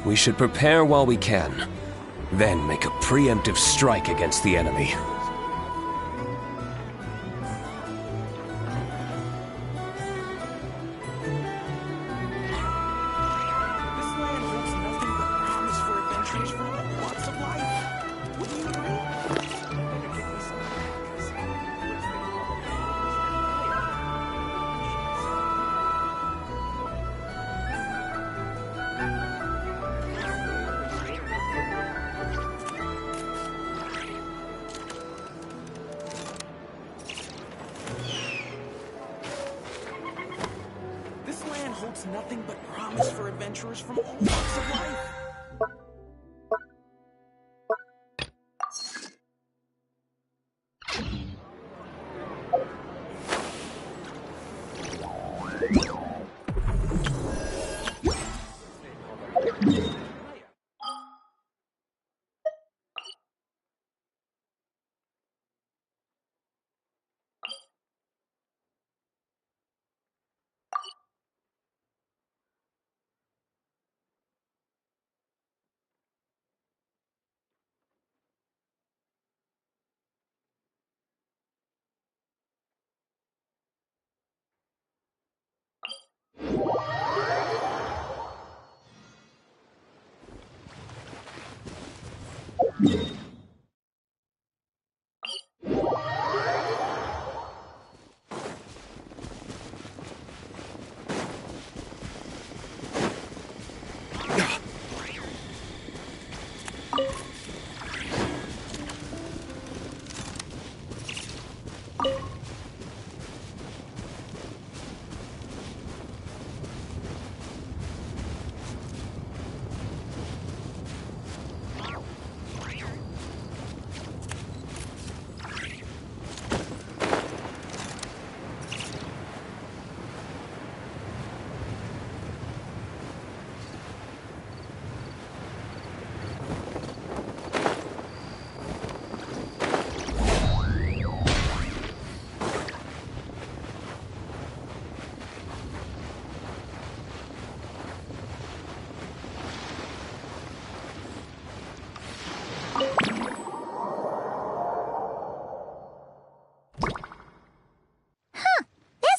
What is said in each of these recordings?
We should prepare while we can, then make a preemptive strike against the enemy. Nothing but promise for adventurers from all walks of life.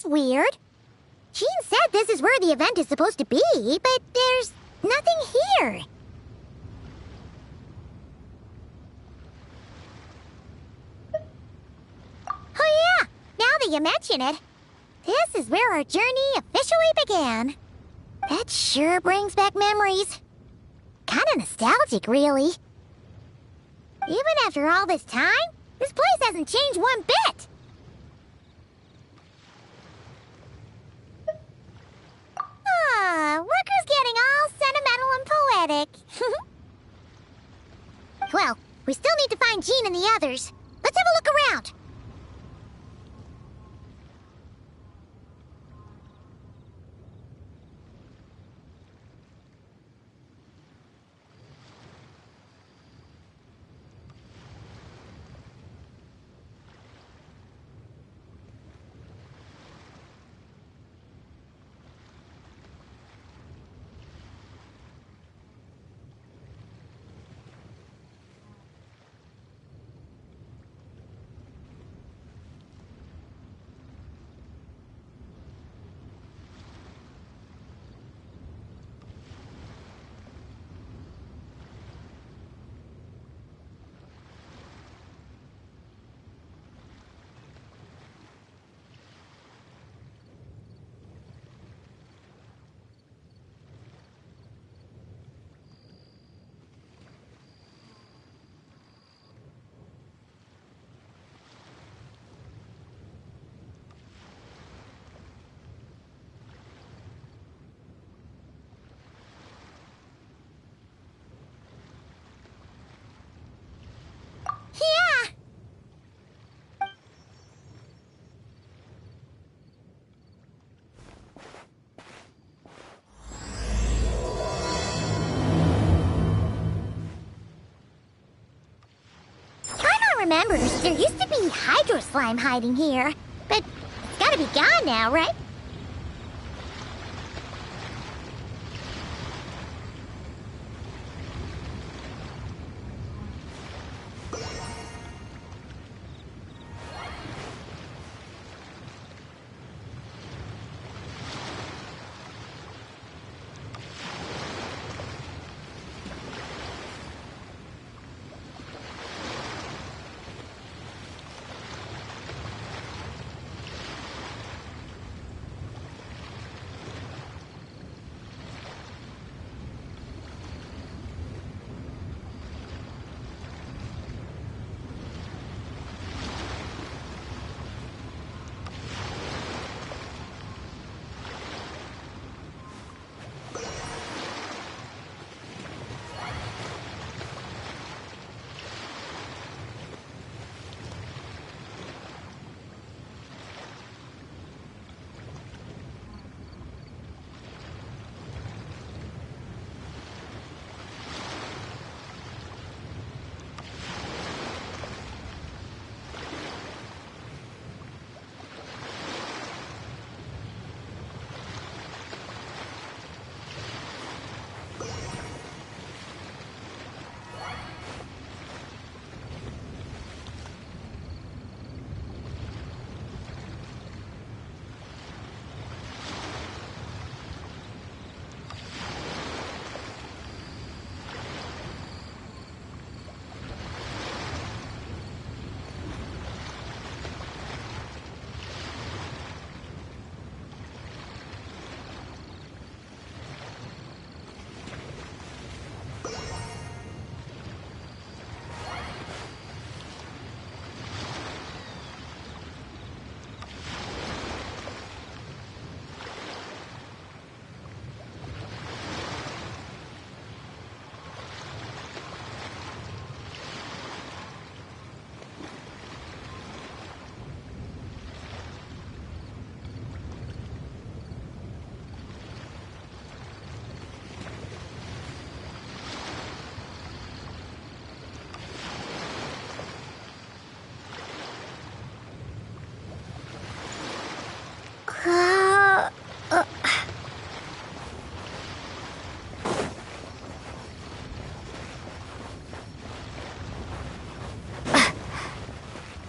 Weird. Jean said this is where the event is supposed to be, but there's nothing here. Oh yeah, now that you mention it, this is where our journey officially began. That sure brings back memories. Kinda nostalgic, really. Even after all this time, this place hasn't changed one bit. Look who's getting all sentimental and poetic. Well, we still need to find Jean and the others. Let's have a look around. Yeah! Paimon remembers there used to be hydro slime hiding here, but it's gotta be gone now, right?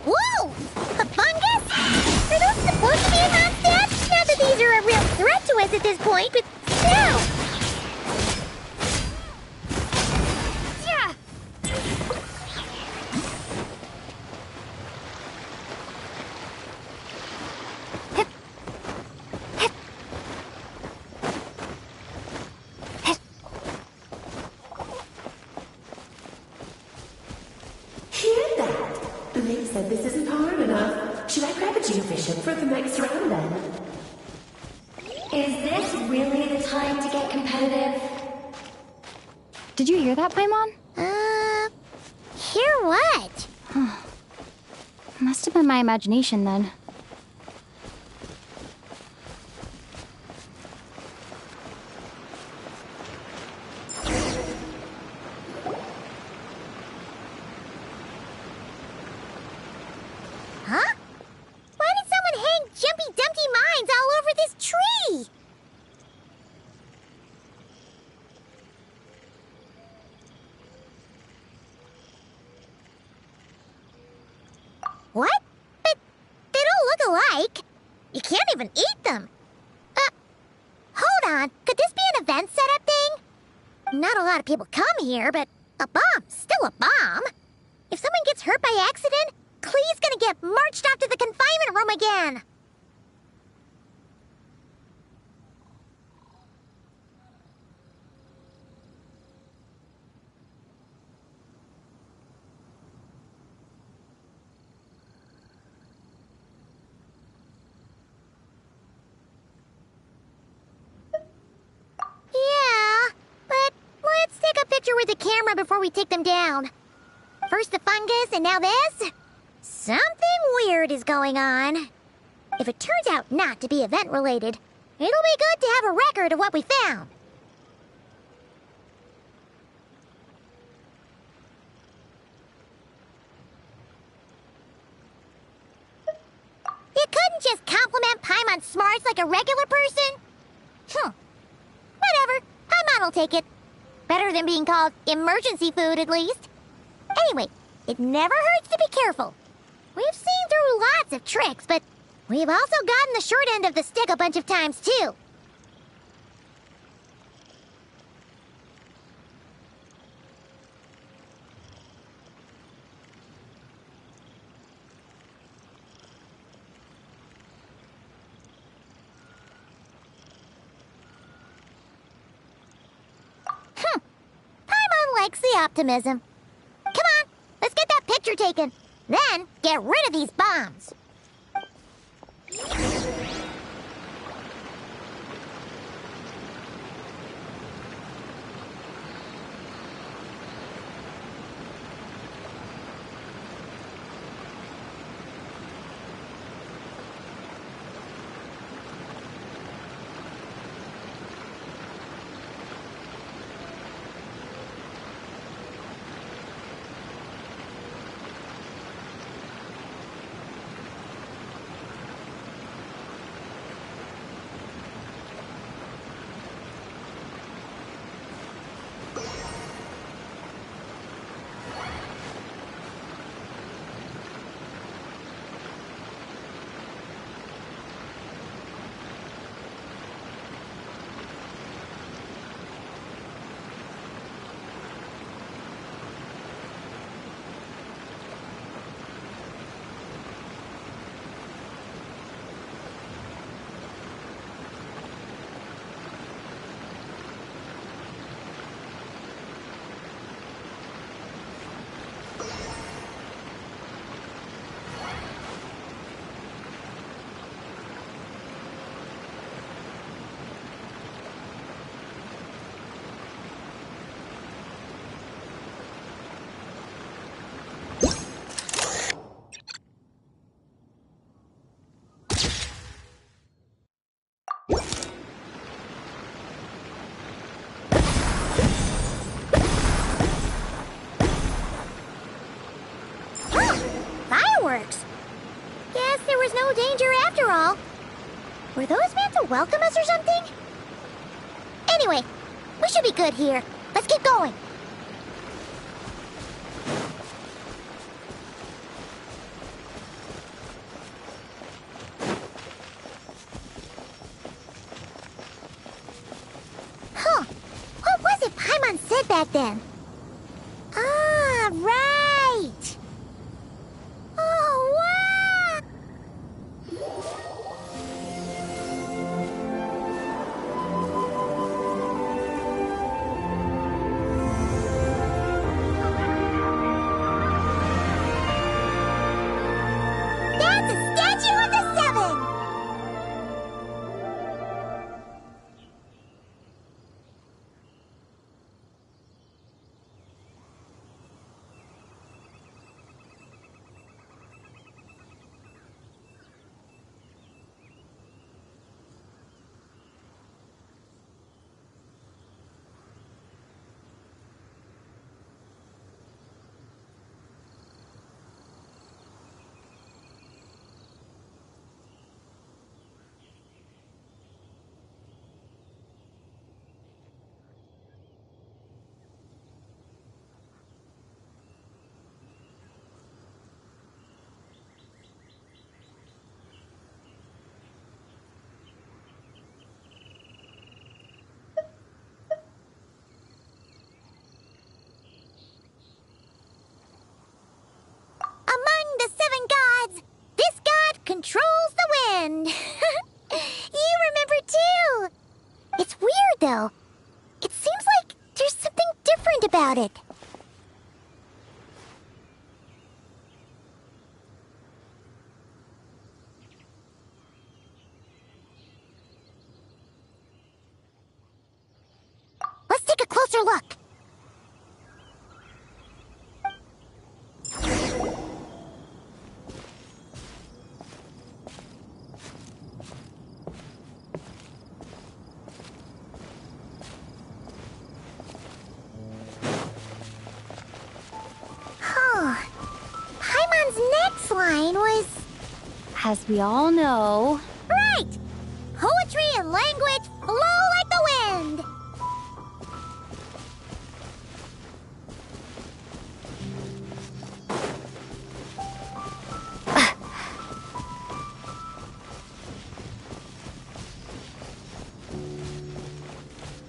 Whoa! A fungus? Are those supposed to be a non-stat? Not that these are a real threat to us at this point, but still! Yeah. Hear that? They said this isn't hard enough. Should I grab a geovision for the next round then? Is this really the time to get competitive? Did you hear that, Paimon? Hear what? Must have been my imagination then. Huh? Why did someone hang Jumpy Dumpty mines all over this tree? What? But they don't look alike. You can't even eat them. Hold on. Could this be an event setup thing? Not a lot of people come here, but a bomb's still a bomb. If someone gets hurt by accident, Klee's gonna get marched off to the confinement room again. Yeah, but let's take a picture with the camera before we take them down. First the fungus, and now this? Something weird is going on. If it turns out not to be event-related, it'll be good to have a record of what we found. You couldn't just compliment Paimon's smarts like a regular person? Whatever. Paimon will take it. Better than being called emergency food, at least. Anyway, it never hurts to be careful. We've seen through lots of tricks, but we've also gotten the short end of the stick a bunch of times, too. Paimon likes the optimism. Come on, let's get that picture taken. Then, get rid of these bombs. Were those meant to welcome us or something? Anyway, we should be good here. Let's keep going. Huh. What was it Paimon said back then? Ah, right. Oh, wow. That's a statue of the Seven! Among the seven gods, this god controls the wind. You remember too. It's weird though. It seems like there's something different about it. Let's take a closer look. Paimon's next line was... As we all know, Right! Poetry and language flow like the wind!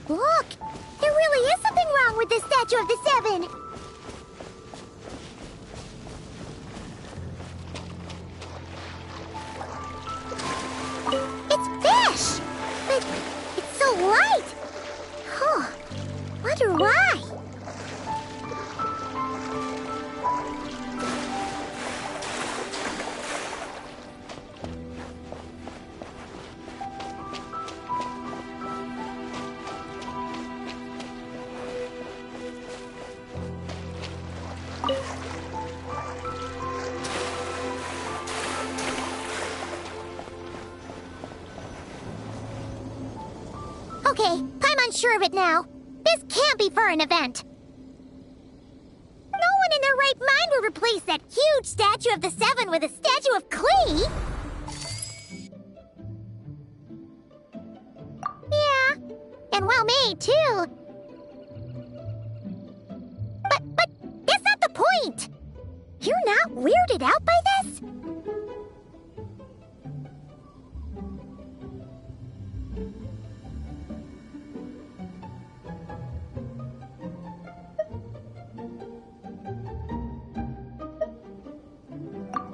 Look! There really is something wrong with this statue of the Seven! It's fish! But it's so light! Huh. Wonder why? Okay, Paimon's sure of it now. This can't be for an event. No one in their right mind would replace that huge statue of the Seven with a statue of Klee. Yeah, and well made too. But that's not the point. You're not weirded out by this?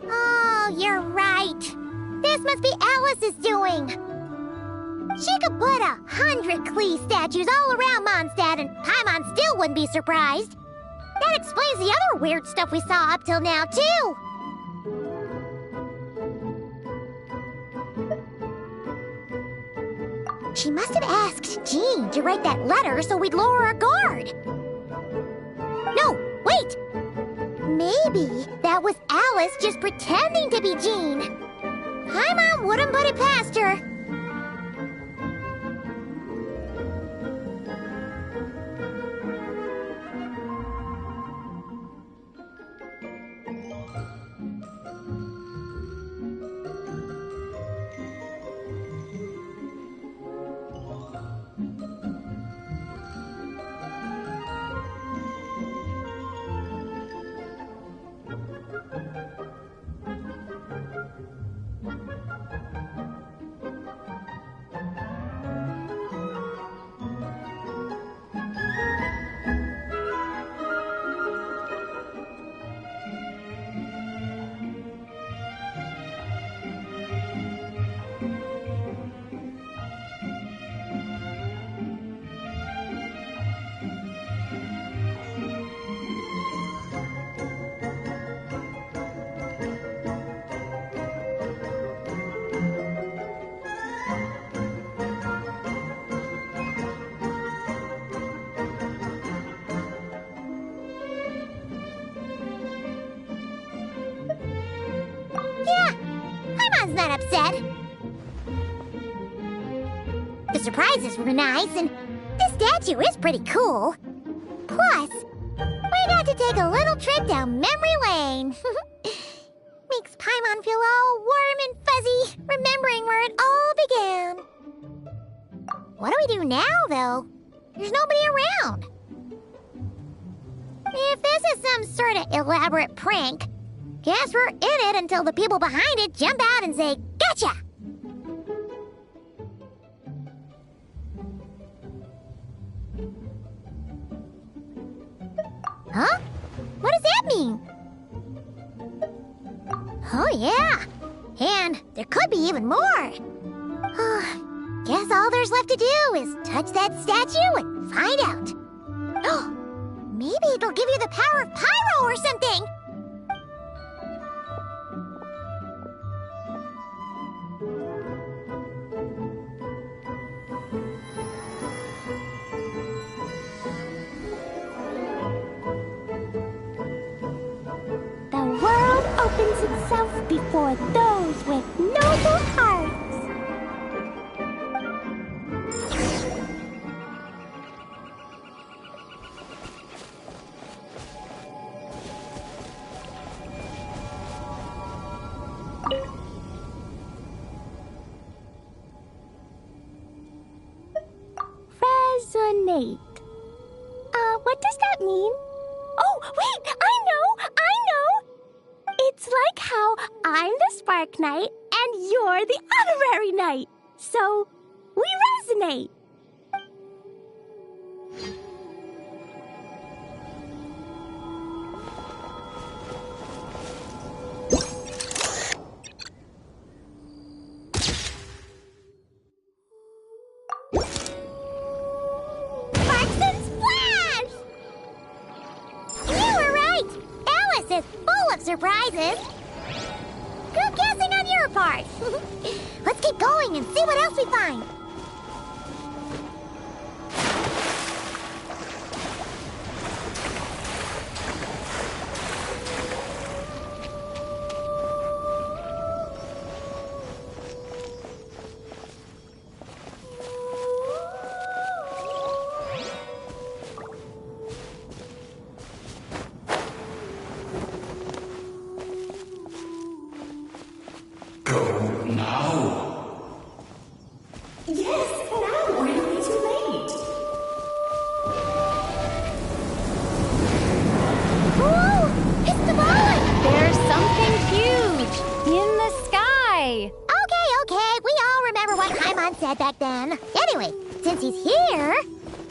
Oh, you're right. This must be Alice's doing. She could put 100 Klee statues all around Mondstadt and Paimon still wouldn't be surprised. That explains the other weird stuff we saw up till now, too. She must have asked Jean to write that letter so we'd lower our guard. No, wait! Maybe that was Alice just pretending to be Jean. Paimon wouldn't put it past her. Yeah, Paimon's not upset. The surprises were nice, and this statue is pretty cool. Plus, we got to take a little trip down memory lane. Makes Paimon feel all warm and fuzzy, remembering where it all began. What do we do now, though? There's nobody around. If this is some sort of elaborate prank, guess we're in it until the people behind it jump out and say, "Gotcha!" Huh? What does that mean? Oh, yeah. And there could be even more. Guess all there's left to do is touch that statue and find out. Oh, maybe it'll give you the power of pyro or something. The world opens itself before those with noble hearts. Resonate. What does that mean? Oh, wait, I know! It's like how I'm the Spark Knight and you're the Honorary Knight. So, we resonate. Sparks and Splash! You were right! Alice is full of surprises. Good guessing on your part. Let's keep going and see what else we find. Yes, now or it'll be too late. Whoa! It's the ball! There's something huge in the sky. Okay, we all remember what Paimon said back then. Anyway, since he's here,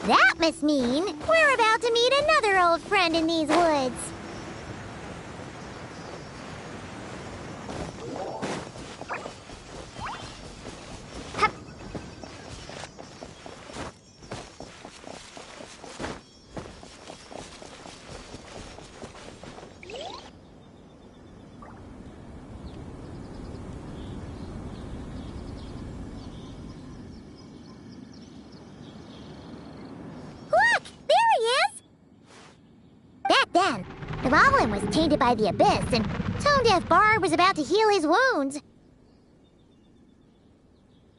that must mean we're about to meet another old friend in these woods. Hup. Look! There he is! Back then, the Goblin was tainted by the Abyss, and Tone-Deaf Barb was about to heal his wounds.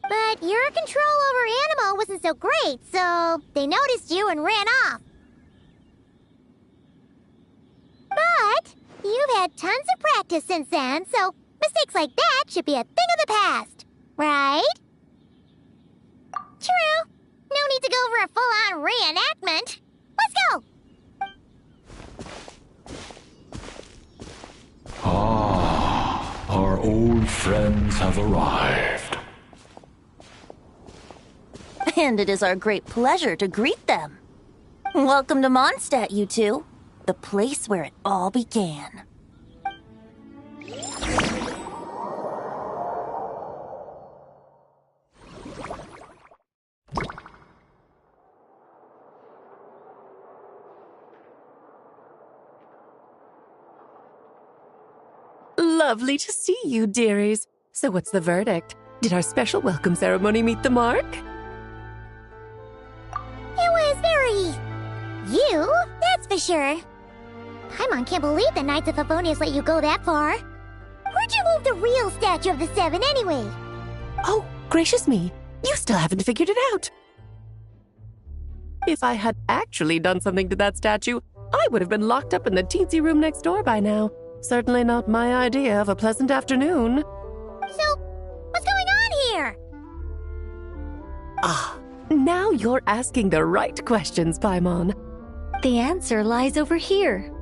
But your control over Animo wasn't so great, so they noticed you and ran off. But you've had tons of practice since then, so mistakes like that should be a thing of the past, right? True. No need to go for a full-on reenactment. Let's go! Ah, our old friends have arrived. And it is our great pleasure to greet them. Welcome to Mondstadt, you two. The place where it all began. Lovely to see you, dearies. So what's the verdict? Did our special welcome ceremony meet the mark? It was very... you, that's for sure. Paimon can't believe the Knights of Favonius let you go that far. We're Where'd you move the real statue of the Seven anyway? Oh, gracious me. You still haven't figured it out. If I had actually done something to that statue, I would have been locked up in the teensy room next door by now. Certainly not my idea of a pleasant afternoon. So, what's going on here? Ah, now you're asking the right questions, Paimon. The answer lies over here.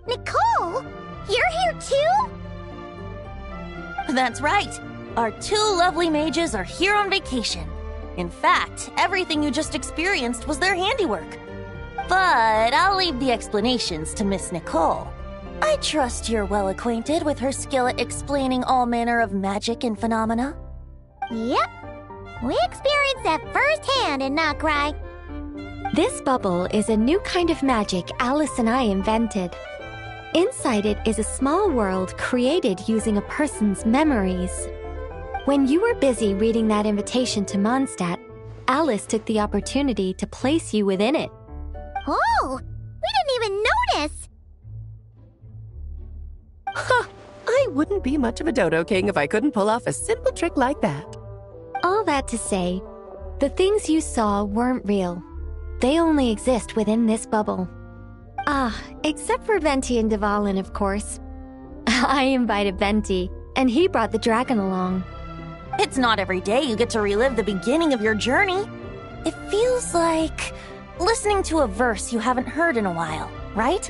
Nicole? You're here too? That's right. Our two lovely mages are here on vacation. In fact, everything you just experienced was their handiwork. But I'll leave the explanations to Miss Nicole. I trust you're well acquainted with her skill at explaining all manner of magic and phenomena. Yep. We experienced that firsthand in Noctri. This bubble is a new kind of magic Alice and I invented. Inside it is a small world created using a person's memories. When you were busy reading that invitation to Mondstadt, Alice took the opportunity to place you within it. Oh, we didn't even notice. Ha! I wouldn't be much of a Dodo King if I couldn't pull off a simple trick like that. All that to say, the things you saw weren't real. They only exist within this bubble. Ah, except for Venti and Dvalin, of course. I invited Venti, and he brought the dragon along. It's not every day you get to relive the beginning of your journey. It feels like listening to a verse you haven't heard in a while, right?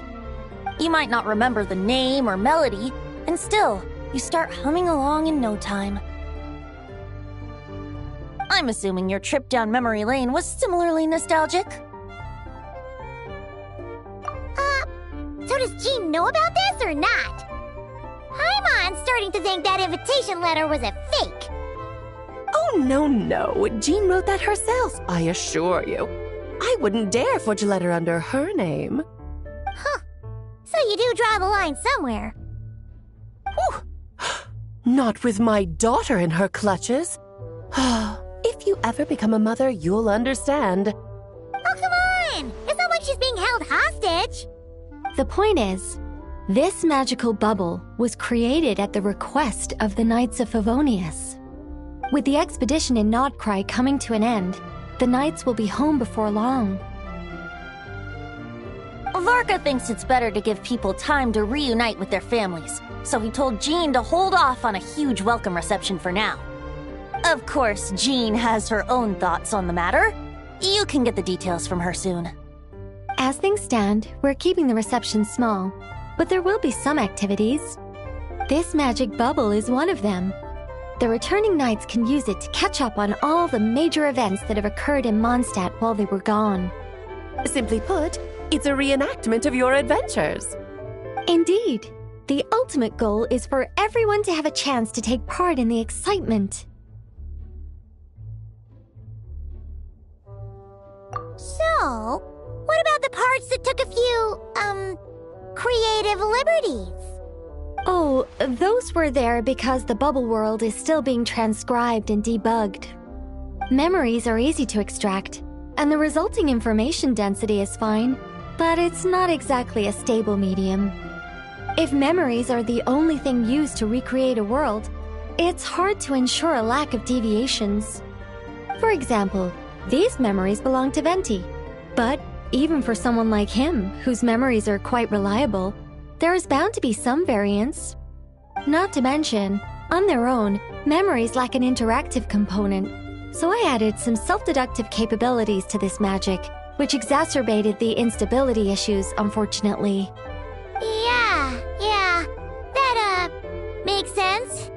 You might not remember the name or melody, and still, you start humming along in no time. I'm assuming your trip down memory lane was similarly nostalgic. So does Jean know about this or not? I'm starting to think that invitation letter was a fake. Oh, no. Jean wrote that herself, I assure you. I wouldn't dare forge a letter under her name. Huh. So you do draw the line somewhere. Whew. Not with my daughter in her clutches. If you ever become a mother, you'll understand. Oh, come on! It's not like she's being held hostage. The point is, this magical bubble was created at the request of the Knights of Favonius. With the expedition in Nodcry coming to an end, the Knights will be home before long. Varka thinks it's better to give people time to reunite with their families, so he told Jean to hold off on a huge welcome reception for now. Of course, Jean has her own thoughts on the matter. You can get the details from her soon. As things stand, we're keeping the reception small, but there will be some activities. This magic bubble is one of them. The returning knights can use it to catch up on all the major events that have occurred in Mondstadt while they were gone. Simply put, it's a reenactment of your adventures. Indeed. The ultimate goal is for everyone to have a chance to take part in the excitement. So, what about the parts that took a few, creative liberties? Oh, those were there because the bubble world is still being transcribed and debugged. Memories are easy to extract, and the resulting information density is fine, but it's not exactly a stable medium. If memories are the only thing used to recreate a world, it's hard to ensure a lack of deviations. For example, these memories belong to Venti, but even for someone like him, whose memories are quite reliable, there is bound to be some variance. Not to mention, on their own, memories lack an interactive component, so I added some self-deductive capabilities to this magic, which exacerbated the instability issues, unfortunately. Yeah, that, makes sense.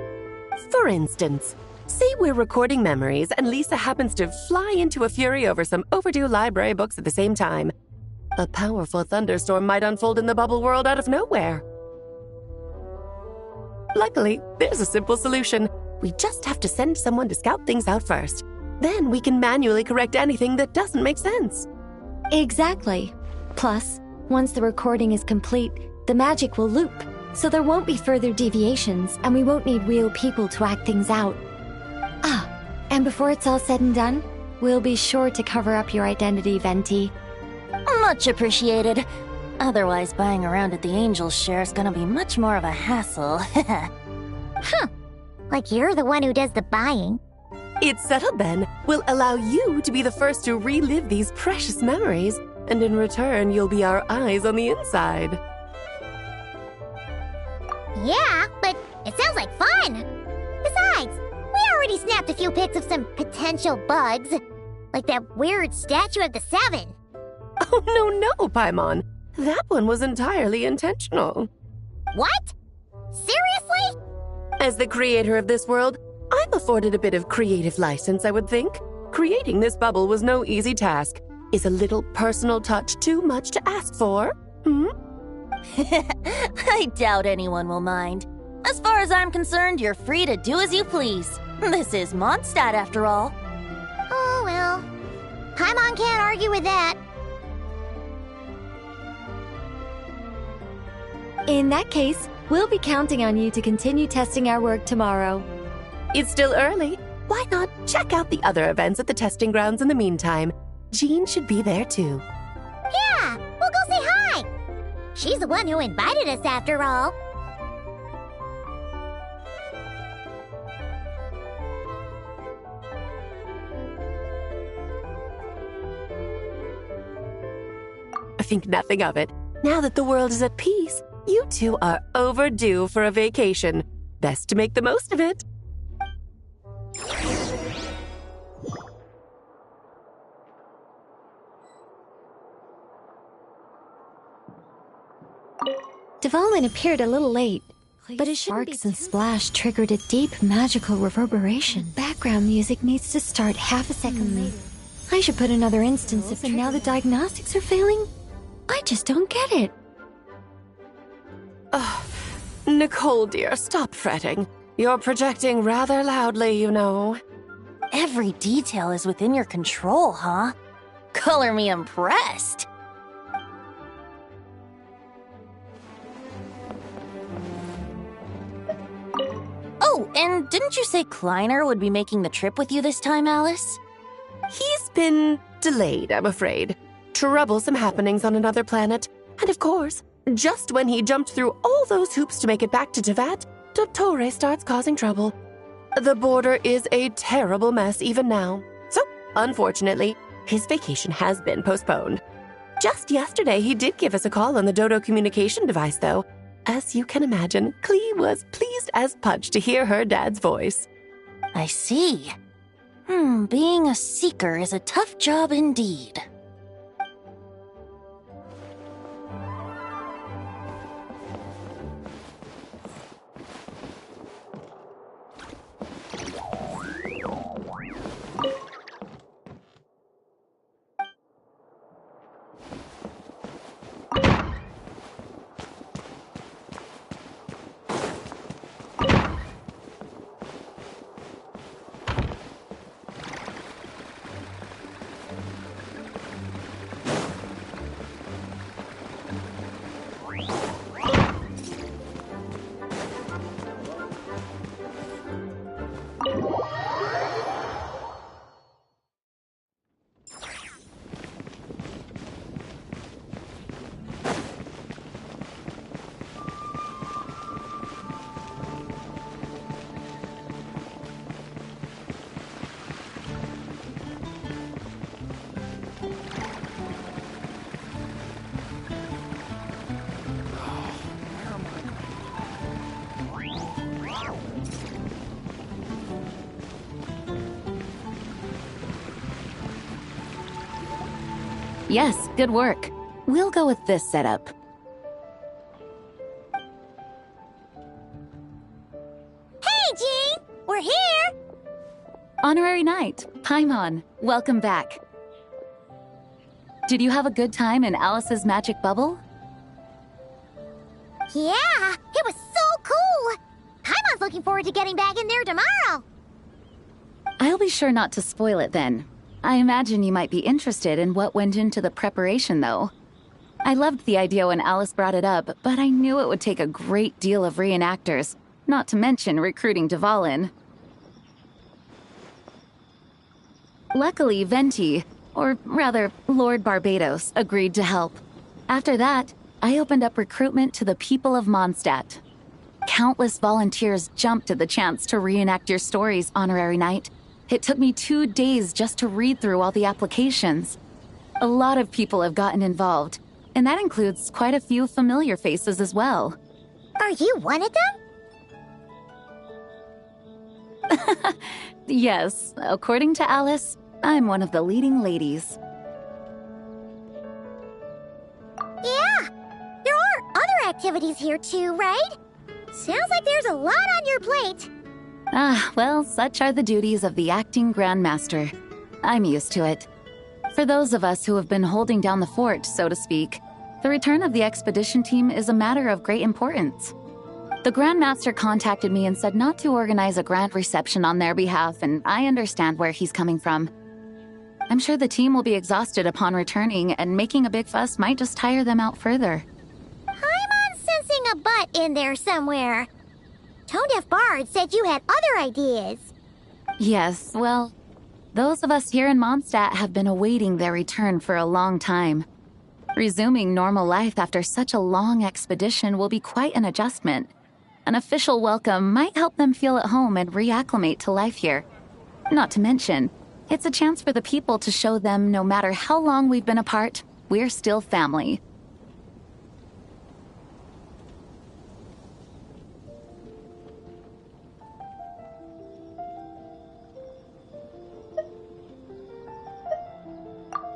For instance, say we're recording memories and Lisa happens to fly into a fury over some overdue library books at the same time. A powerful thunderstorm might unfold in the bubble world out of nowhere. Luckily, there's a simple solution. We just have to send someone to scout things out first. Then we can manually correct anything that doesn't make sense. Exactly. Plus, once the recording is complete, the magic will loop, so there won't be further deviations, and we won't need real people to act things out. Ah, and before it's all said and done, we'll be sure to cover up your identity, Venti. Much appreciated. Otherwise, buying around at the Angel's share is gonna be much more of a hassle. Like you're the one who does the buying. It's settled then. We'll allow you to be the first to relive these precious memories, and in return, you'll be our eyes on the inside. Yeah, but it sounds like fun. Besides, we already snapped a few pics of some potential bugs. Like that weird statue of the Seven. Oh, no, Paimon. That one was entirely intentional. What? Seriously? As the creator of this world, I'm afforded a bit of creative license, I would think. Creating this bubble was no easy task. Is a little personal touch too much to ask for? I doubt anyone will mind. As far as I'm concerned, you're free to do as you please. This is Mondstadt, after all. Oh, well. Paimon can't argue with that. In that case, we'll be counting on you to continue testing our work tomorrow. It's still early. Why not check out the other events at the testing grounds in the meantime? Jean should be there too. Yeah, we'll go say hi. She's the one who invited us after all. Think nothing of it. Now that the world is at peace, you two are overdue for a vacation. Best to make the most of it. Dvalin appeared a little late, but his sparks and splash triggered a deep magical reverberation. Background music needs to start half a second late. I should put another instance of and now the diagnostics are failing? I just don't get it. Nicole, dear, stop fretting. You're projecting rather loudly, you know. Every detail is within your control, huh? Color me impressed. Oh, and didn't you say Kleiner would be making the trip with you this time, Alice? He's been delayed, I'm afraid. Troublesome happenings on another planet. And of course, just when he jumped through all those hoops to make it back to Tevat, Dottore starts causing trouble. The border is a terrible mess even now. So, unfortunately, his vacation has been postponed. Just yesterday, he did give us a call on the Dodo communication device, though. As you can imagine, Klee was pleased as punch to hear her dad's voice. I see. Being a seeker is a tough job indeed. Yes, good work. We'll go with this setup. Hey, Jean! We're here! Honorary Knight, Paimon, welcome back. Did you have a good time in Alice's magic bubble? Yeah, it was so cool! Paimon's looking forward to getting back in there tomorrow! I'll be sure not to spoil it then. I imagine you might be interested in what went into the preparation, though. I loved the idea when Alice brought it up, but I knew it would take a great deal of reenactors, not to mention recruiting Dvalin. Luckily, Venti, or rather, Lord Barbados, agreed to help. After that, I opened up recruitment to the people of Mondstadt. Countless volunteers jumped at the chance to reenact your stories, Honorary Knight. It took me 2 days just to read through all the applications. A lot of people have gotten involved, and that includes quite a few familiar faces as well. Are you one of them? Yes, according to Alice, I'm one of the leading ladies. Yeah, there are other activities here too, right? Sounds like there's a lot on your plate. Well, such are the duties of the acting Grandmaster. I'm used to it. For those of us who have been holding down the fort, so to speak, the return of the expedition team is a matter of great importance. The Grandmaster contacted me and said not to organize a grand reception on their behalf, and I understand where he's coming from. I'm sure the team will be exhausted upon returning, and making a big fuss might just tire them out further. I'm sensing a butt in there somewhere. Tone Deaf Bard said you had other ideas. Yes, well, those of us here in Mondstadt have been awaiting their return for a long time. Resuming normal life after such a long expedition will be quite an adjustment. An official welcome might help them feel at home and reacclimate to life here. Not to mention, it's a chance for the people to show them no matter how long we've been apart, we're still family.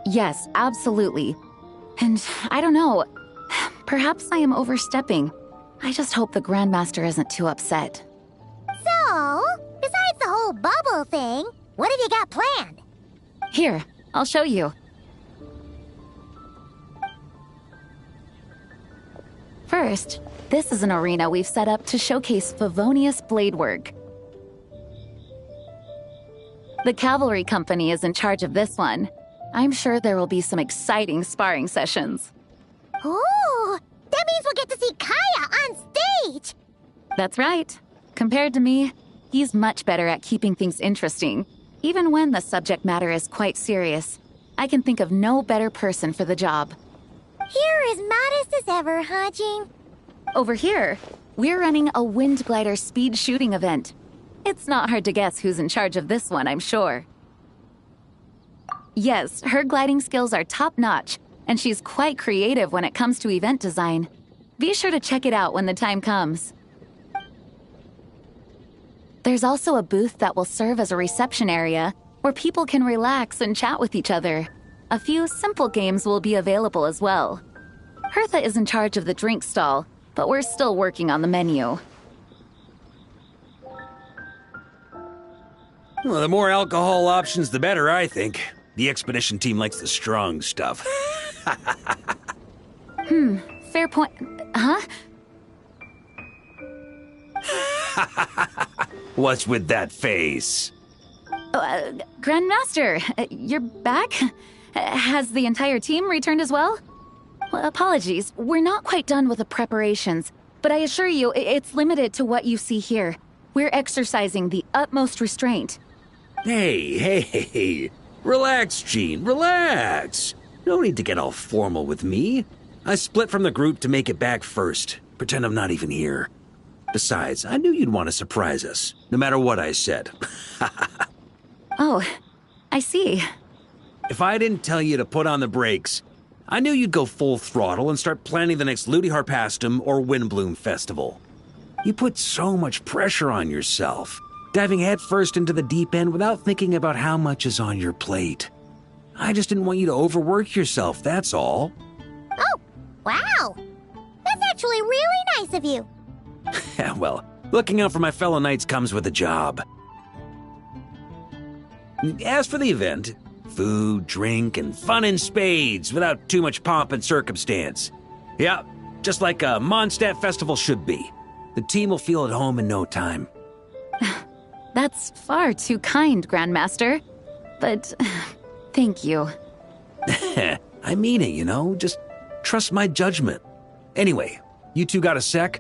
Yes, absolutely. And I don't know, perhaps I am overstepping. I just hope the Grandmaster isn't too upset. So, besides the whole bubble thing, what have you got planned? Here, I'll show you. First, this is an arena we've set up to showcase Favonius blade work. The Cavalry Company is in charge of this one. I'm sure there will be some exciting sparring sessions. Ooh, that means we'll get to see Kaya on stage! That's right. Compared to me, he's much better at keeping things interesting, even when the subject matter is quite serious. I can think of no better person for the job. You're as modest as ever, huh, Jean? Over here, we're running a wind glider speed shooting event. It's not hard to guess who's in charge of this one, I'm sure. Yes, her gliding skills are top-notch, and she's quite creative when it comes to event design. Be sure to check it out when the time comes. There's also a booth that will serve as a reception area where people can relax and chat with each other. A few simple games will be available as well. Hertha is in charge of the drink stall, but we're still working on the menu. Well, the more alcohol options, the better, I think. The expedition team likes the strong stuff. Fair point. Huh? What's with that face? Grandmaster, you're back? Has the entire team returned as well? Well, apologies, we're not quite done with the preparations, but I assure you, it's limited to what you see here. We're exercising the utmost restraint. Hey. Relax, Jean, relax. No need to get all formal with me. I split from the group to make it back first. Pretend I'm not even here. Besides, I knew you'd want to surprise us, no matter what I said. Oh, I see. If I didn't tell you to put on the brakes, I knew you'd go full throttle and start planning the next Ludi Harpastum or Windbloom Festival. You put so much pressure on yourself, diving headfirst into the deep end without thinking about how much is on your plate. I just didn't want you to overwork yourself, that's all. Oh, wow! That's actually really nice of you. Well, looking out for my fellow knights comes with a job. As for the event, food, drink, and fun in spades without too much pomp and circumstance. Yeah, just like a Mondstadt festival should be. The team will feel at home in no time. That's far too kind, Grandmaster. But thank you. I mean it, you know? Just trust my judgment. Anyway, you two got a sec?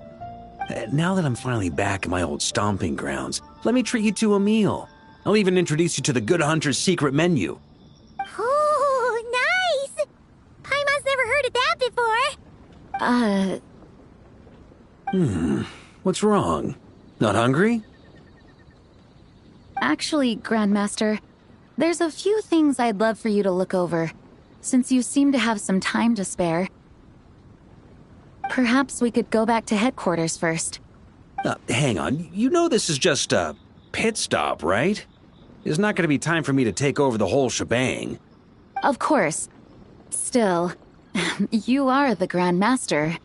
Now that I'm finally back in my old stomping grounds, let me treat you to a meal. I'll even introduce you to the Good Hunter's secret menu. Oh, nice! Paimon's never heard of that before. What's wrong? Not hungry? Actually, Grandmaster, there's a few things I'd love for you to look over, since you seem to have some time to spare. Perhaps we could go back to headquarters first. Hang on. You know this is just a pit stop, right? There's not going to be time for me to take over the whole shebang. Of course. Still, you are the Grand Master.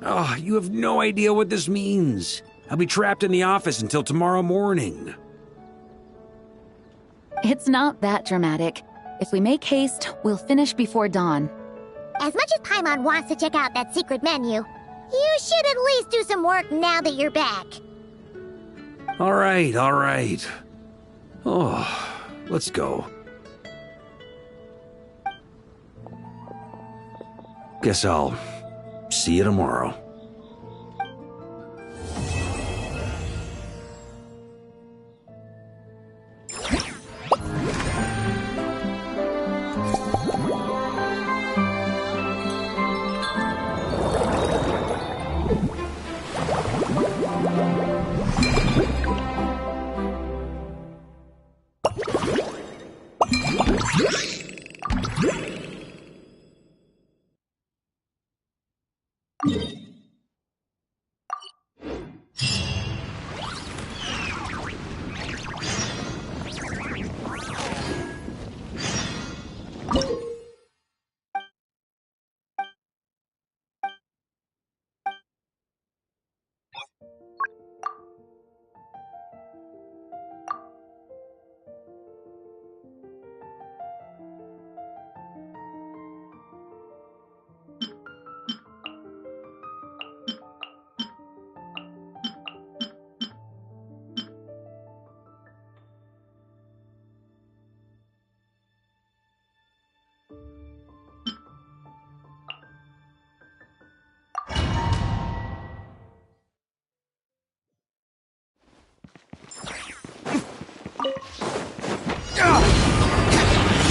Oh, you have no idea what this means. I'll be trapped in the office until tomorrow morning. It's not that dramatic. If we make haste, we'll finish before dawn. As much as Paimon wants to check out that secret menu, you should at least do some work now that you're back. All right, all right. Oh, let's go. Guess I'll see you tomorrow.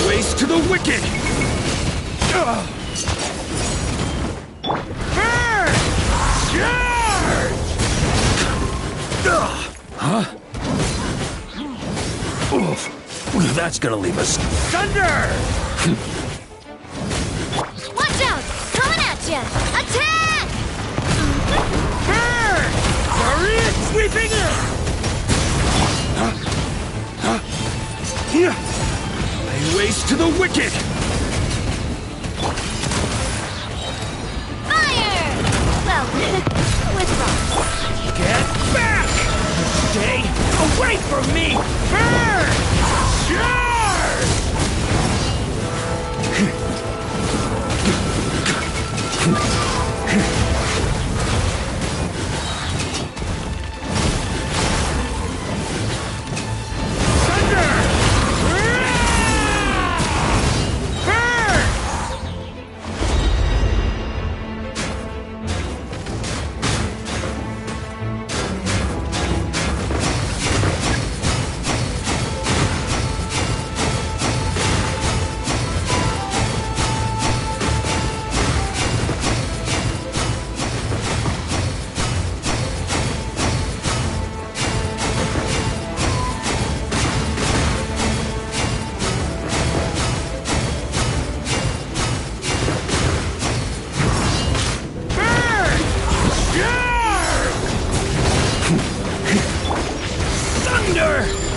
Waste to the wicked! Huh? Oof. That's gonna leave us. Thunder! Watch out! Coming at ya! Attack! Hurry! Sweeping Lay waste to the wicked! Fire! Well, with rocks. Get back! Stay away from me! Burn! Charge!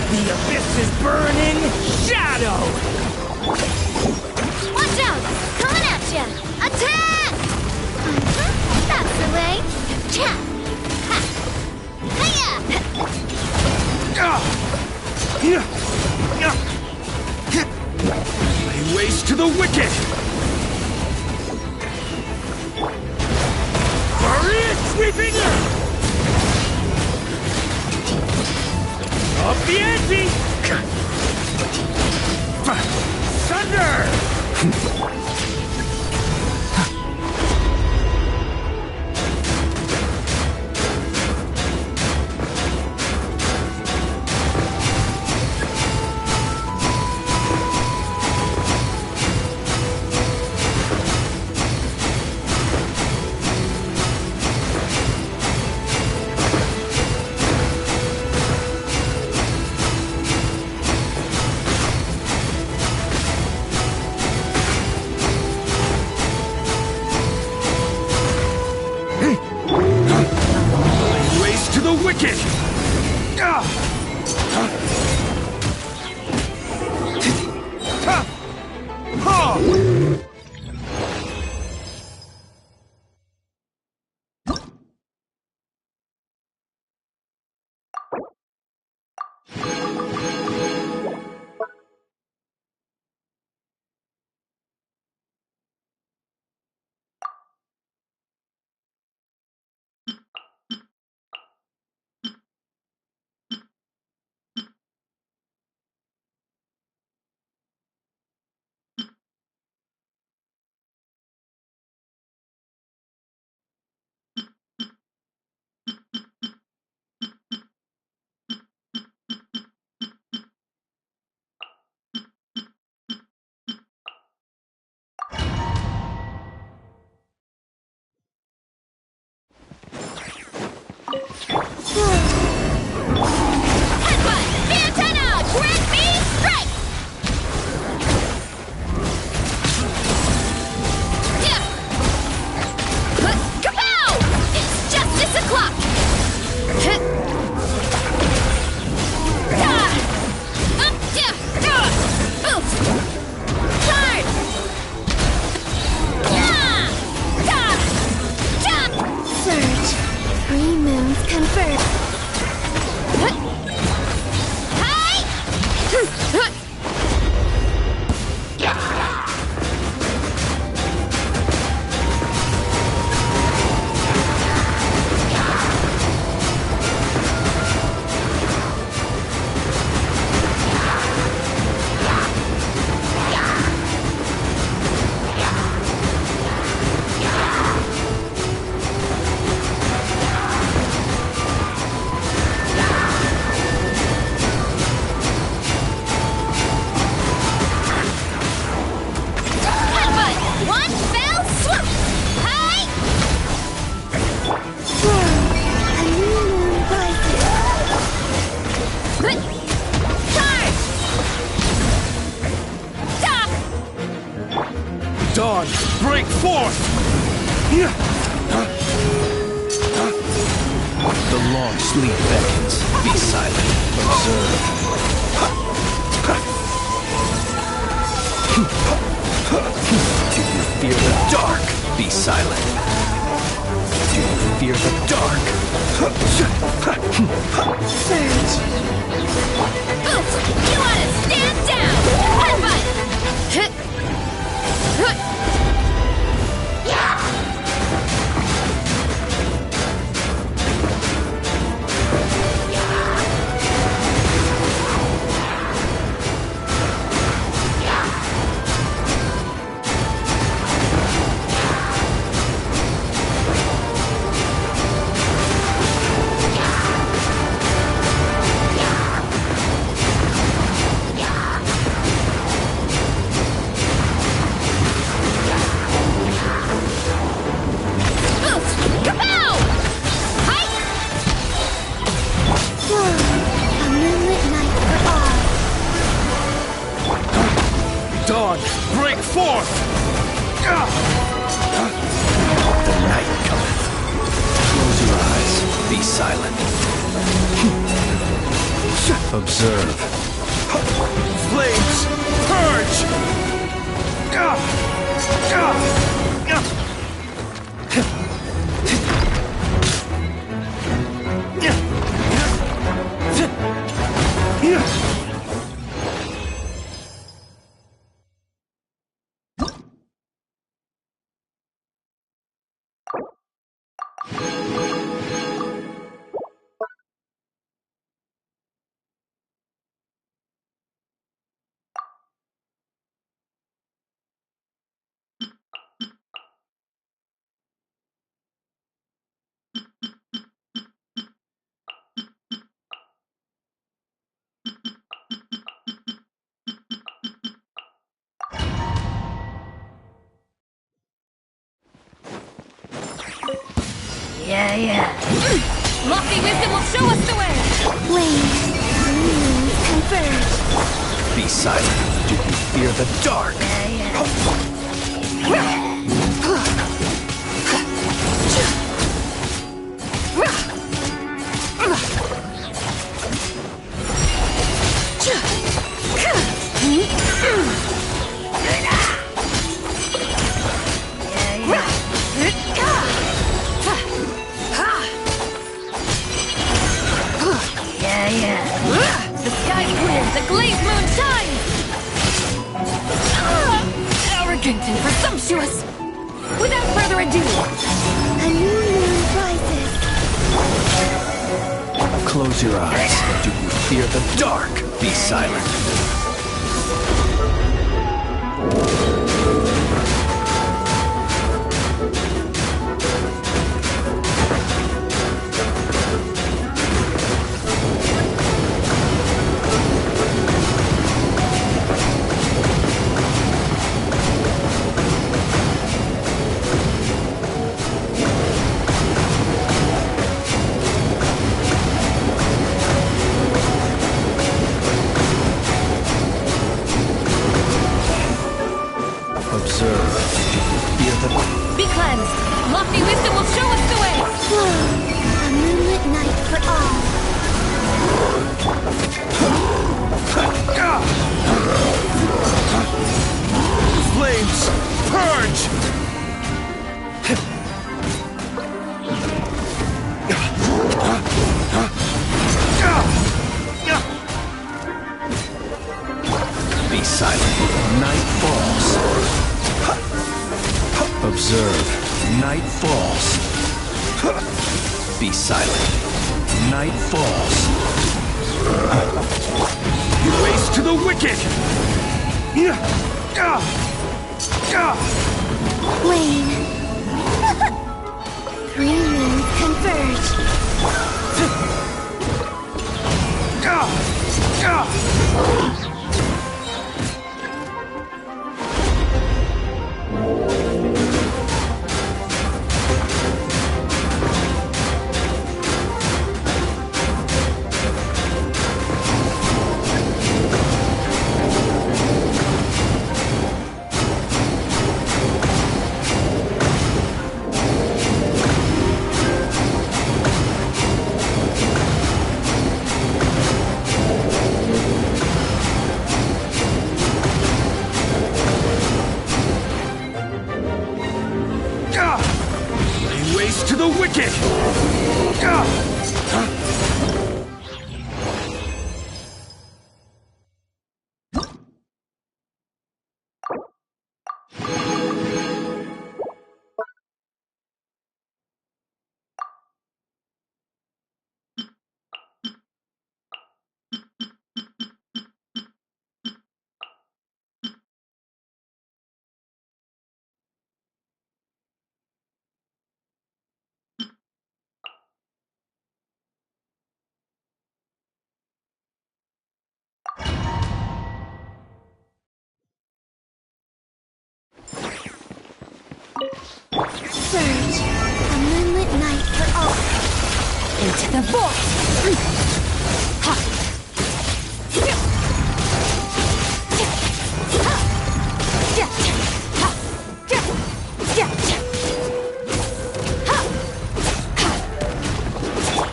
The abyss is burning shadow! Watch out! Coming at ya! Attack! That's the way. Cha! Ha! Hiya! Lay waste to the wicked! Hurry it, sweeping earth! Up the ante! Thunder! Dawn, break forth! The long sleep beckons. Be silent. Observe. Do you fear the dark? Be silent. Do you fear the dark? Surge. You want to stand down! Headbutt! Dawn, break forth! The night cometh. Close your eyes. Be silent. Observe. Flames, purge! Yeah. Lofty wisdom will show us the way! Wait. Converge. Be silent. Do you fear the dark? arrogant and presumptuous! Without further ado, A new moon rises. Close your eyes. Do you fear the dark? Be silent. Observe. Do you fear the... be cleansed! Lofty wisdom will show us the way! A moonlit night for all. Flames! Purge! Be silent. Night falls. Observe. Night falls. Be silent. Night falls. You race to the wicked! Wane. Three moons converge. Lay waste to the wicked! Surge. A moonlit night for all. Into the void! Ha!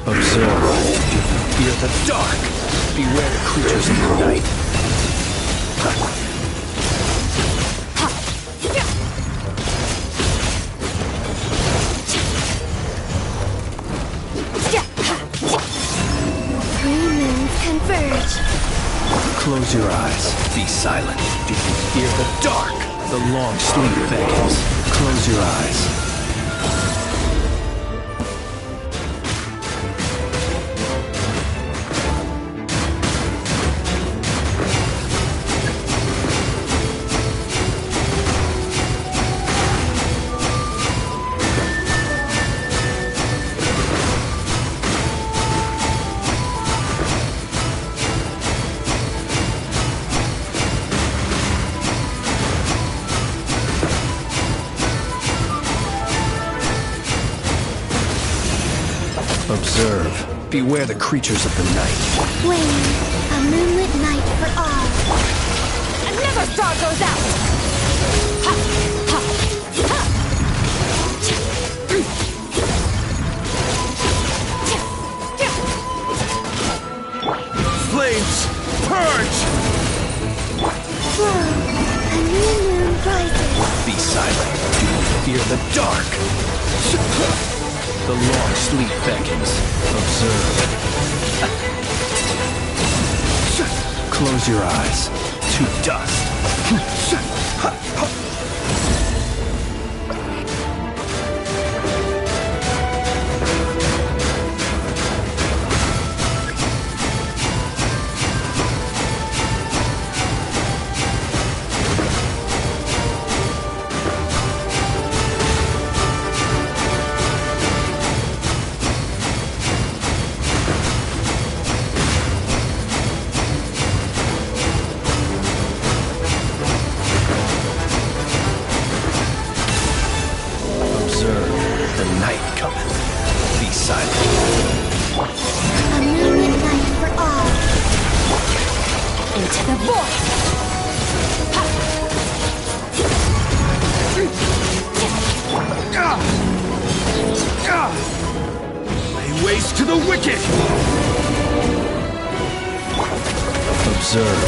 Observe. Do you fear the dark? Beware the creatures of the night. Three moons converge. Close your eyes. Be silent. Do you fear the dark? The long sleep beckons. Close your eyes. Observe. Beware the creatures of the night. Wane. A moonlit night for all. Another star goes out! Ha! Ha! Ha! Flames! Purge! A new moon rises. Be silent. Do you fear the dark? The long sleep beckons. Observe. Close your eyes. To dust. the wicked! Observe.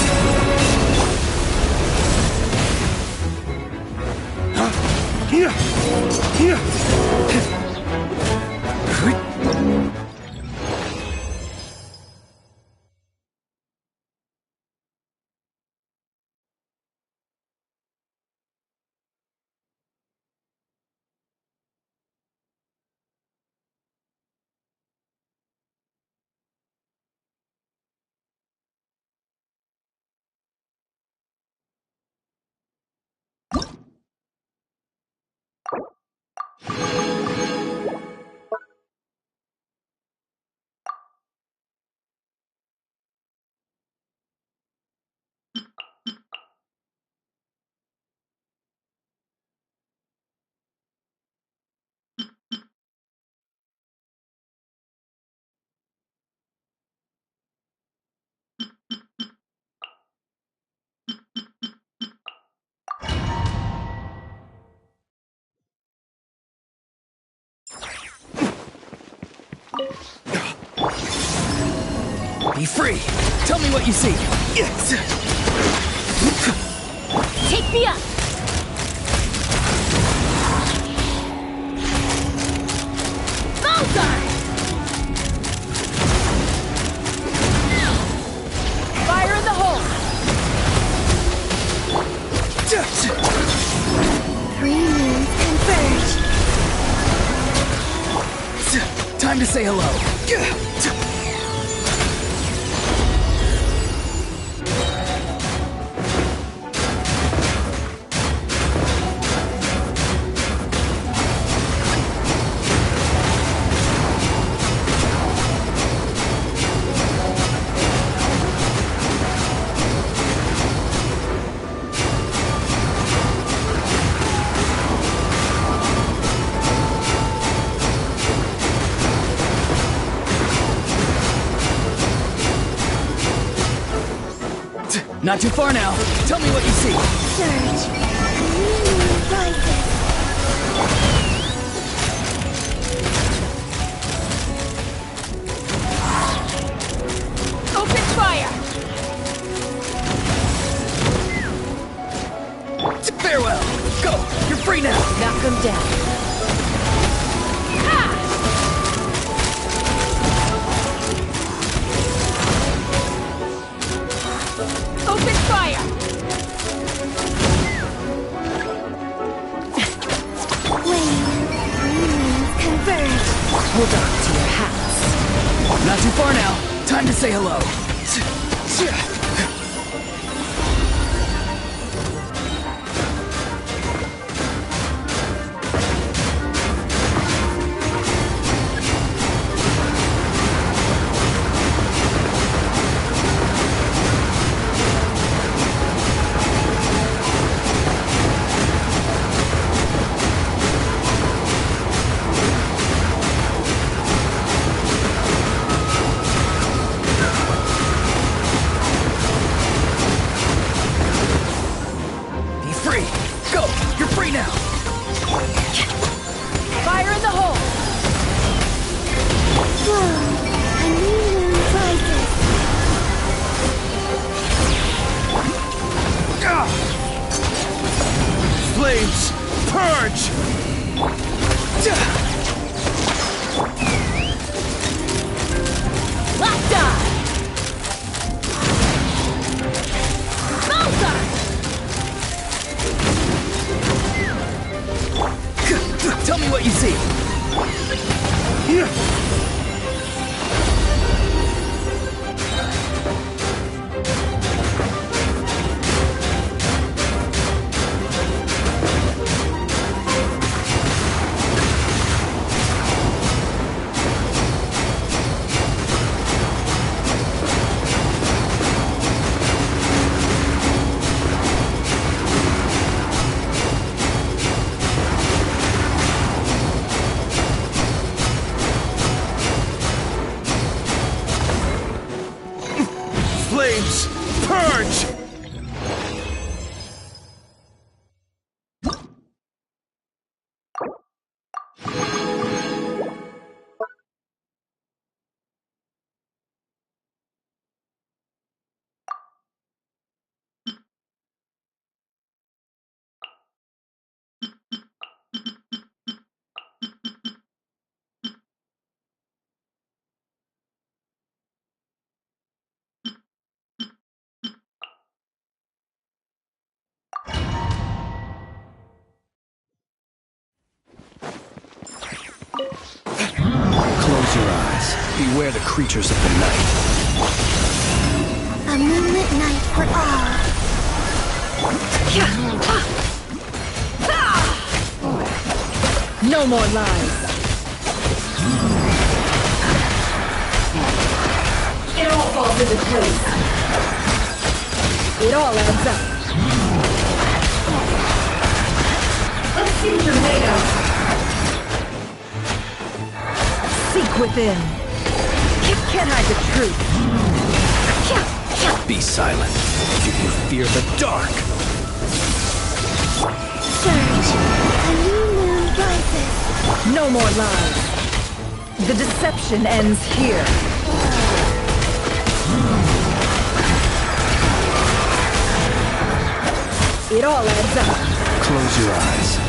Here! Here! Be free! Tell me what you see! Take me up! Bullseye! Fire in the hole! Three moons converge. Time to say hello. Not too far now. Tell me what you see. Surge. Moon rises. Open fire! Farewell. Go. You're free now. Knock them down. Open fire! Flame. Three moons converge. Hold on to your hats. Not too far now. Time to say hello. Be free. Go. You're free now. Fire in the hole! Whoa. A new moon rises. Flames! Purge! Locked on! Bullseye! Tell me what you see. Here! Beware the creatures of the night. A moonlit night for all. No more lies. It all falls into place. It all adds up. Let's see what you're made of. Seek within. Can't hide the truth. Be silent. Do you fear the dark? Surge. A new moon rises. No more lies. The deception ends here. It all adds up. Close your eyes.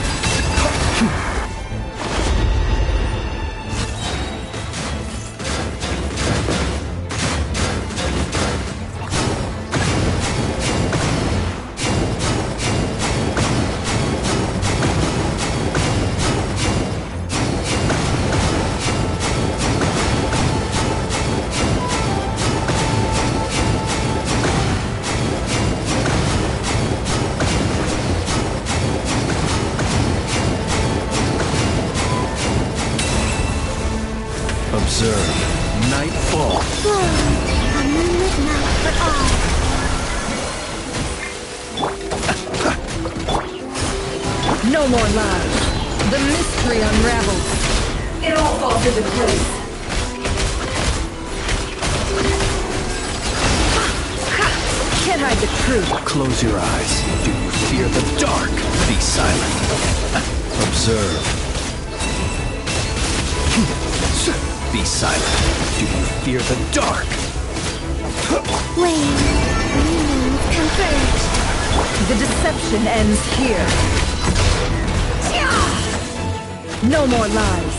Observe. Nightfall. A moonlit night for all. No more lies. The mystery unravels. It all falls into place. Can't hide the truth. Close your eyes. Do you fear the dark? Be silent. Observe. Be silent. Do you fear the dark? Wayne, new moons converge. The deception ends here. No more lies.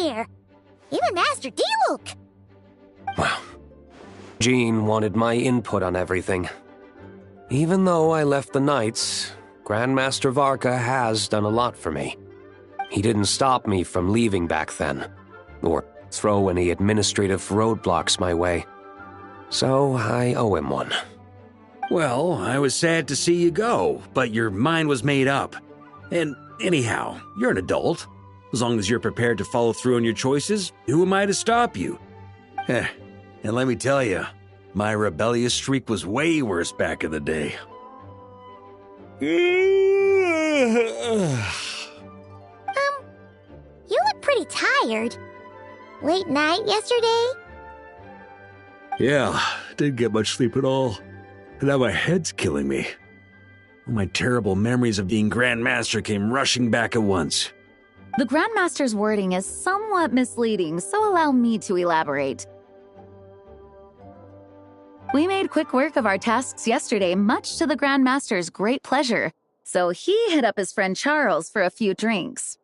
here. Even Master Diluc. Well, Jean wanted my input on everything. Even though I left the Knights, Grandmaster Varka has done a lot for me. He didn't stop me from leaving back then, or throw any administrative roadblocks my way. So I owe him one. Well, I was sad to see you go, but your mind was made up. And anyhow, you're an adult. As long as you're prepared to follow through on your choices, who am I to stop you? And let me tell you, my rebellious streak was way worse back in the day. You look pretty tired. Late night yesterday? Yeah, didn't get much sleep at all. And now my head's killing me. All my terrible memories of being Grandmaster came rushing back at once. The Grandmaster's wording is somewhat misleading, so allow me to elaborate. We made quick work of our tasks yesterday, much to the Grandmaster's great pleasure, so he hit up his friend Charles for a few drinks.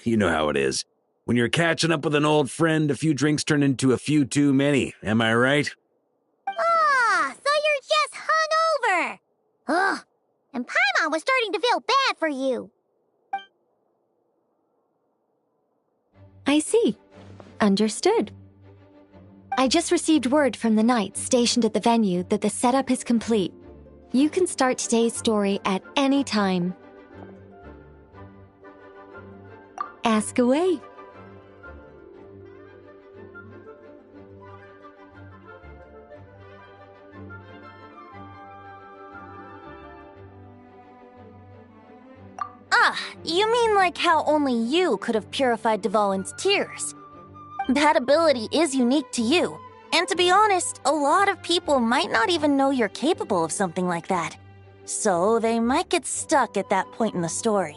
You know how it is. When you're catching up with an old friend, a few drinks turn into a few too many, am I right? Ah, so you're just hungover. Ugh, and Paimon was starting to feel bad for you. I see. Understood. I just received word from the Knights stationed at the venue that the setup is complete. You can start today's story at any time. Ask away. Ah, you mean like how only you could have purified Dvalin's tears? That ability is unique to you, and to be honest, a lot of people might not even know you're capable of something like that. So they might get stuck at that point in the story.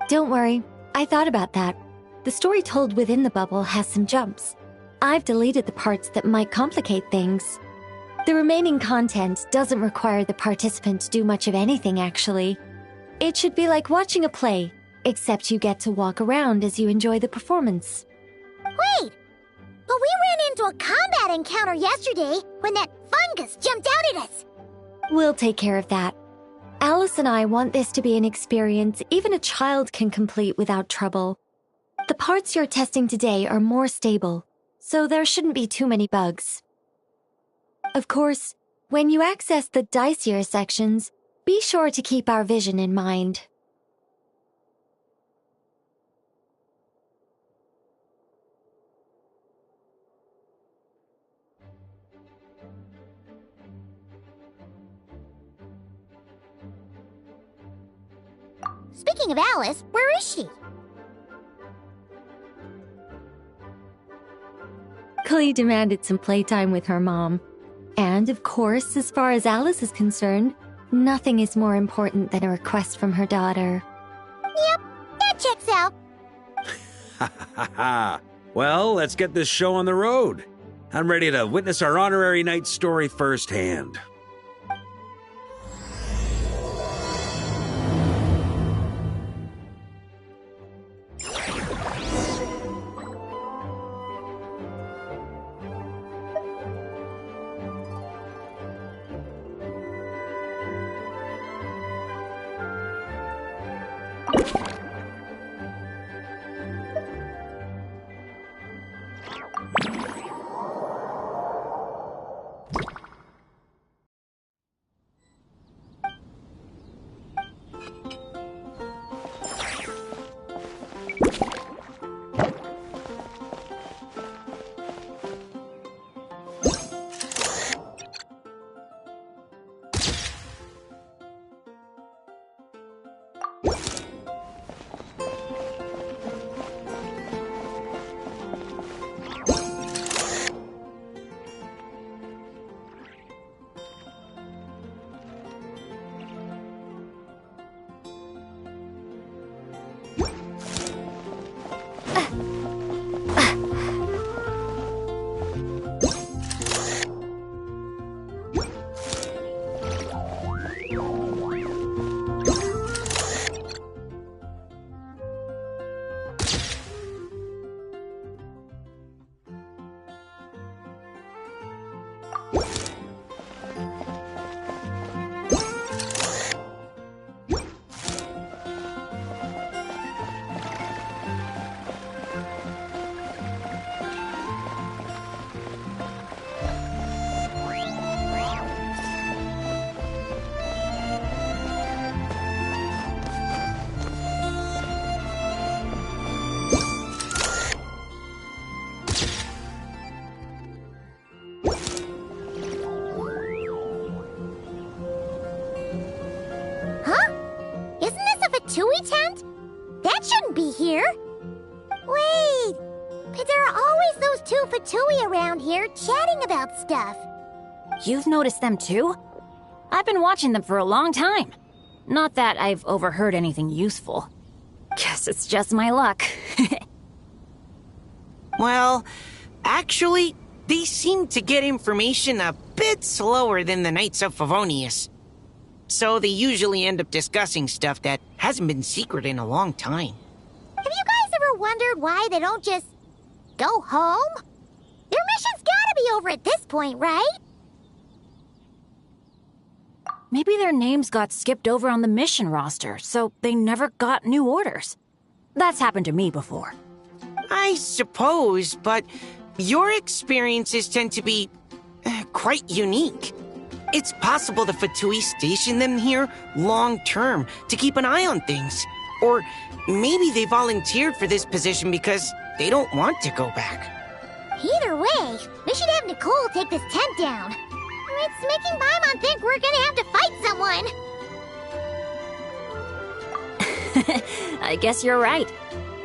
Don't worry, I thought about that. The story told within the bubble has some jumps. I've deleted the parts that might complicate things. The remaining content doesn't require the participant to do much of anything, actually. It should be like watching a play, except you get to walk around as you enjoy the performance. Wait! But we ran into a combat encounter yesterday when that fungus jumped out at us. We'll take care of that. Alice and I want this to be an experience even a child can complete without trouble. The parts you're testing today are more stable, so there shouldn't be too many bugs. Of course, when you access the dicier sections, be sure to keep our vision in mind. Speaking of Alice, where is she? Klee demanded some playtime with her mom. And, of course, as far as Alice is concerned, nothing is more important than a request from her daughter. Yep, that checks out. Ha ha ha! Well, let's get this show on the road. I'm ready to witness our honorary knight story firsthand. Fatui tent? That shouldn't be here. Wait, but there are always those two Fatui around here chatting about stuff. You've noticed them too? I've been watching them for a long time. Not that I've overheard anything useful. Guess it's just my luck. Well, actually, they seem to get information a bit slower than the Knights of Favonius. So they usually end up discussing stuff that hasn't been secret in a long time. Have you guys ever wondered why they don't just go home? Their mission's gotta be over at this point, right? Maybe their names got skipped over on the mission roster, so they never got new orders. That's happened to me before. I suppose, but your experiences tend to be quite unique. It's possible the Fatui stationed them here long-term to keep an eye on things. Or maybe they volunteered for this position because they don't want to go back. Either way, we should have Nicole take this tent down. It's making Paimon think we're gonna have to fight someone. I guess you're right.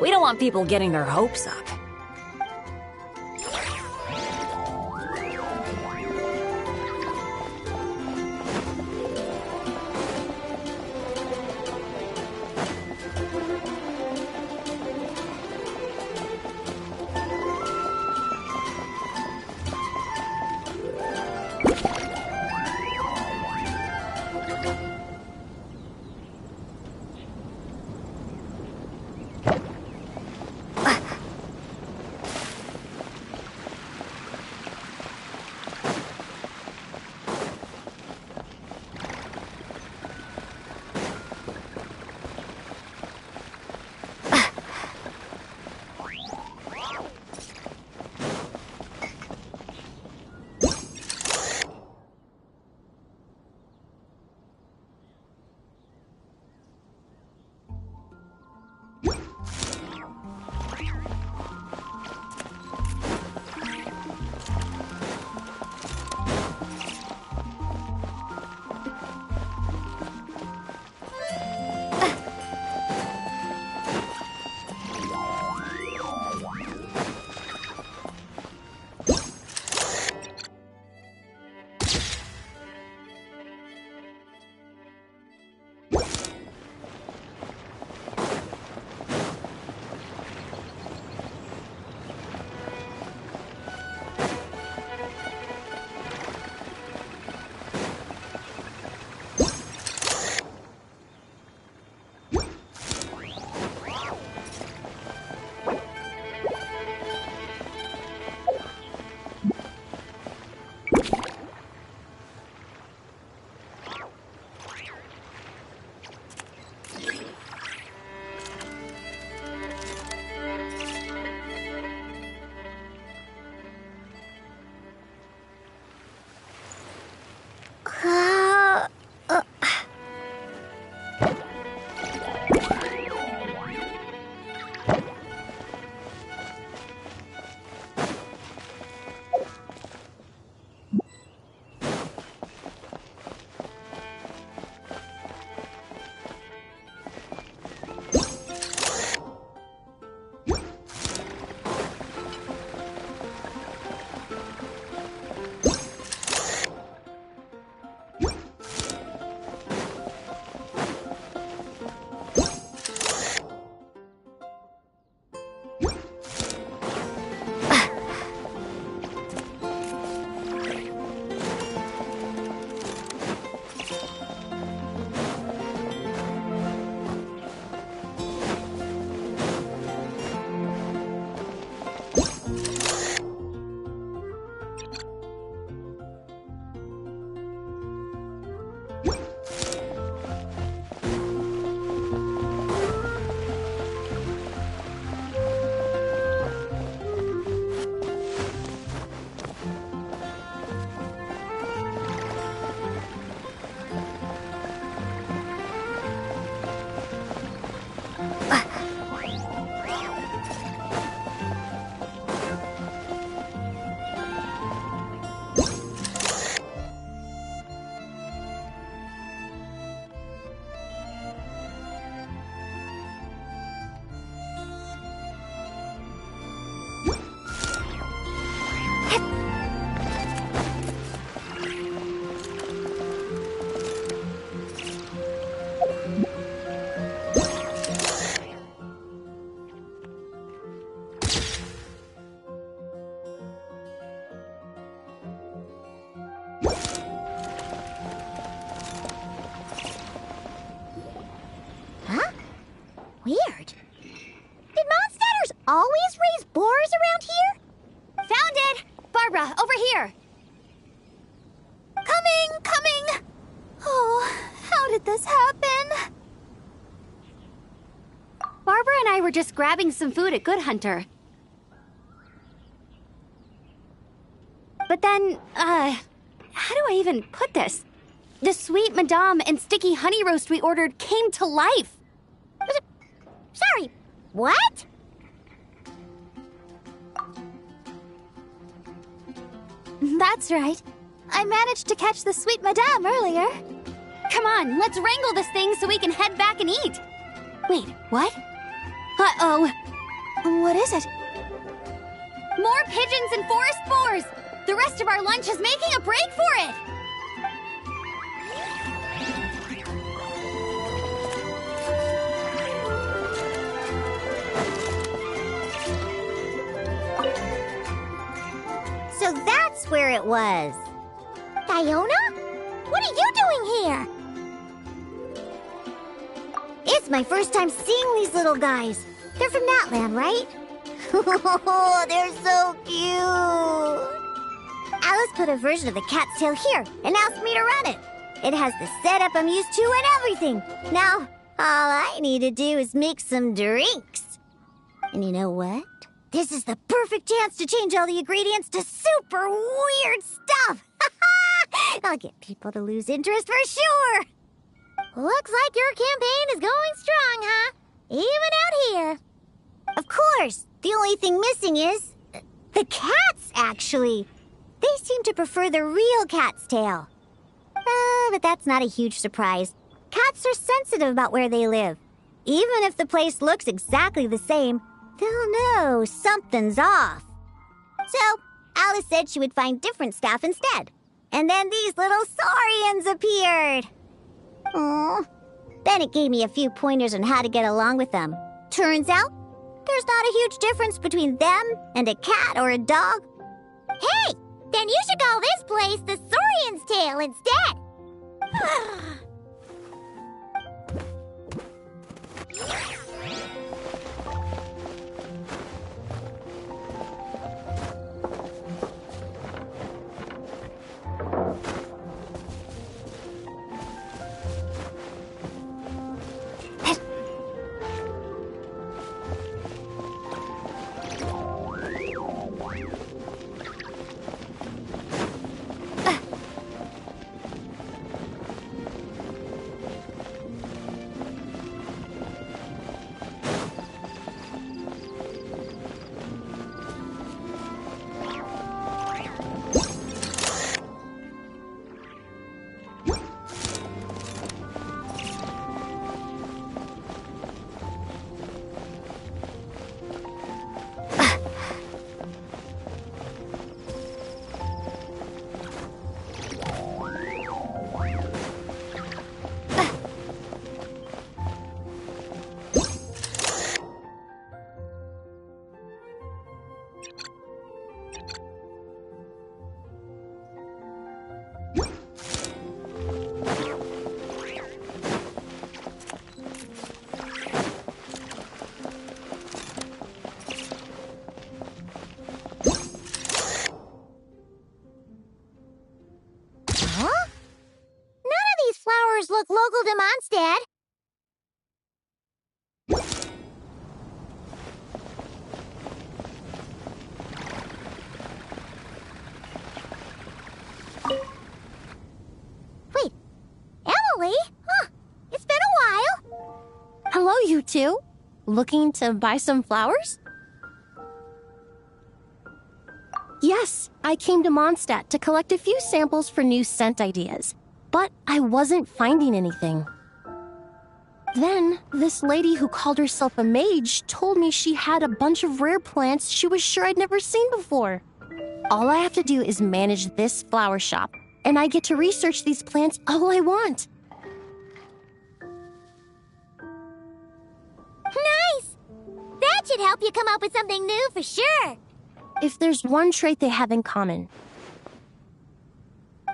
We don't want people getting their hopes up. this happen? Barbara and I were just grabbing some food at Good Hunter. But then, how do I even put this? The sweet madame and sticky honey roast we ordered came to life. Sorry, what? That's right. I managed to catch the sweet madame earlier. Come on, let's wrangle this thing so we can head back and eat. Wait, what? Uh-oh. What is it? More pigeons and forest boars! The rest of our lunch is making a break for it! So that's where it was. Fiona? What are you doing here? It's my first time seeing these little guys. They're from Natland, right? Oh, they're so cute. Alice put a version of the cat's tail here and asked me to run it. It has the setup I'm used to and everything. Now, all I need to do is make some drinks. And you know what? This is the perfect chance to change all the ingredients to super weird stuff. I'll get people to lose interest for sure. Looks like your campaign is going strong, huh? Even out here. Of course. The only thing missing is the cats, actually. They seem to prefer the real cat's tail. But that's not a huge surprise. Cats are sensitive about where they live. Even if the place looks exactly the same, they'll know something's off. So, Alice said she would find different staff instead. And then these little saurians appeared. Aww. Bennett gave me a few pointers on how to get along with them. Turns out, there's not a huge difference between them and a cat or a dog. Hey, then you should call this place the Saurian's Tail instead. Look local to Mondstadt. Wait, Emily? Huh, it's been a while. Hello, you two. Looking to buy some flowers? Yes, I came to Mondstadt to collect a few samples for new scent ideas. But I wasn't finding anything. Then, this lady who called herself a mage told me she had a bunch of rare plants she was sure I'd never seen before. All I have to do is manage this flower shop, and I get to research these plants all I want. Nice! That should help you come up with something new for sure. If there's one trait they have in common,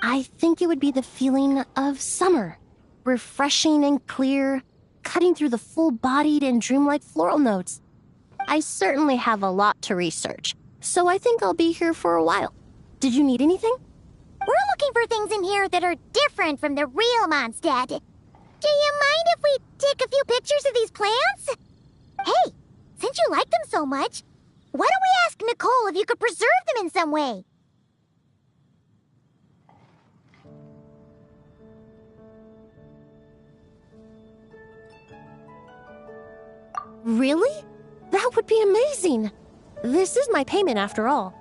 I think it would be the feeling of summer. Refreshing and clear, cutting through the full-bodied and dreamlike floral notes. I certainly have a lot to research, so I think I'll be here for a while. Did you need anything? We're looking for things in here that are different from the real Mondstadt. Do you mind if we take a few pictures of these plants? Hey, since you like them so much, why don't we ask Nicole if you could preserve them in some way? Really? That would be amazing. This is my payment after all.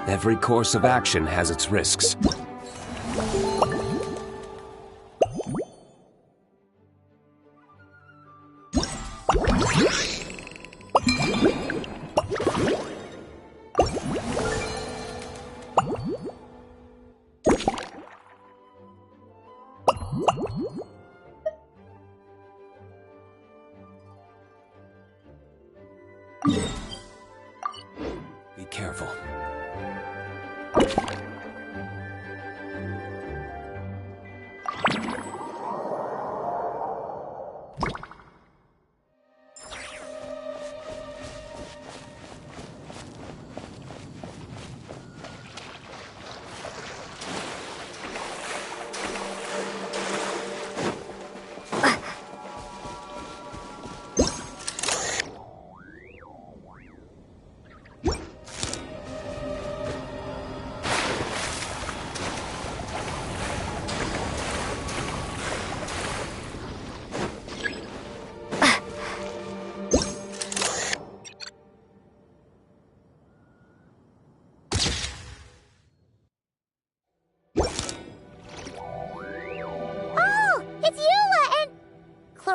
Every course of action has its risks. Be careful.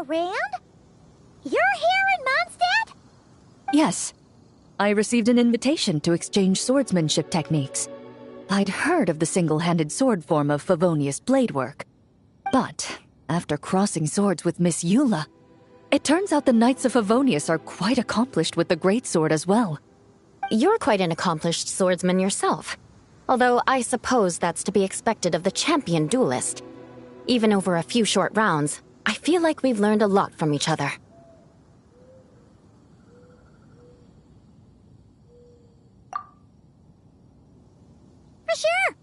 Rand? You're here in Mondstadt? Yes. I received an invitation to exchange swordsmanship techniques. I'd heard of the single-handed sword form of Favonius blade work. But, after crossing swords with Miss Eula, it turns out the Knights of Favonius are quite accomplished with the greatsword as well. You're quite an accomplished swordsman yourself. Although I suppose that's to be expected of the champion duelist. Even over a few short rounds, I feel like we've learned a lot from each other. For sure!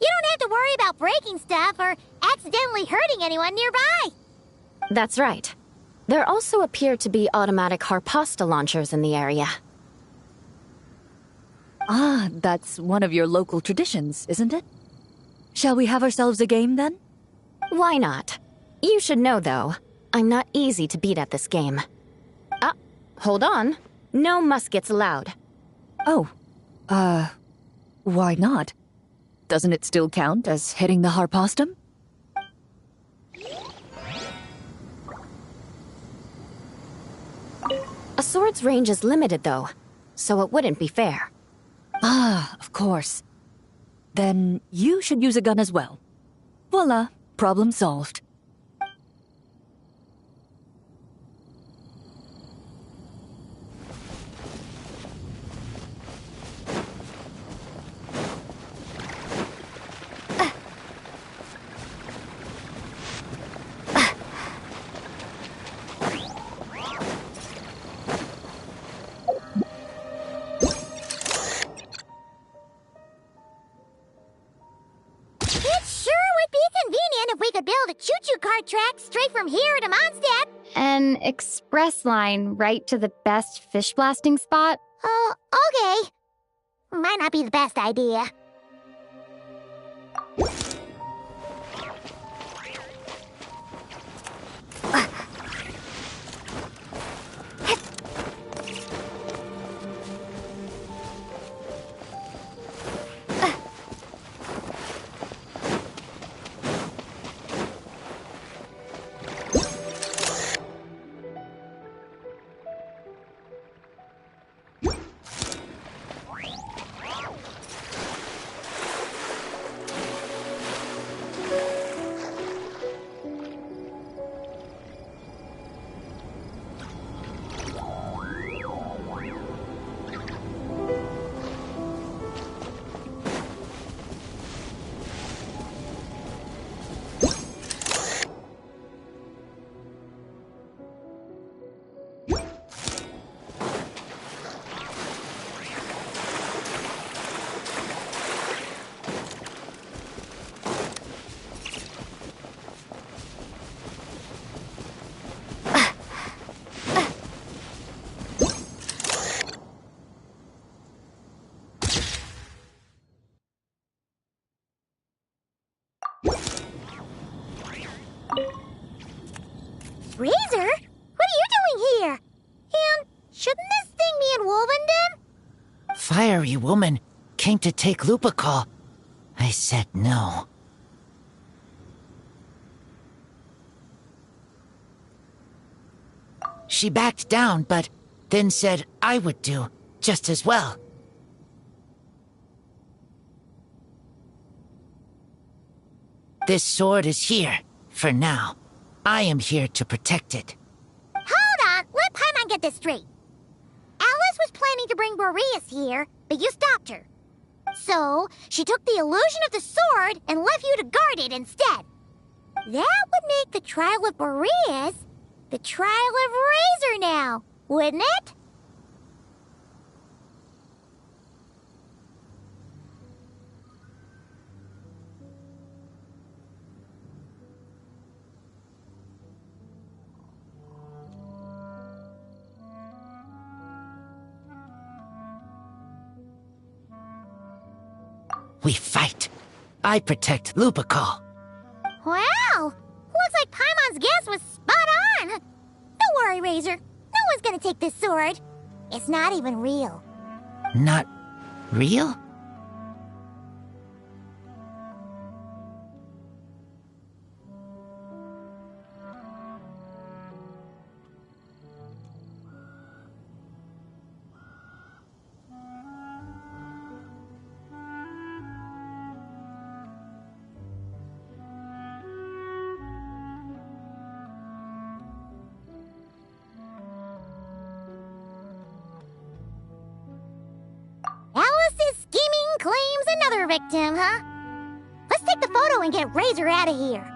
You don't have to worry about breaking stuff or accidentally hurting anyone nearby! That's right. There also appear to be automatic Harpasta launchers in the area. Ah, that's one of your local traditions, isn't it? Shall we have ourselves a game, then? Why not? You should know, though, I'm not easy to beat at this game. Ah, hold on. No muskets allowed. Oh, why not? Doesn't it still count as hitting the Harpastum? A sword's range is limited, though, so it wouldn't be fair. Ah, of course. Then you should use a gun as well. Voila, problem solved. Choo-choo car track straight from here to Mondstadt. An express line right to the best fish blasting spot? Oh, okay. Might not be the best idea. Sylvanden? Fiery woman came to take Lupacol. I said no. She backed down, but then said I would do just as well. This sword is here, for now. I am here to protect it. Hold on, let Paimon get this straight. Alice was planning to bring Boreas here, but you stopped her. So, she took the illusion of the sword and left you to guard it instead. That would make the trial of Boreas the trial of Razor now, wouldn't it? We fight. I protect Lupacol. Wow! Looks like Paimon's guess was spot on! Don't worry, Razor. No one's gonna take this sword. It's not even real. Not real? Alice's scheming claims another victim, huh? Let's take the photo and get Razor out of here.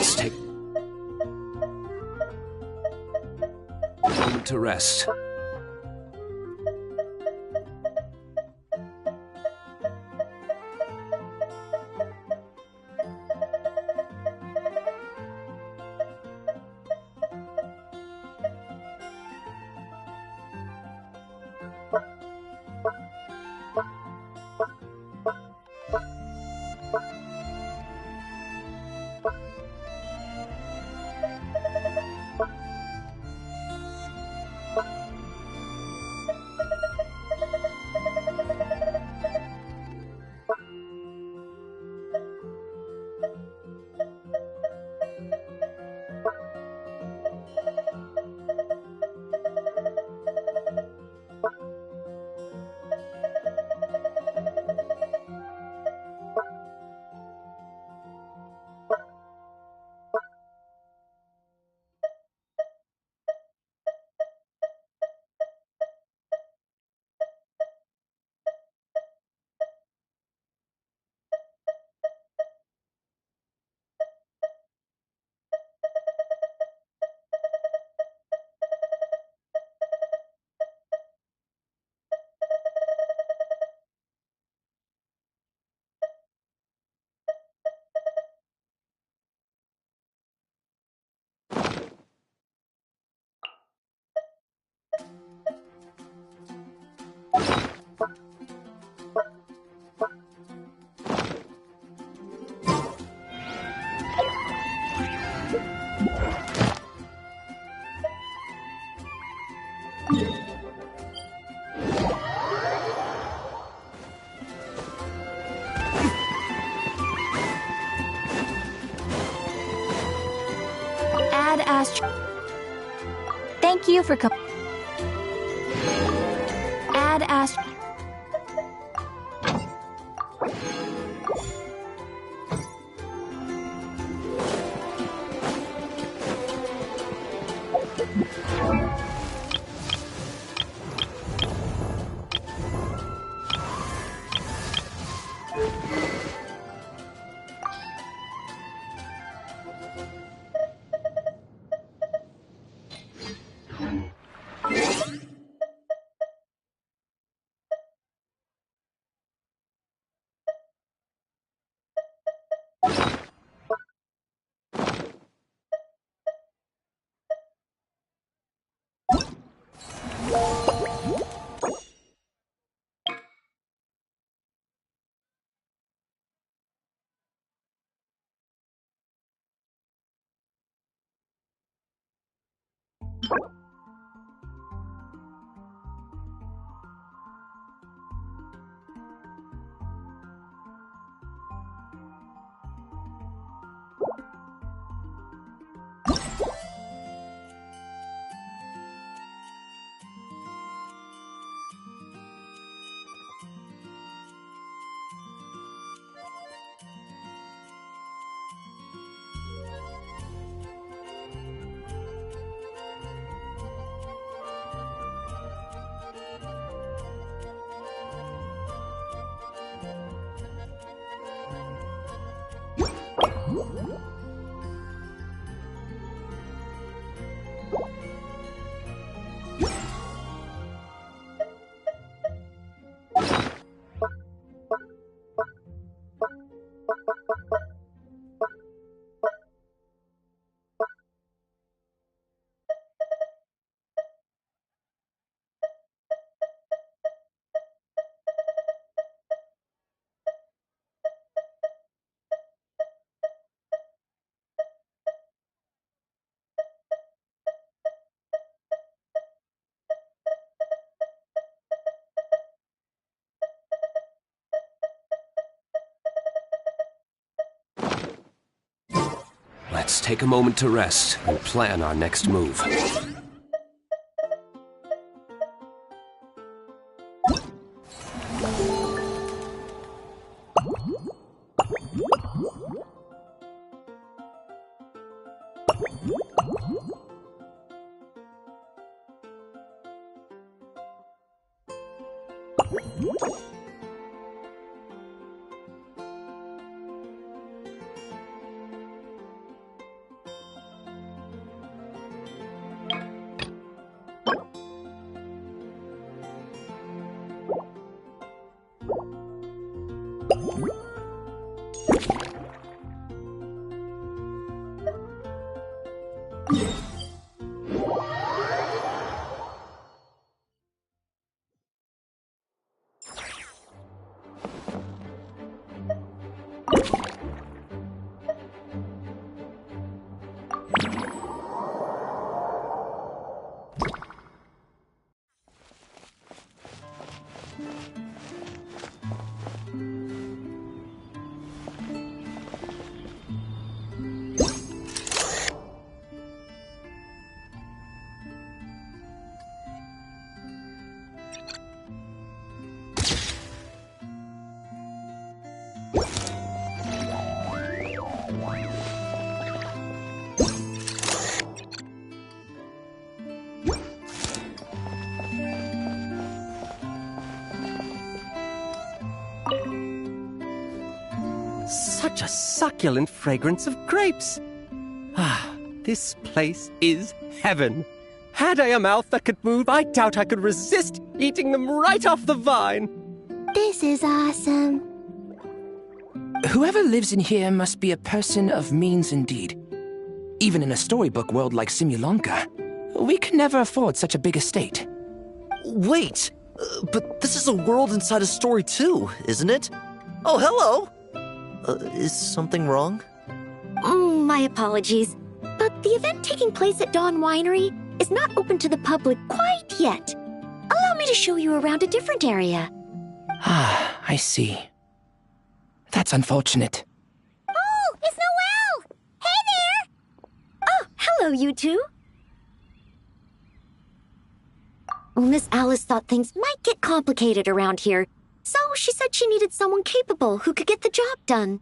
Let's take a moment to rest. Ad Ast... Thank you for Ad Ast... Let's take a moment to rest and plan our next move. Such a succulent fragrance of grapes. Ah, this place is heaven. Had I a mouth that could move, I doubt I could resist eating them right off the vine. This is awesome. Whoever lives in here must be a person of means indeed. Even in a storybook world like Simulonka, we could never afford such a big estate. Wait, but this is a world inside a story too, isn't it? Oh, hello! Is something wrong? My apologies, but the event taking place at Dawn Winery is not open to the public quite yet. Allow me to show you around a different area. Ah, I see. That's unfortunate. Oh, it's Noelle! Hey there! Oh, hello, Hello, you two. Well, Miss Alice thought things might get complicated around here, so she said she needed someone capable who could get the job done.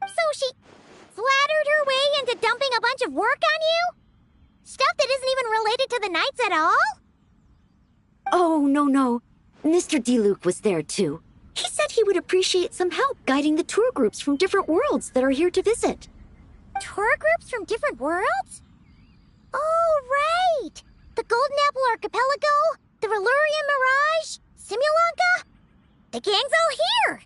So she flattered her way into dumping a bunch of work on you? Stuff that isn't even related to the Knights at all? Oh, no. Mr. DeLuke was there, too. He said he would appreciate some help guiding the tour groups from different worlds that are here to visit. Tour groups from different worlds? Oh, right! The Golden Apple Archipelago, the Valurian Mirage, Simulanka? The gang's all here!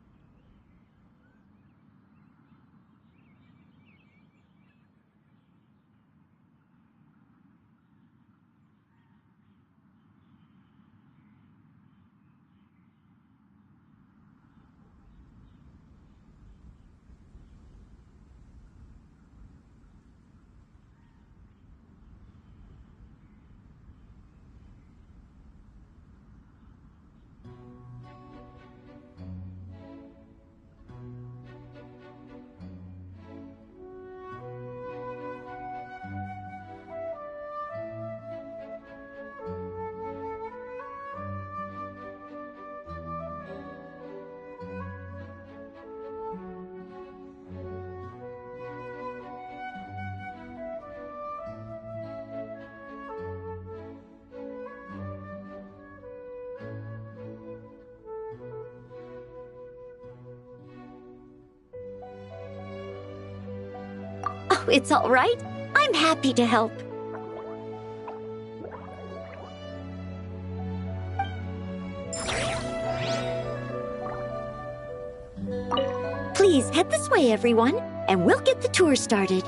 Oh, it's all right. I'm happy to help. Please head this way, everyone, and we'll get the tour started.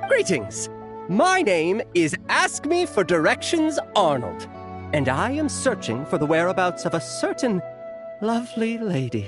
Greetings. My name is Ask Me for Directions Arnold, and I am searching for the whereabouts of a certain lovely lady.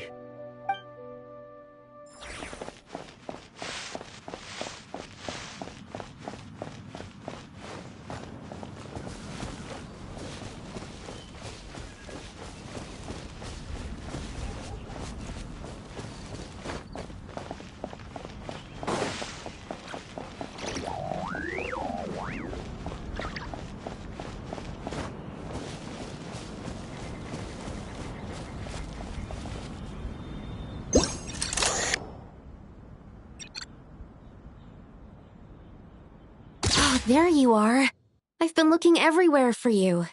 There you are. I've been looking everywhere for you.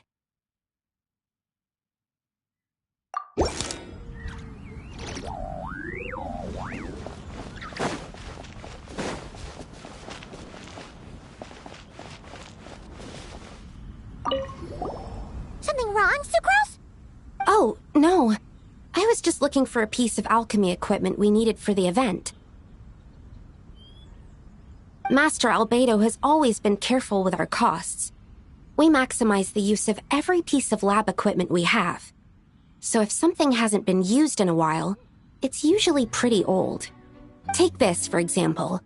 Something wrong, Sucrose? Oh, no. I was just looking for a piece of alchemy equipment we needed for the event. Master Albedo has always been careful with our costs. We maximize the use of every piece of lab equipment we have. So if something hasn't been used in a while, it's usually pretty old. Take this, for example.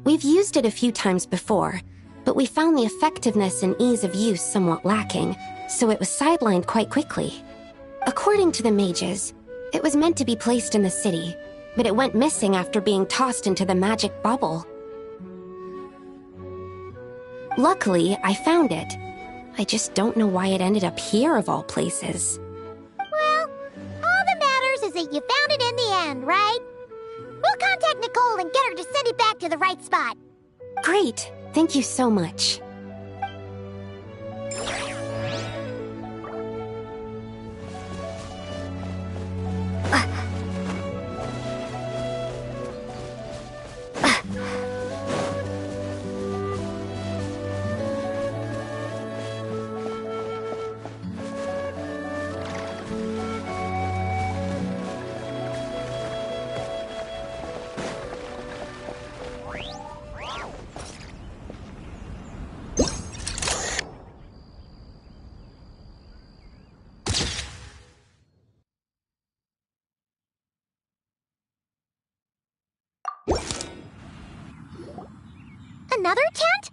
We've used it a few times before, but we found the effectiveness and ease of use somewhat lacking, so it was sidelined quite quickly. According to the mages, it was meant to be placed in the city, but it went missing after being tossed into the magic bubble. Luckily, I found it. I just don't know why it ended up here of all places. Well, all that matters is that you found it in the end, right? We'll contact Nicole and get her to send it back to the right spot. Great. Thank you so much. Another tent?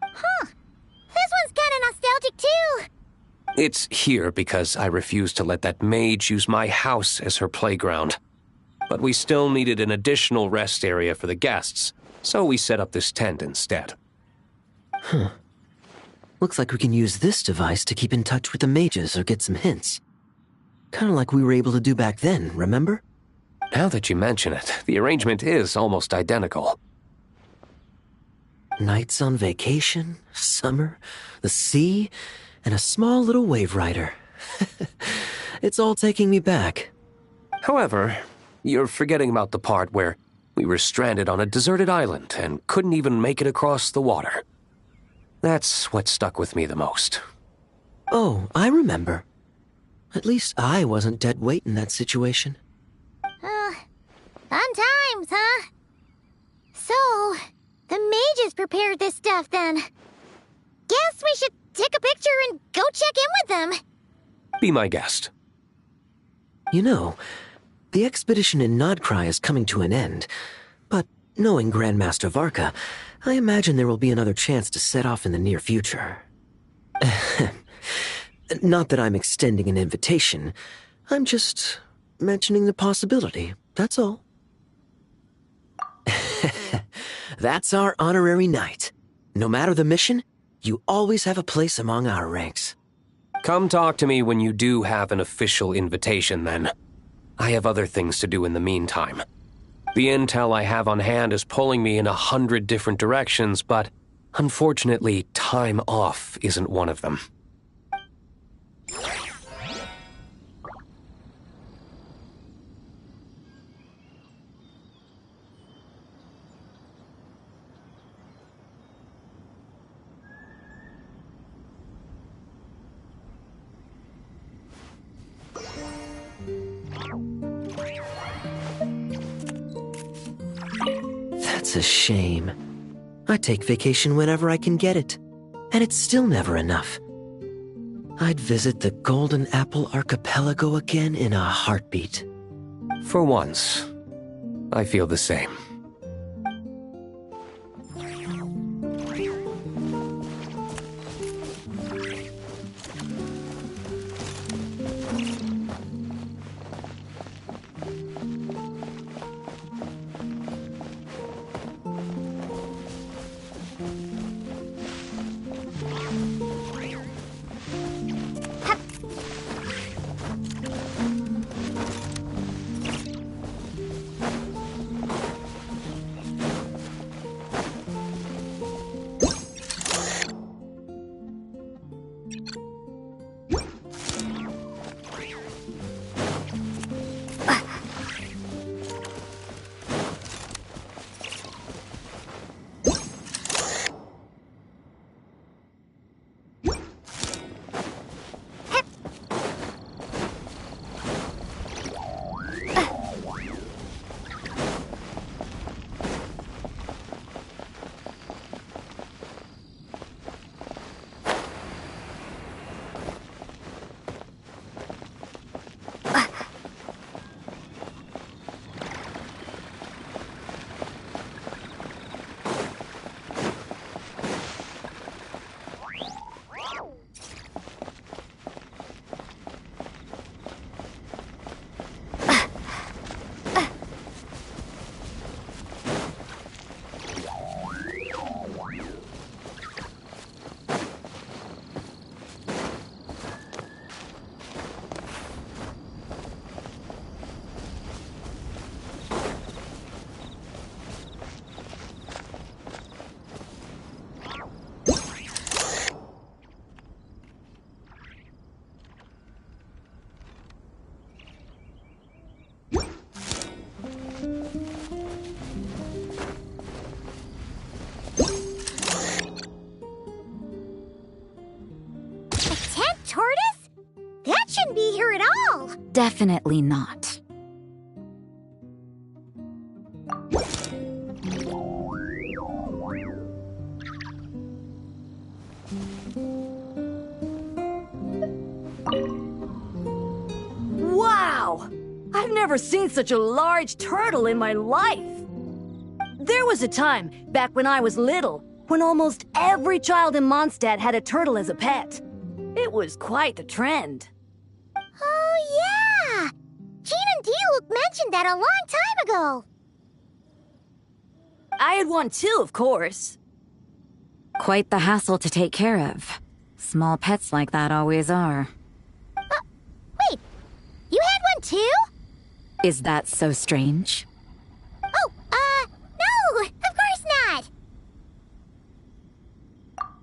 Huh. This one's kinda nostalgic too. It's here because I refused to let that mage use my house as her playground. But we still needed an additional rest area for the guests, so we set up this tent instead. Huh. Looks like we can use this device to keep in touch with the mages or get some hints. Kind of like we were able to do back then, remember? Now that you mention it, the arrangement is almost identical. Nights on vacation, summer, the sea, and a small little wave rider. It's all taking me back. However, you're forgetting about the part where we were stranded on a deserted island and couldn't even make it across the water. That's what stuck with me the most. Oh, I remember. At least I wasn't dead weight in that situation. Fun times, huh? So, the mages prepared this stuff then. Guess we should take a picture and go check in with them. Be my guest. You know, the expedition in Nodcry is coming to an end, but knowing Grandmaster Varka, I imagine there will be another chance to set off in the near future. Not that I'm extending an invitation, I'm just mentioning the possibility, that's all. That's our honorary knight. No matter the mission, you always have a place among our ranks. Come talk to me when you do have an official invitation, then. I have other things to do in the meantime. The intel I have on hand is pulling me in 100 different directions, but unfortunately, time off isn't one of them. That's a shame. I take vacation whenever I can get it, and it's still never enough. I'd visit the Golden Apple Archipelago again in a heartbeat. For once, I feel the same. Definitely not. Wow! I've never seen such a large turtle in my life! There was a time, back when I was little, when almost every child in Mondstadt had a turtle as a pet. It was quite the trend. Oh, yeah! Jean and Dee Luke mentioned that a long time ago. I had one too, of course. Quite the hassle to take care of. Small pets like that always are. Wait, you had one too? Is that so strange? Oh, no, of course not.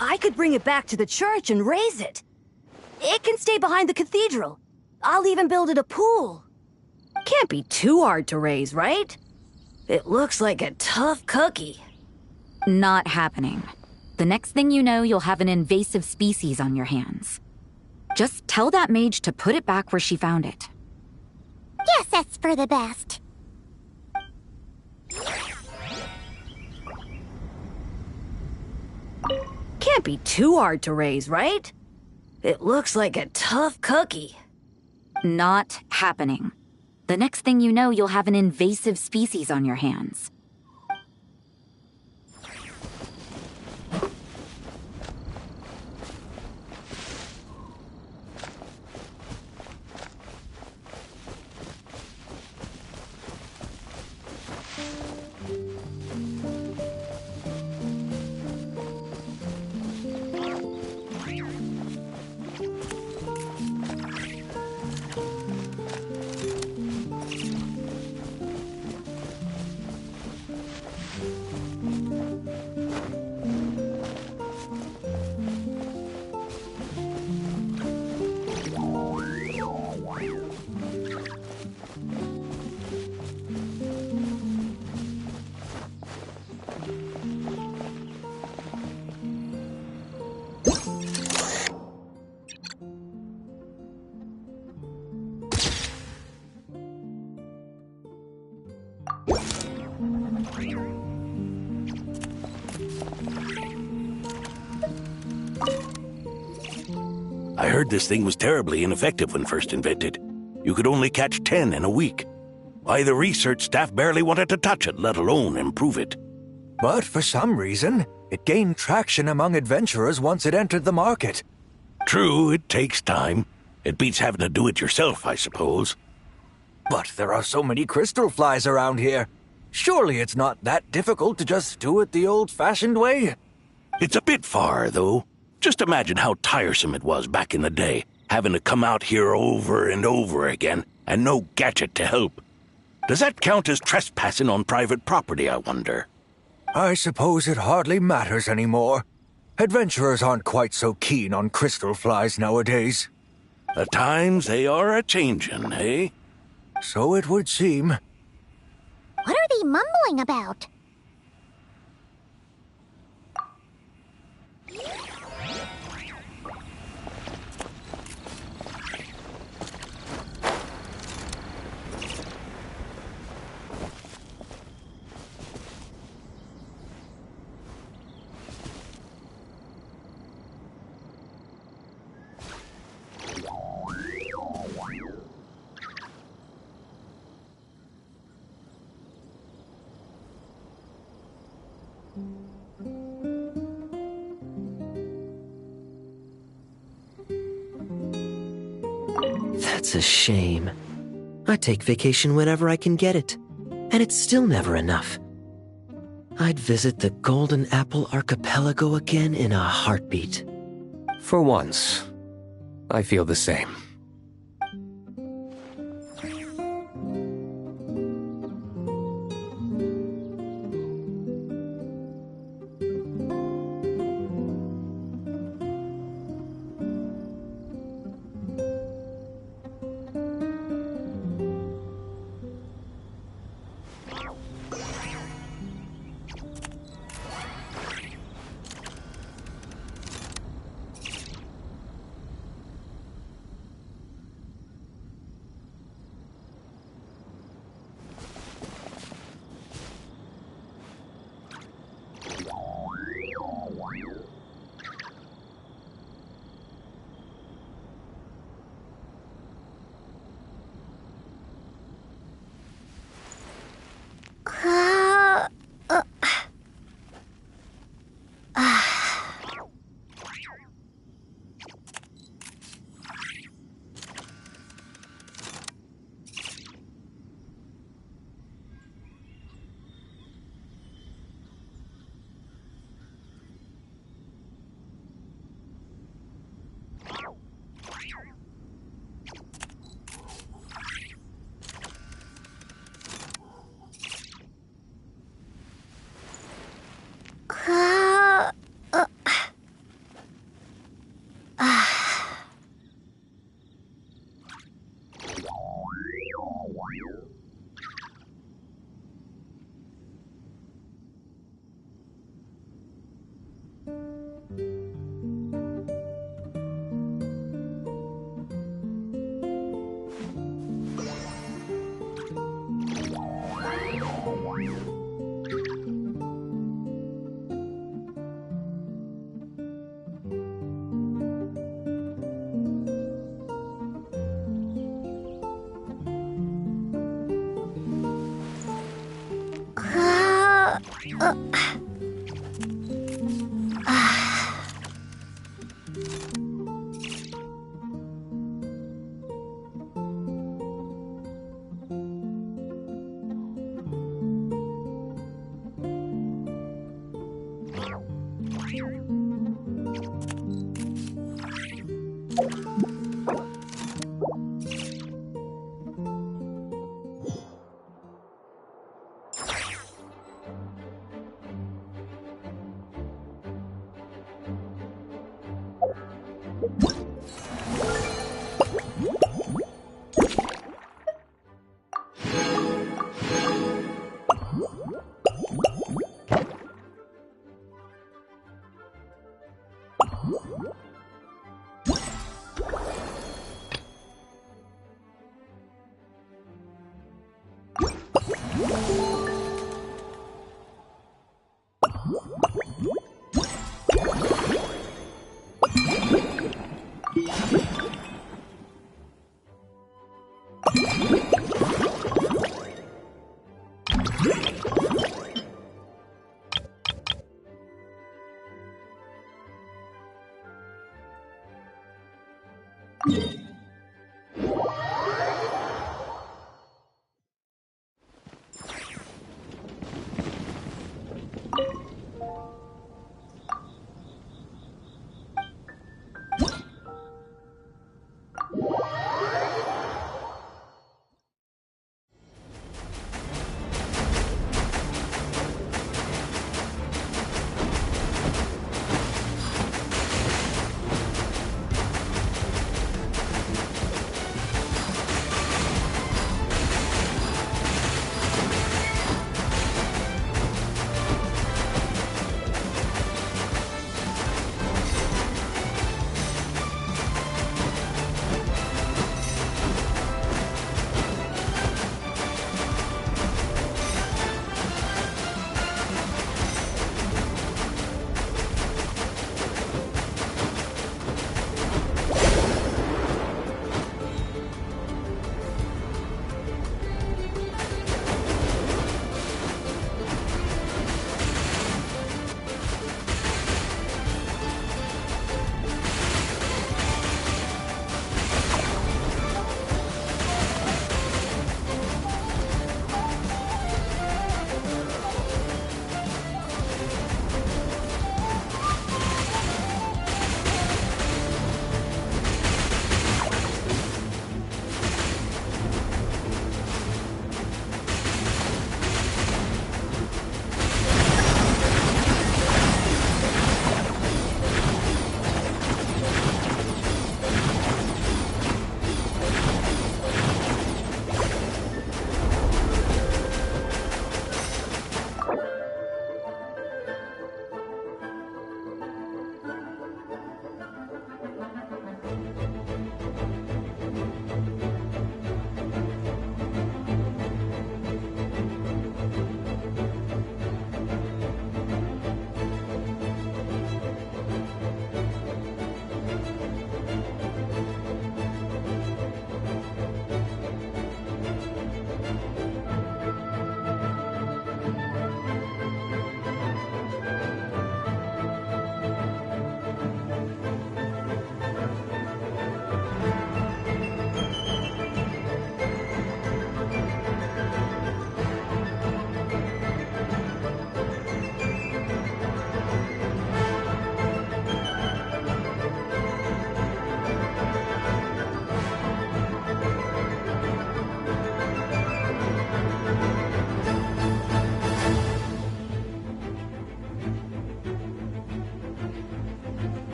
I could bring it back to the church and raise it. It can stay behind the cathedral. I'll even build it a pool. Can't be too hard to raise, right? It looks like a tough cookie. Not happening. The next thing you know, you'll have an invasive species on your hands. Just tell that mage to put it back where she found it. Guess that's for the best. Can't be too hard to raise, right? It looks like a tough cookie. Not happening. The next thing you know, you'll have an invasive species on your hands. I heard this thing was terribly ineffective when first invented. You could only catch 10 in a week. Why, the research staff barely wanted to touch it, let alone improve it. But for some reason, it gained traction among adventurers once it entered the market. True, it takes time. It beats having to do it yourself, I suppose. But there are so many crystal flies around here. Surely it's not that difficult to just do it the old-fashioned way? It's a bit far, though. Just imagine how tiresome it was back in the day, having to come out here over and over again, and no gadget to help. Does that count as trespassing on private property, I wonder? I suppose it hardly matters anymore. Adventurers aren't quite so keen on crystal flies nowadays. The times they are a-changin', eh? So it would seem. What are they mumbling about? That's a shame. I take vacation whenever I can get it, and it's still never enough. I'd visit the Golden Apple Archipelago again in a heartbeat. For once, I feel the same.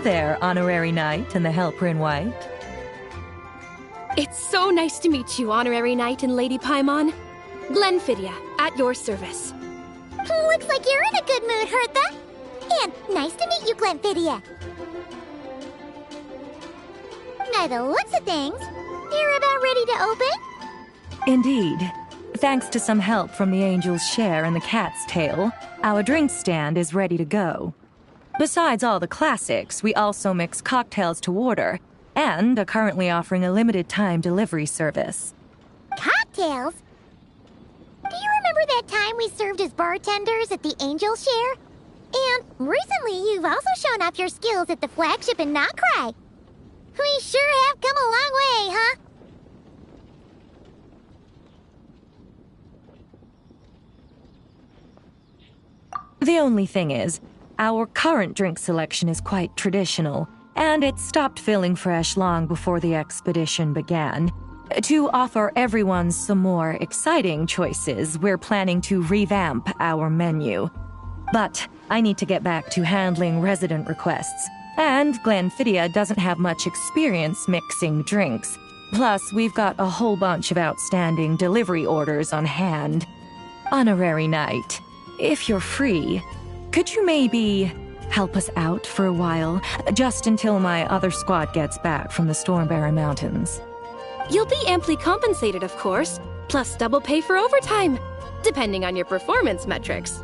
Hello there, Honorary Knight and the Helper in White. It's so nice to meet you, Honorary Knight and Lady Paimon. Glenfidia, at your service. Looks like you're in a good mood, Hertha. And nice to meet you, Glenfidia. By the looks of things, you're about ready to open? Indeed. Thanks to some help from the Angel's Share and the Cat's Tail, our drink stand is ready to go. Besides all the classics, we also mix cocktails to order, and are currently offering a limited-time delivery service. Cocktails? Do you remember that time we served as bartenders at the Angel's Share? And recently, you've also shown off your skills at the flagship in Nocrai. We sure have come a long way, huh? The only thing is, our current drink selection is quite traditional, and it stopped feeling fresh long before the expedition began. To offer everyone some more exciting choices, we're planning to revamp our menu. But I need to get back to handling resident requests, and Glenfidia doesn't have much experience mixing drinks. Plus, we've got a whole bunch of outstanding delivery orders on hand. Honorary Knight, if you're free, could you maybe help us out for a while, just until my other squad gets back from the Stormbearer Mountains? You'll be amply compensated, of course, plus double pay for overtime, depending on your performance metrics.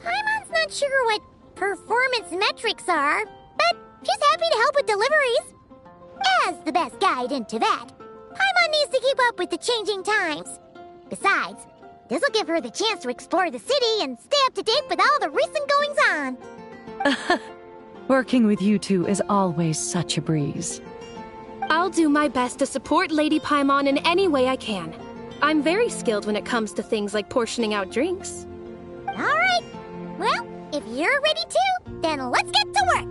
Paimon's not sure what performance metrics are, but she's happy to help with deliveries. As the best guide into that, Paimon needs to keep up with the changing times. Besides, this'll give her the chance to explore the city and stay up to date with all the recent goings-on. Working with you two is always such a breeze. I'll do my best to support Lady Paimon in any way I can. I'm very skilled when it comes to things like portioning out drinks. All right. Well, if you're ready too, then let's get to work.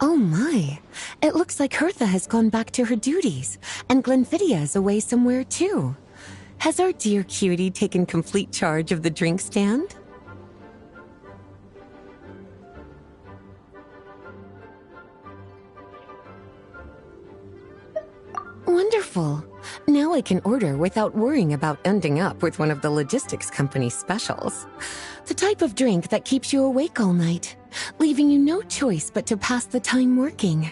Oh my, it looks like Hertha has gone back to her duties, and Glenfidia is away somewhere too. Has our dear cutie taken complete charge of the drink stand? Wonderful. Now I can order without worrying about ending up with one of the logistics company's specials. The type of drink that keeps you awake all night, leaving you no choice but to pass the time working.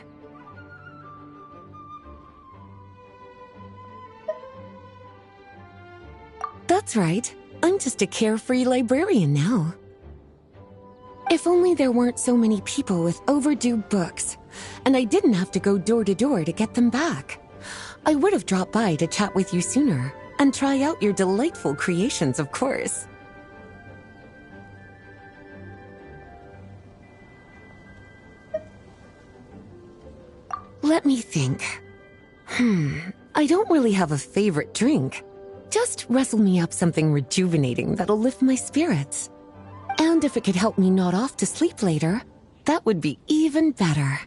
That's right. I'm just a carefree librarian now. If only there weren't so many people with overdue books, and I didn't have to go door to door to get them back. I would have dropped by to chat with you sooner, and try out your delightful creations, of course. Let me think. I don't really have a favorite drink. Just wrestle me up something rejuvenating that'll lift my spirits. And if it could help me nod off to sleep later, that would be even better.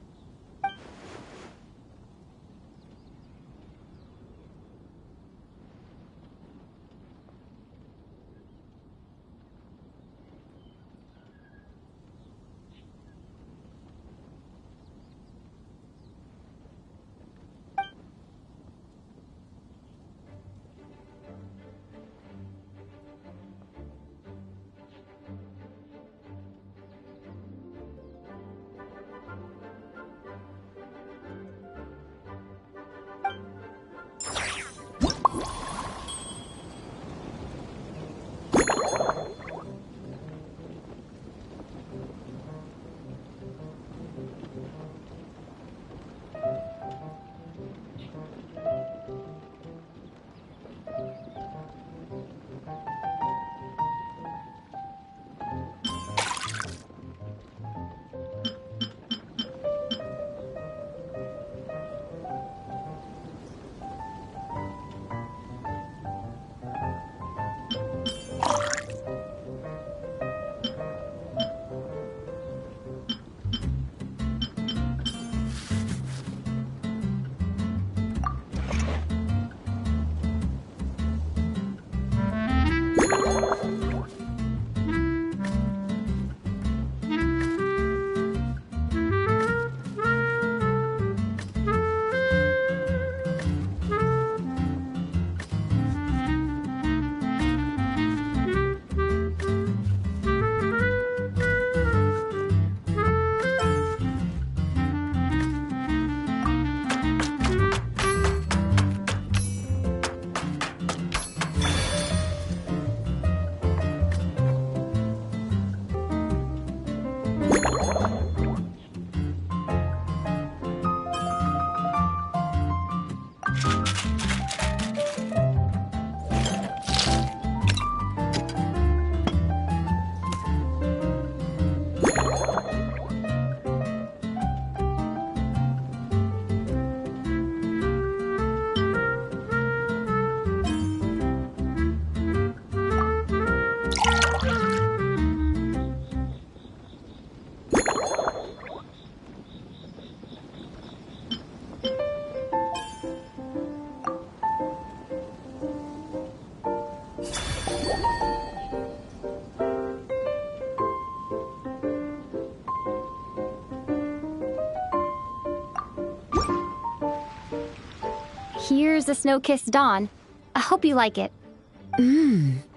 Here's a snow-kissed dawn. I hope you like it.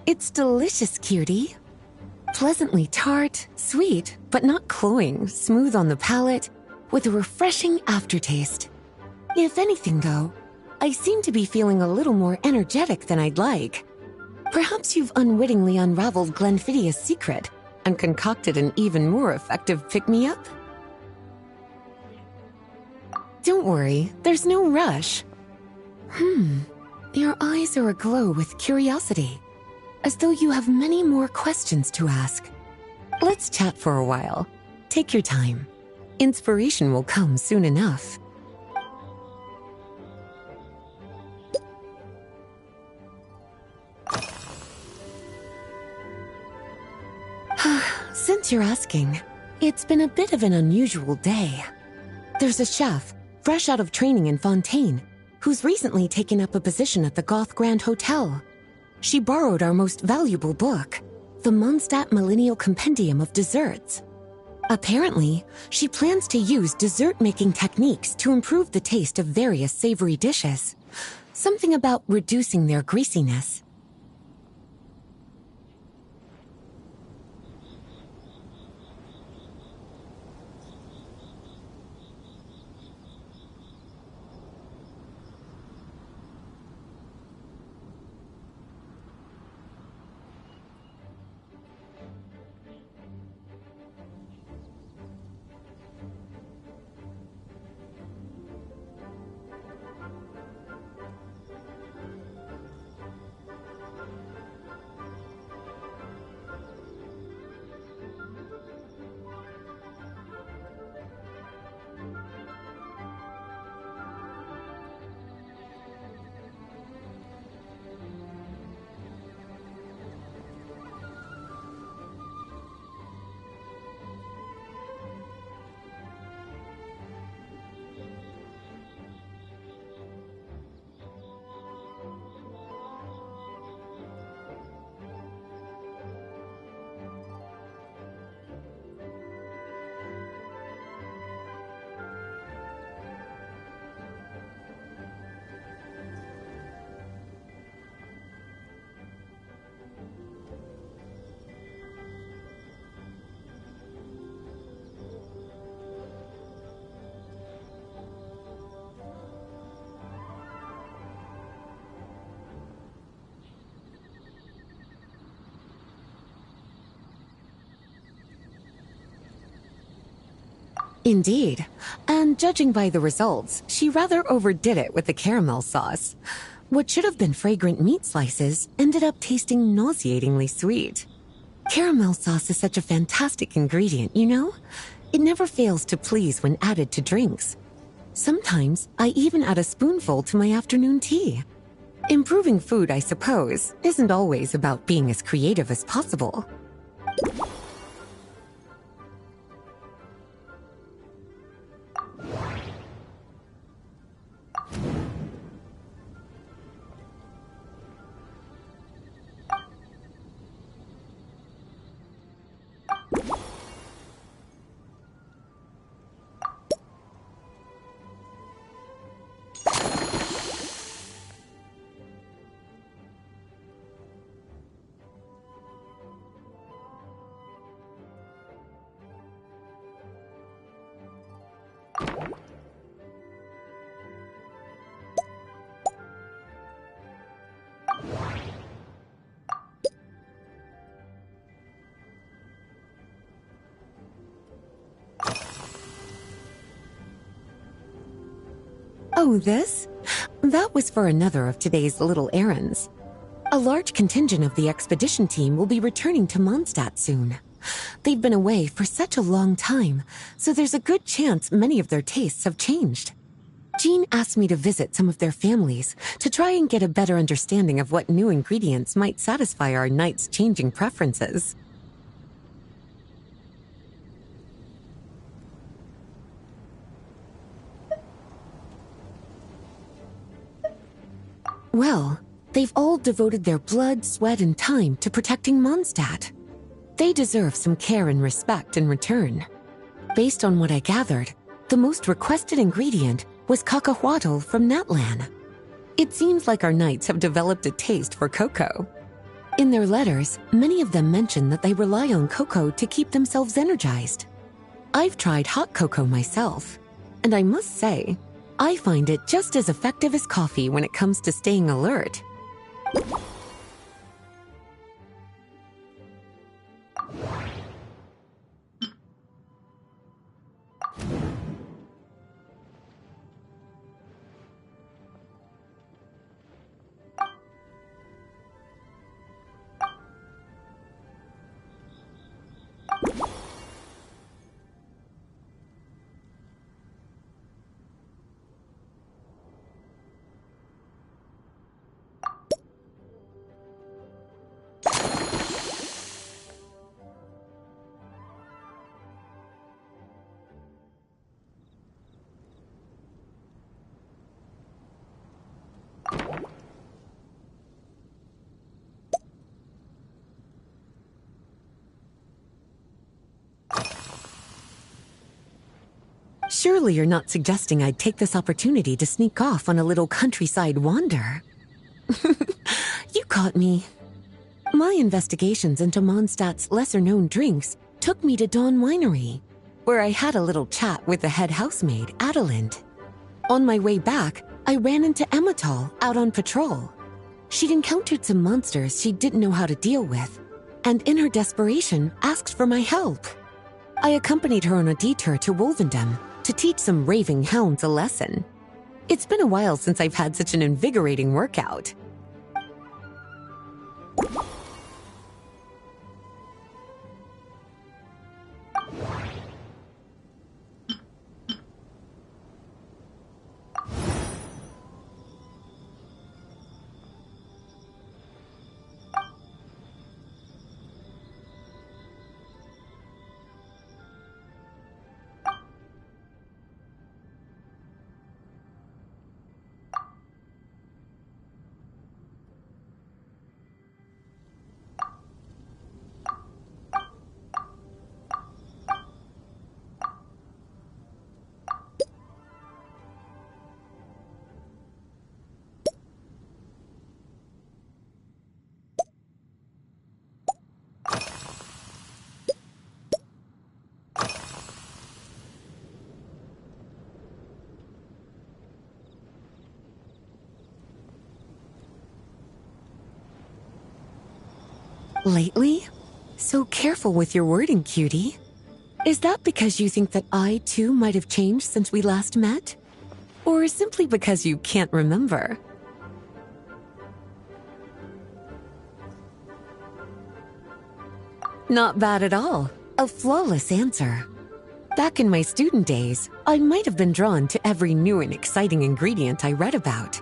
It's delicious, cutie. Pleasantly tart, sweet, but not cloying, smooth on the palate, with a refreshing aftertaste. If anything, though, I seem to be feeling a little more energetic than I'd like. Perhaps you've unwittingly unraveled Glenfiddia's secret and concocted an even more effective pick-me-up? Don't worry, there's no rush. Your eyes are aglow with curiosity, as though you have many more questions to ask. Let's chat for a while. Take your time. Inspiration will come soon enough. Since you're asking, it's been a bit of an unusual day. There's a chef, fresh out of training in Fontaine, who's recently taken up a position at the Goth Grand Hotel. She borrowed our most valuable book, the Mondstadt Millennial Compendium of Desserts. Apparently, she plans to use dessert-making techniques to improve the taste of various savory dishes. Something about reducing their greasiness. Indeed. And judging by the results, she rather overdid it with the caramel sauce. What should have been fragrant meat slices ended up tasting nauseatingly sweet. Caramel sauce is such a fantastic ingredient, you know? It never fails to please when added to drinks. Sometimes I even add a spoonful to my afternoon tea. Improving food, I suppose, isn't always about being as creative as possible. Oh, this? That was for another of today's little errands. A large contingent of the expedition team will be returning to Mondstadt soon. They've been away for such a long time, so there's a good chance many of their tastes have changed. Jean asked me to visit some of their families to try and get a better understanding of what new ingredients might satisfy our knights' changing preferences. Well, they've all devoted their blood, sweat, and time to protecting Mondstadt. They deserve some care and respect in return. Based on what I gathered, the most requested ingredient was cacahuatl from Natlan. It seems like our knights have developed a taste for cocoa. In their letters, many of them mention that they rely on cocoa to keep themselves energized. I've tried hot cocoa myself, and I must say, I find it just as effective as coffee when it comes to staying alert. Surely you're not suggesting I'd take this opportunity to sneak off on a little countryside wander? You caught me. My investigations into Mondstadt's lesser-known drinks took me to Dawn Winery, where I had a little chat with the head housemaid, Adelind. On my way back, I ran into Emmetall out on patrol. She'd encountered some monsters she didn't know how to deal with, and in her desperation, asked for my help. I accompanied her on a detour to Wolvendam to teach some raving hounds a lesson. It's been a while since I've had such an invigorating workout. Lately? So careful with your wording, cutie. Is that because you think that I, too, might have changed since we last met? Or simply because you can't remember? Not bad at all. A flawless answer. Back in my student days, I might have been drawn to every new and exciting ingredient I read about,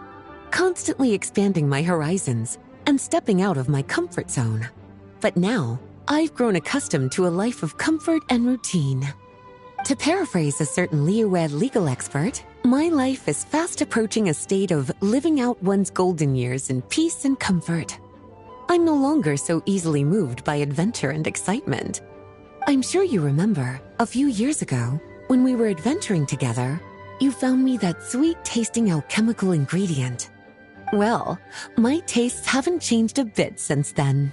constantly expanding my horizons and stepping out of my comfort zone. But now, I've grown accustomed to a life of comfort and routine. To paraphrase a certain Liyue legal expert, my life is fast approaching a state of living out one's golden years in peace and comfort. I'm no longer so easily moved by adventure and excitement. I'm sure you remember, a few years ago, when we were adventuring together, you found me that sweet-tasting alchemical ingredient. Well, my tastes haven't changed a bit since then.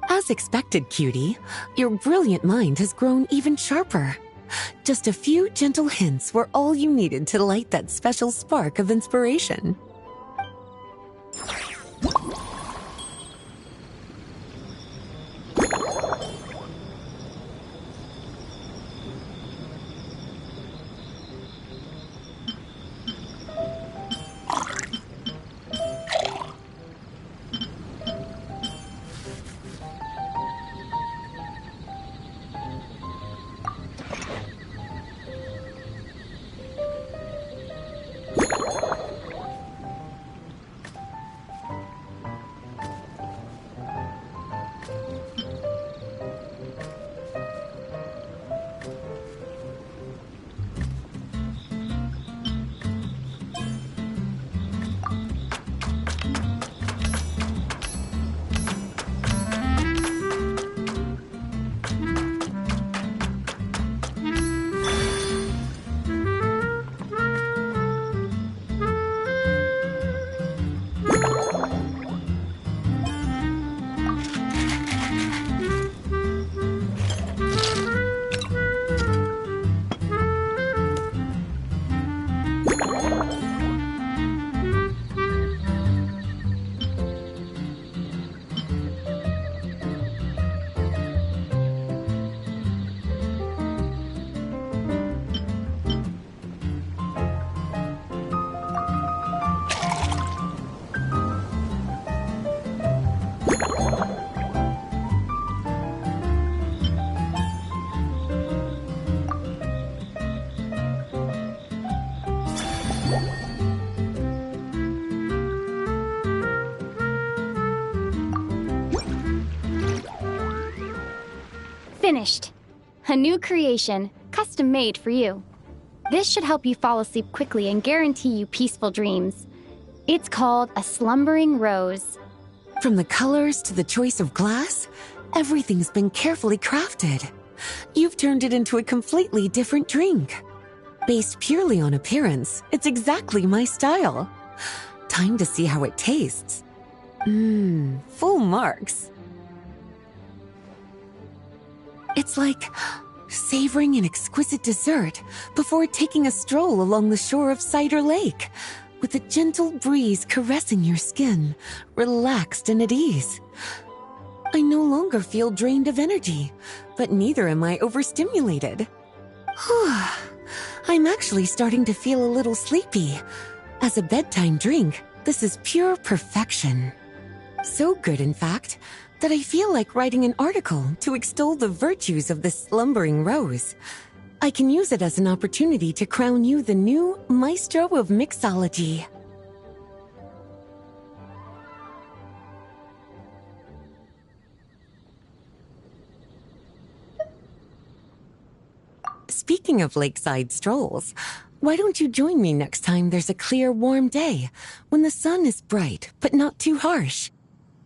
As expected, cutie, your brilliant mind has grown even sharper. Just a few gentle hints were all you needed to light that special spark of inspiration. Finished. A new creation, custom made for you. This should help you fall asleep quickly and guarantee you peaceful dreams. It's called a slumbering rose. From the colors to the choice of glass, everything's been carefully crafted. You've turned it into a completely different drink. Based purely on appearance, it's exactly my style. Time to see how it tastes. Full marks. It's like savoring an exquisite dessert before taking a stroll along the shore of Cider Lake, with a gentle breeze caressing your skin, relaxed and at ease. I no longer feel drained of energy, but neither am I overstimulated. I'm actually starting to feel a little sleepy. As a bedtime drink, This is pure perfection. So good, in fact, that I feel like writing an article to extol the virtues of this slumbering rose. I can use it as an opportunity to crown you the new maestro of mixology. Speaking of lakeside strolls, why don't you join me next time there's a clear, warm day, when the sun is bright but not too harsh?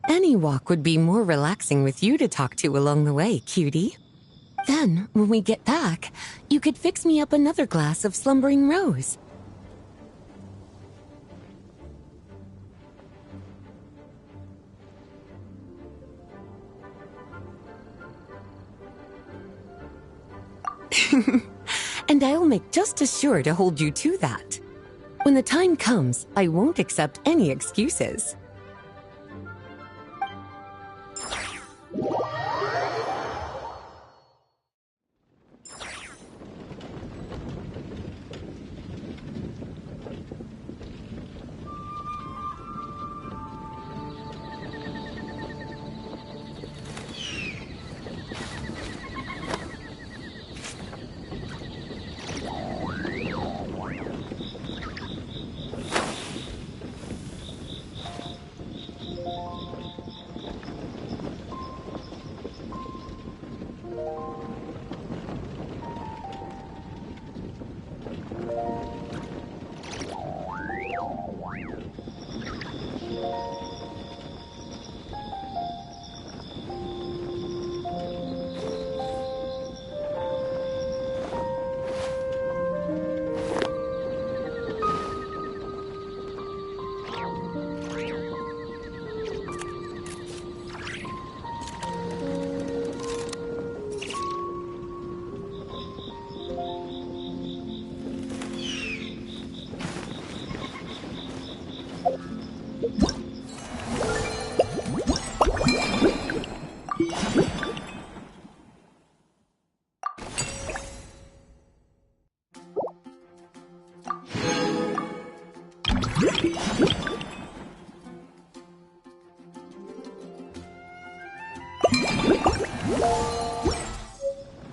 Any walk would be more relaxing with you to talk to along the way, cutie. Then, when we get back, you could fix me up another glass of slumbering rose. And I'll make just as sure to hold you to that. When the time comes, I won't accept any excuses.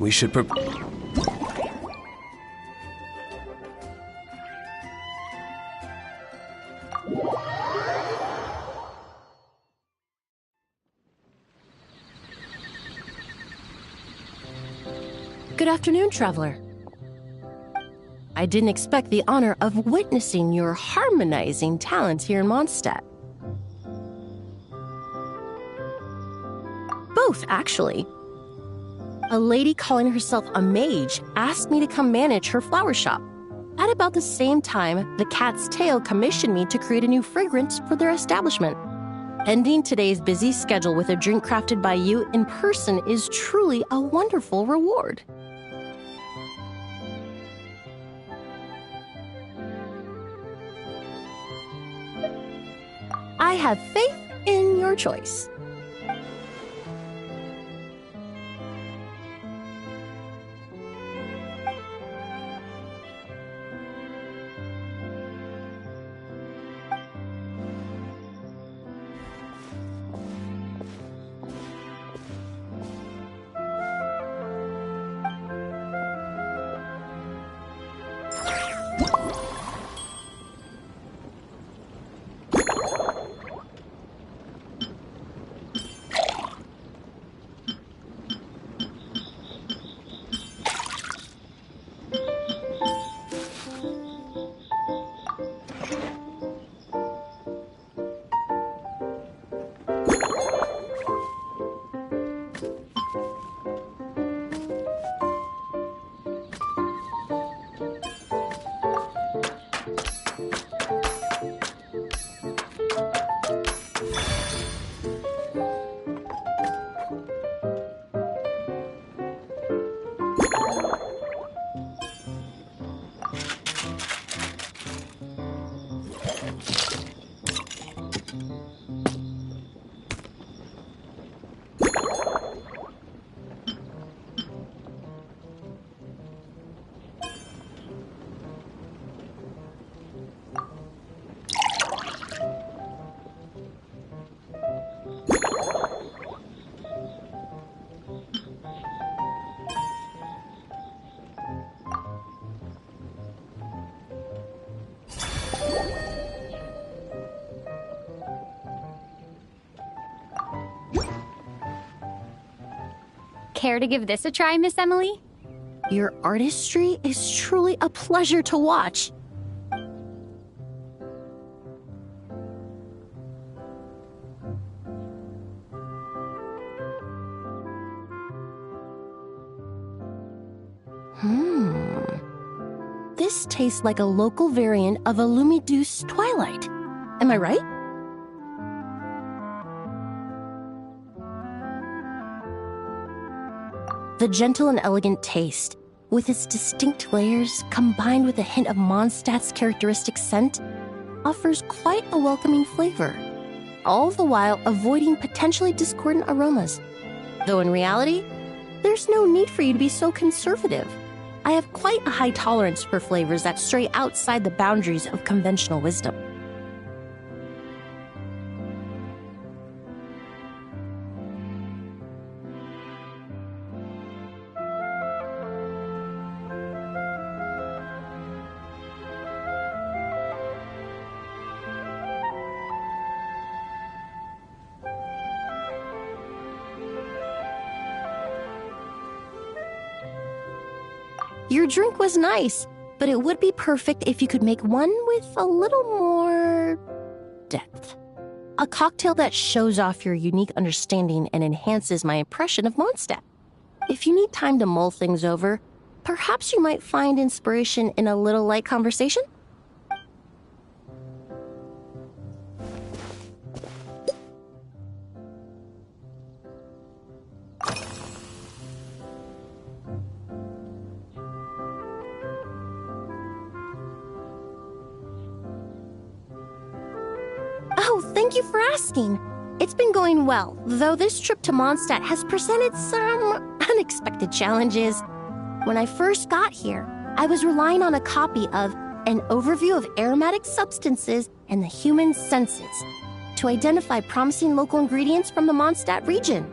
We should Good afternoon, traveler. I didn't expect the honor of witnessing your harmonizing talent here in Mondstadt. Both, actually. A lady calling herself a mage asked me to come manage her flower shop. At about the same time, the Cat's Tail commissioned me to create a new fragrance for their establishment. Ending today's busy schedule with a drink crafted by you in person is truly a wonderful reward. I have faith in your choice. Care to give this a try, Miss Emily? Your artistry is truly a pleasure to watch. This tastes like a local variant of a Lumiduce Twilight. Am I right? The gentle and elegant taste, with its distinct layers combined with a hint of Mondstadt's characteristic scent, offers quite a welcoming flavor, all the while avoiding potentially discordant aromas. Though in reality, there's no need for you to be so conservative. I have quite a high tolerance for flavors that stray outside the boundaries of conventional wisdom. Your drink was nice, but it would be perfect if you could make one with a little more depth. A cocktail that shows off your unique understanding and enhances my impression of Mondstadt. If you need time to mull things over, perhaps you might find inspiration in a little light conversation? Oh, thank you for asking. It's been going well, though this trip to Mondstadt has presented some unexpected challenges. When I first got here, I was relying on a copy of An Overview of Aromatic Substances and the Human Senses to identify promising local ingredients from the Mondstadt region.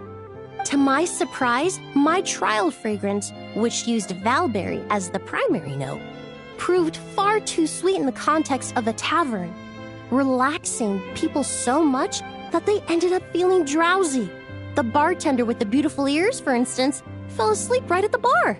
To my surprise, my trial fragrance, which used valberry as the primary note, proved far too sweet in the context of a tavern, relaxing people so much that they ended up feeling drowsy. The bartender with the beautiful ears, for instance, fell asleep right at the bar.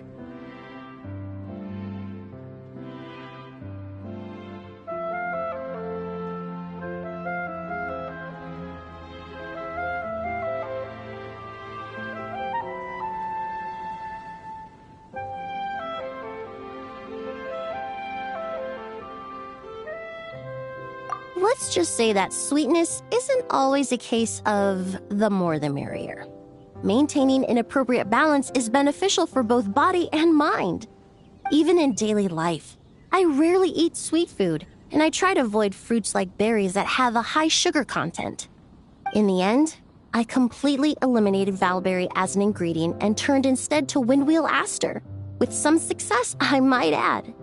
Let's just say that sweetness isn't always a case of the more the merrier. Maintaining an appropriate balance is beneficial for both body and mind. Even in daily life, I rarely eat sweet food, and I try to avoid fruits like berries that have a high sugar content. In the end, I completely eliminated valberry as an ingredient and turned instead to windwheel aster, with some success, I might add.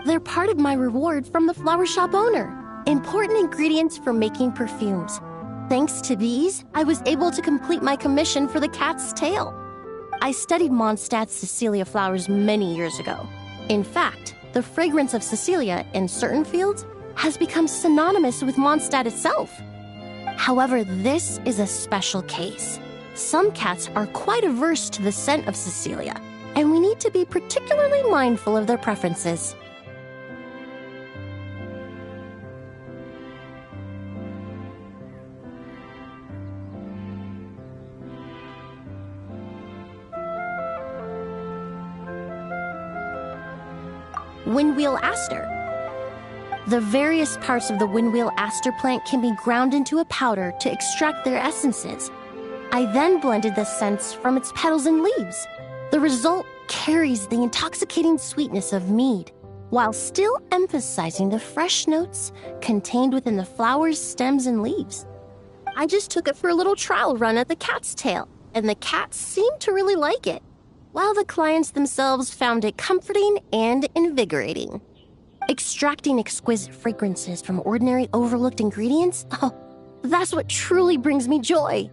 They're part of my reward from the flower shop owner. Important ingredients for making perfumes. Thanks to these, I was able to complete my commission for the cat's tail. I studied Mondstadt's Cecilia flowers many years ago. In fact, the fragrance of Cecilia in certain fields has become synonymous with Mondstadt itself. However, this is a special case. Some cats are quite averse to the scent of Cecilia, and we need to be particularly mindful of their preferences. Windwheel aster. The various parts of the windwheel aster plant can be ground into a powder to extract their essences. I then blended the scents from its petals and leaves. The result carries the intoxicating sweetness of mead, while still emphasizing the fresh notes contained within the flowers, stems, and leaves. I just took it for a little trial run at the cat's tail, and the cats seemed to really like it, while the clients themselves found it comforting and invigorating. Extracting exquisite fragrances from ordinary overlooked ingredients? Oh, that's what truly brings me joy.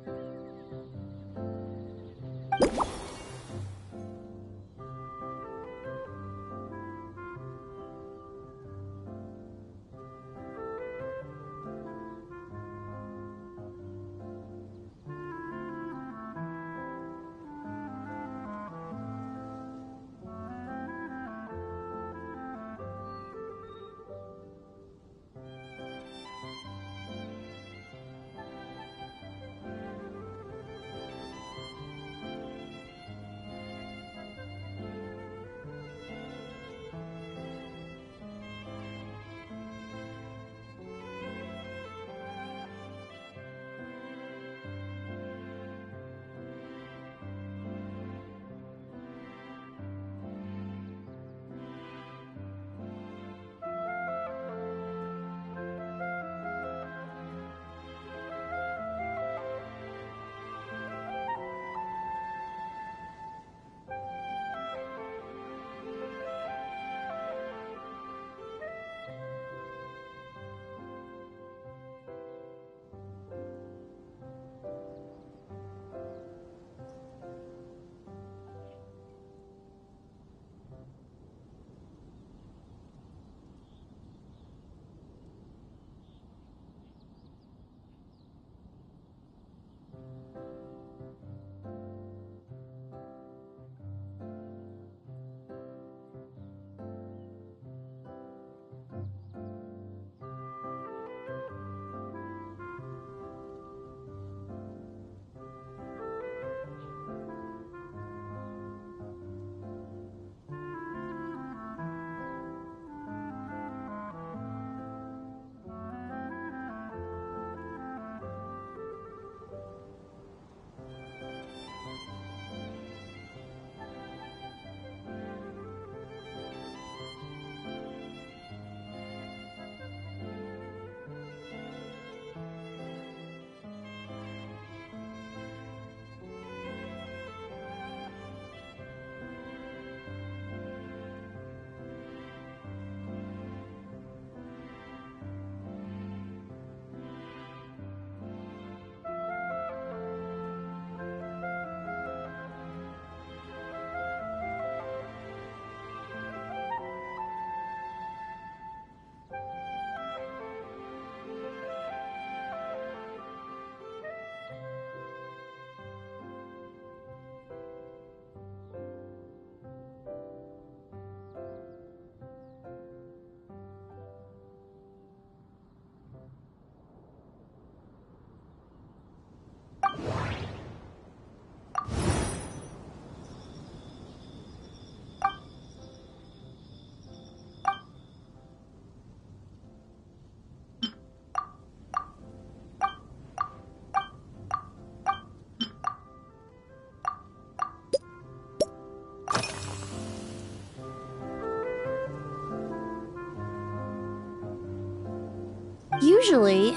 Usually,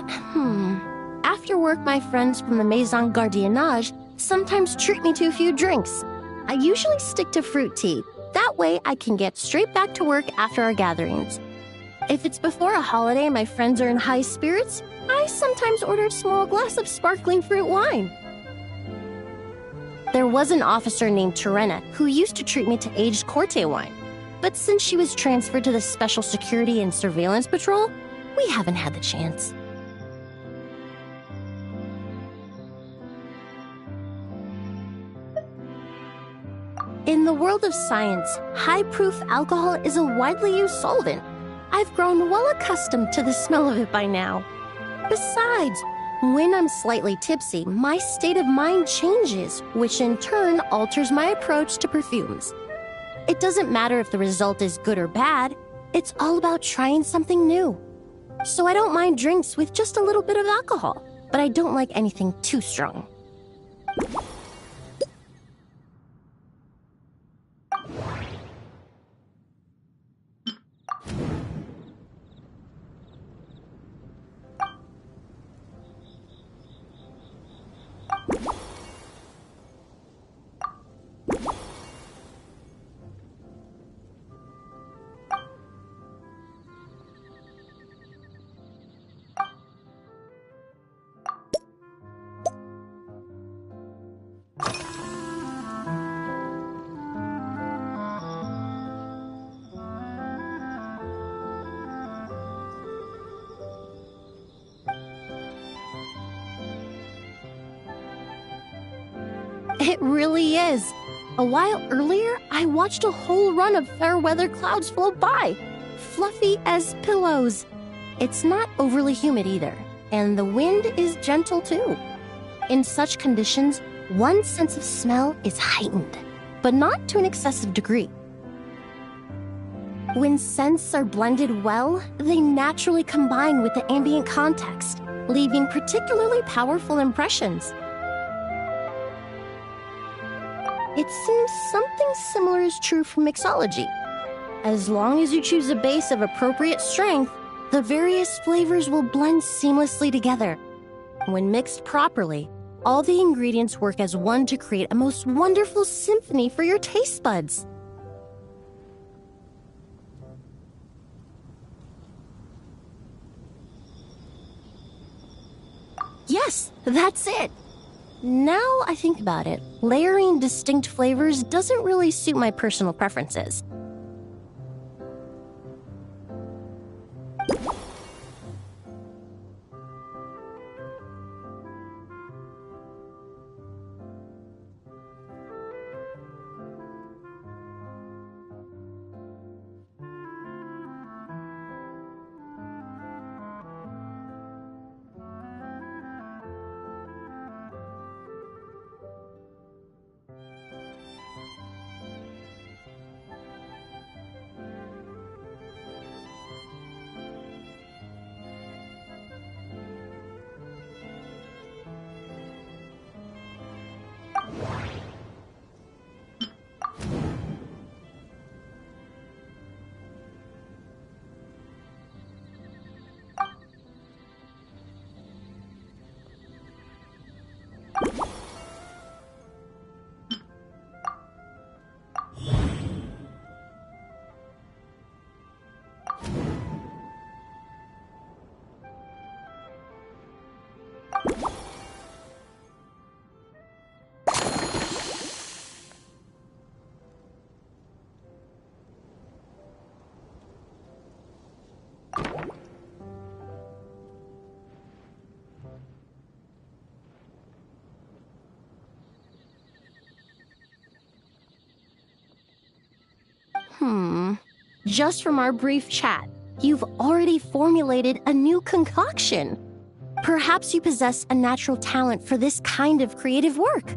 after work, my friends from the Maison Gardiennage sometimes treat me to a few drinks. I usually stick to fruit tea, That way, I can get straight back to work after our gatherings. If it's before a holiday and my friends are in high spirits, I sometimes order a small glass of sparkling fruit wine. There was an officer named Terena who used to treat me to aged Corte wine. But since she was transferred to the Special Security and Surveillance Patrol, we haven't had the chance. In the world of science, high-proof alcohol is a widely used solvent. I've grown well accustomed to the smell of it by now. Besides, when I'm slightly tipsy, my state of mind changes, which in turn alters my approach to perfumes. It doesn't matter if the result is good or bad, it's all about trying something new. So I don't mind drinks with just a little bit of alcohol, but I don't like anything too strong. It really is. A while earlier, I watched a whole run of fair weather clouds float by, fluffy as pillows. It's not overly humid either, and the wind is gentle too. In such conditions, one's sense of smell is heightened, but not to an excessive degree. When scents are blended well, they naturally combine with the ambient context, leaving particularly powerful impressions. It seems something similar is true for mixology. As long as you choose a base of appropriate strength, the various flavors will blend seamlessly together. When mixed properly, all the ingredients work as one to create a most wonderful symphony for your taste buds. Yes, that's it. Now I think about it, layering distinct flavors doesn't really suit my personal preferences. Just from our brief chat, you've already formulated a new concoction. Perhaps you possess a natural talent for this kind of creative work.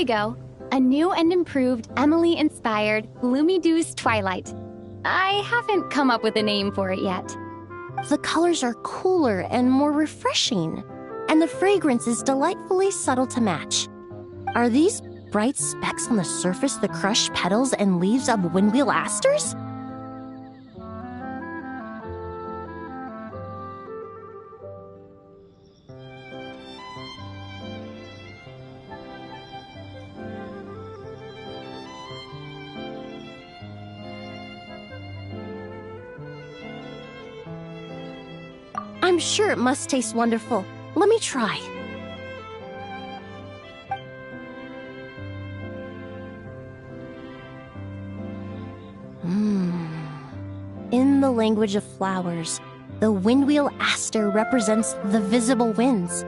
you go. A new and improved Emily-inspired Gloomy Dew's Twilight. I haven't come up with a name for it yet. The colors are cooler and more refreshing, and the fragrance is delightfully subtle to match. Are these bright specks on the surface the crushed petals and leaves of windwheel asters? I'm sure it must taste wonderful. Let me try. In the language of flowers, the windwheel aster represents the visible winds.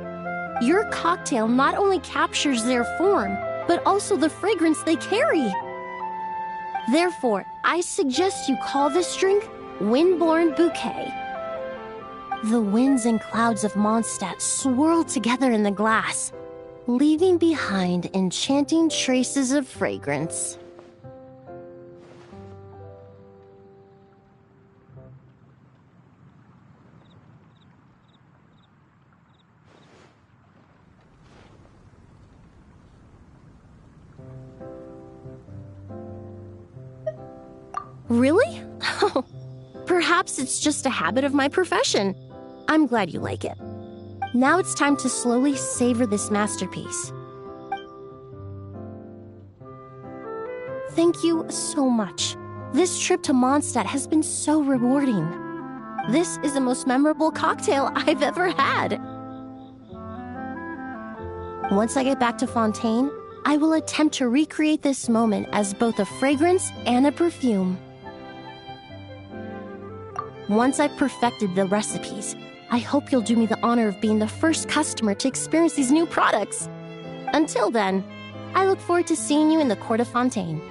Your cocktail not only captures their form, but also the fragrance they carry. Therefore, I suggest you call this drink Windborne Bouquet. The winds and clouds of Mondstadt swirl together in the glass, leaving behind enchanting traces of fragrance. Really? Perhaps it's just a habit of my profession. I'm glad you like it. Now it's time to slowly savor this masterpiece. Thank you so much. This trip to Mondstadt has been so rewarding. This is the most memorable cocktail I've ever had. Once I get back to Fontaine, I will attempt to recreate this moment as both a fragrance and a perfume. Once I've perfected the recipes, I hope you'll do me the honor of being the first customer to experience these new products. Until then, I look forward to seeing you in the Court of Fontaine.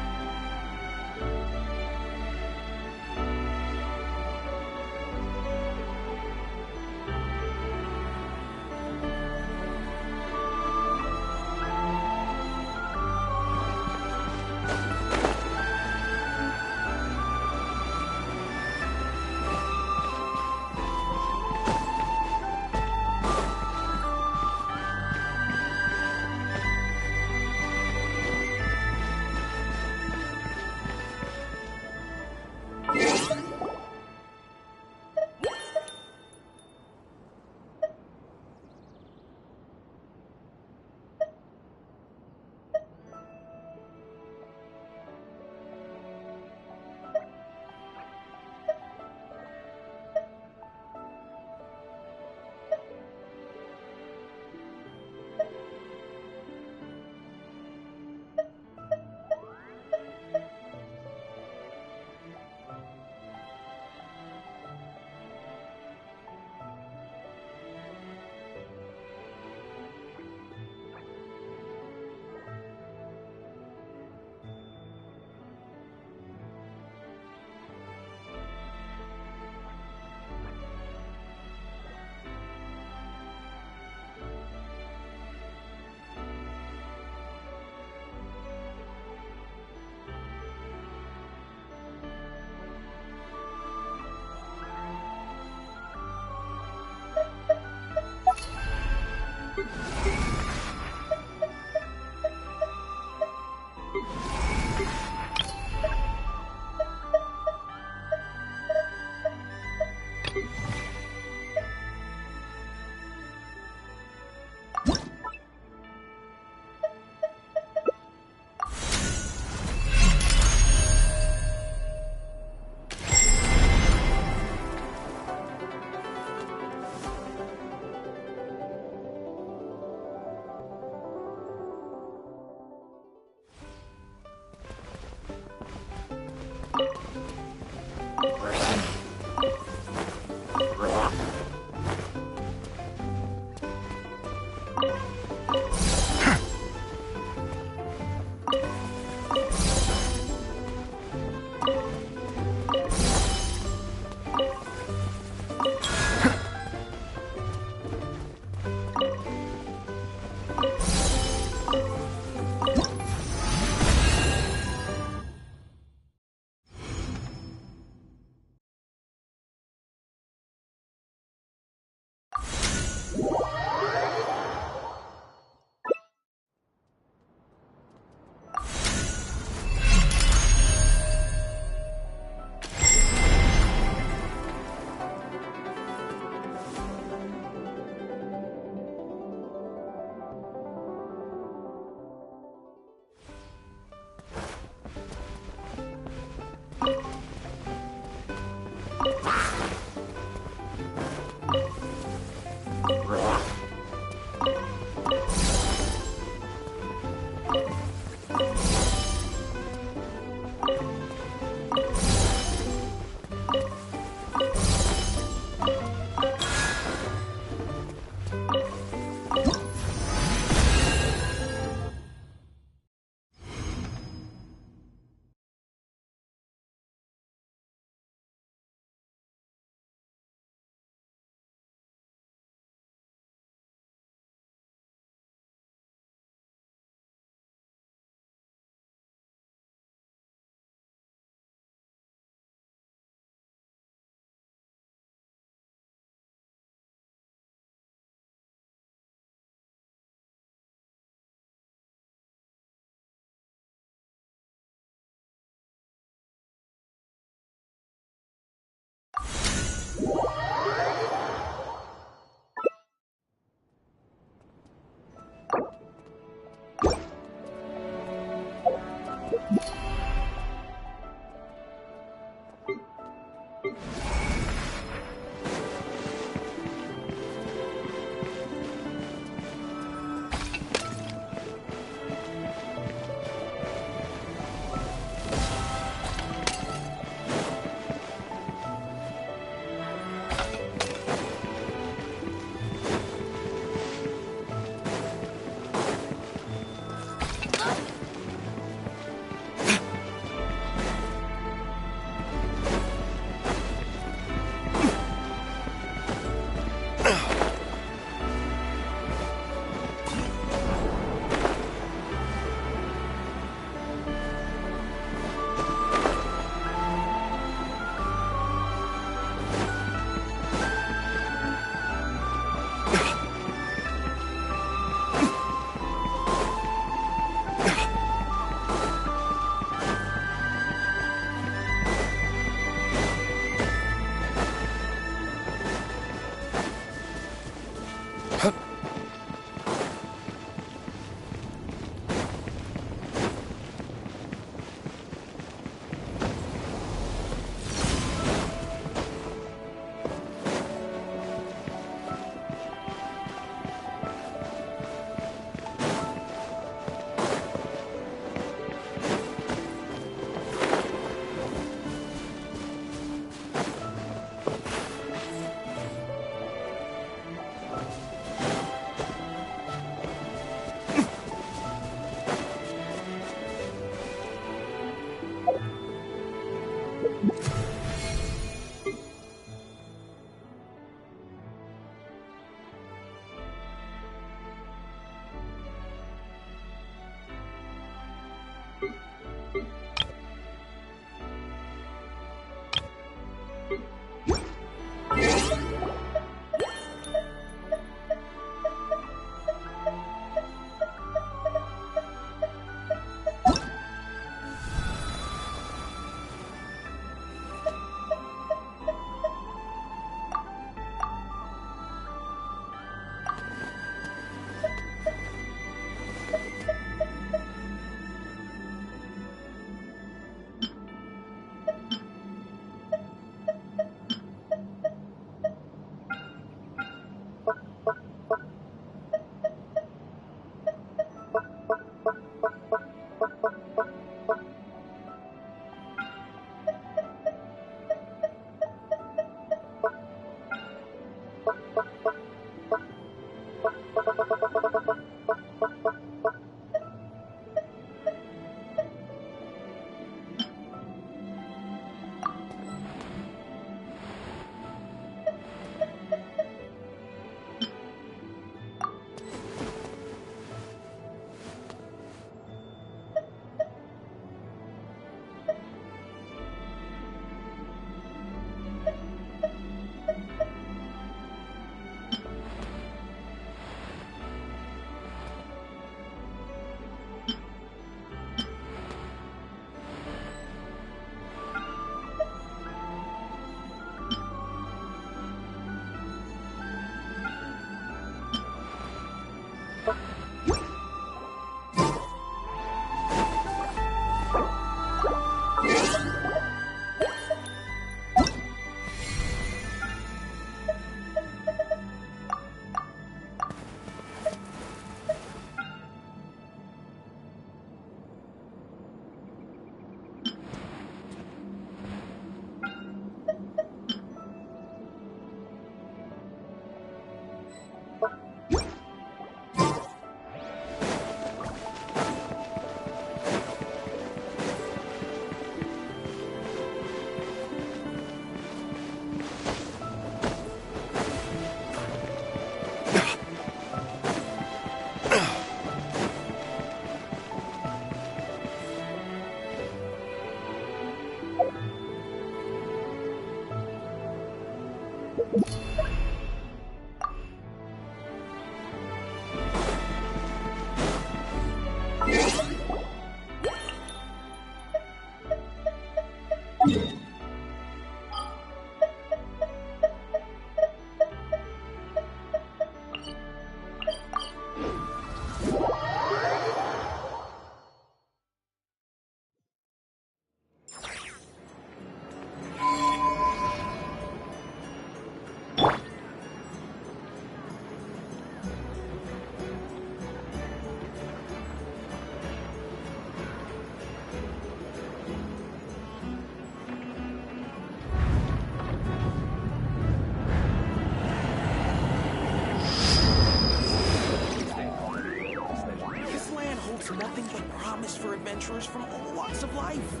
Nothing but promise for adventurers from all walks of life.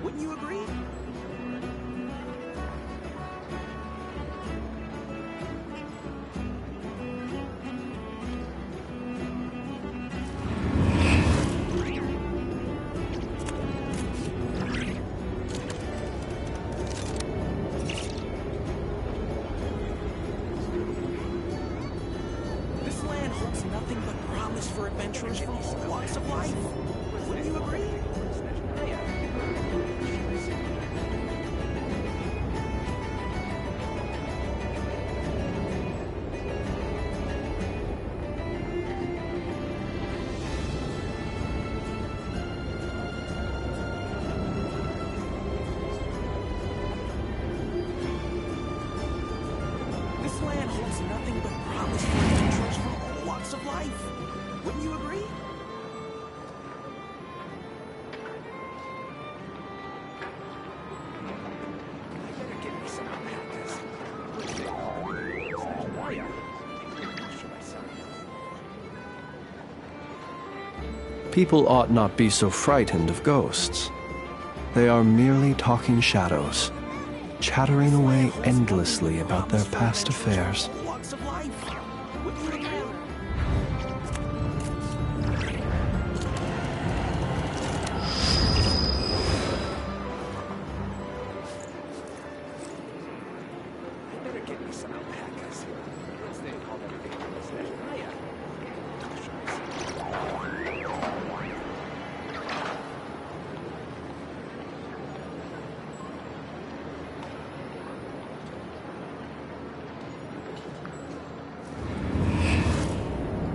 Wouldn't you agree? This land holds nothing but promise for adventurers from all walks of life. Wouldn't you agree? This land holds nothing but promise for adventurers from all walks of life. Wouldn't you agree? People ought not be so frightened of ghosts. They are merely talking shadows, chattering away endlessly about their past affairs.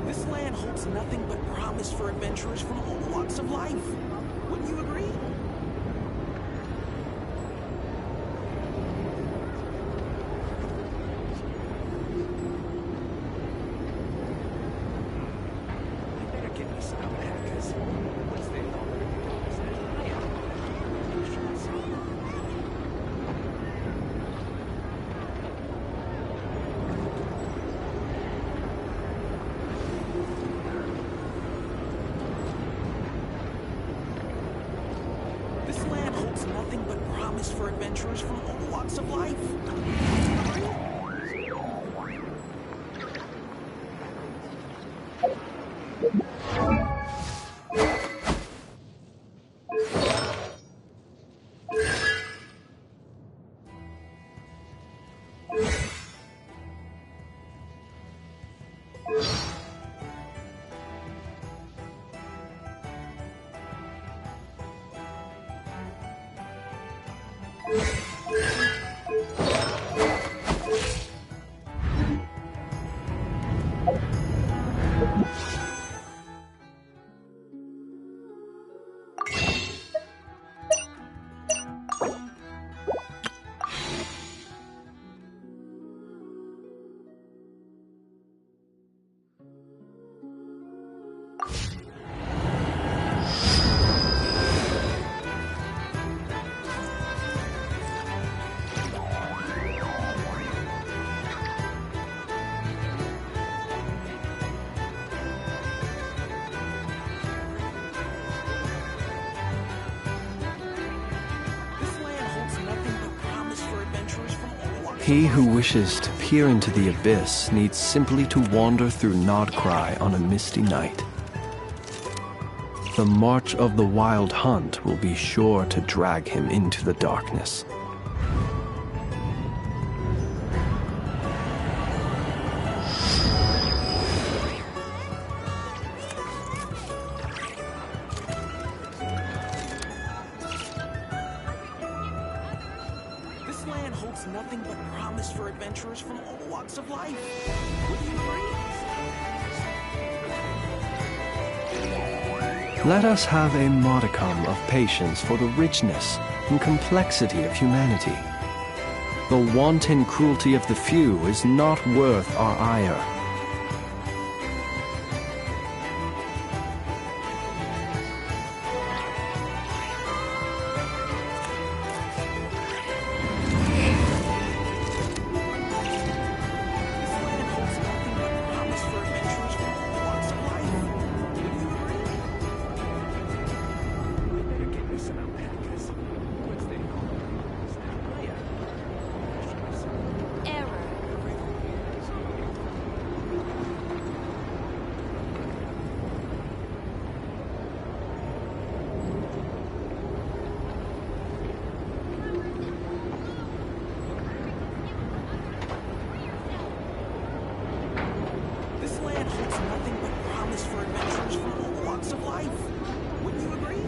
This land holds nothing but promise for adventurers from all walks of life. Wouldn't you agree? promise for adventurers from all walks of life. He who wishes to peer into the abyss needs simply to wander through Nodcry on a misty night. The march of the wild hunt will be sure to drag him into the darkness. This land holds nothing but promise for adventurers from all walks of life. Would you agree? Let us have a modicum of patience for the richness and complexity of humanity. The wanton cruelty of the few is not worth our ire. This land holds nothing but promise for adventurers from all walks of life. Wouldn't you agree?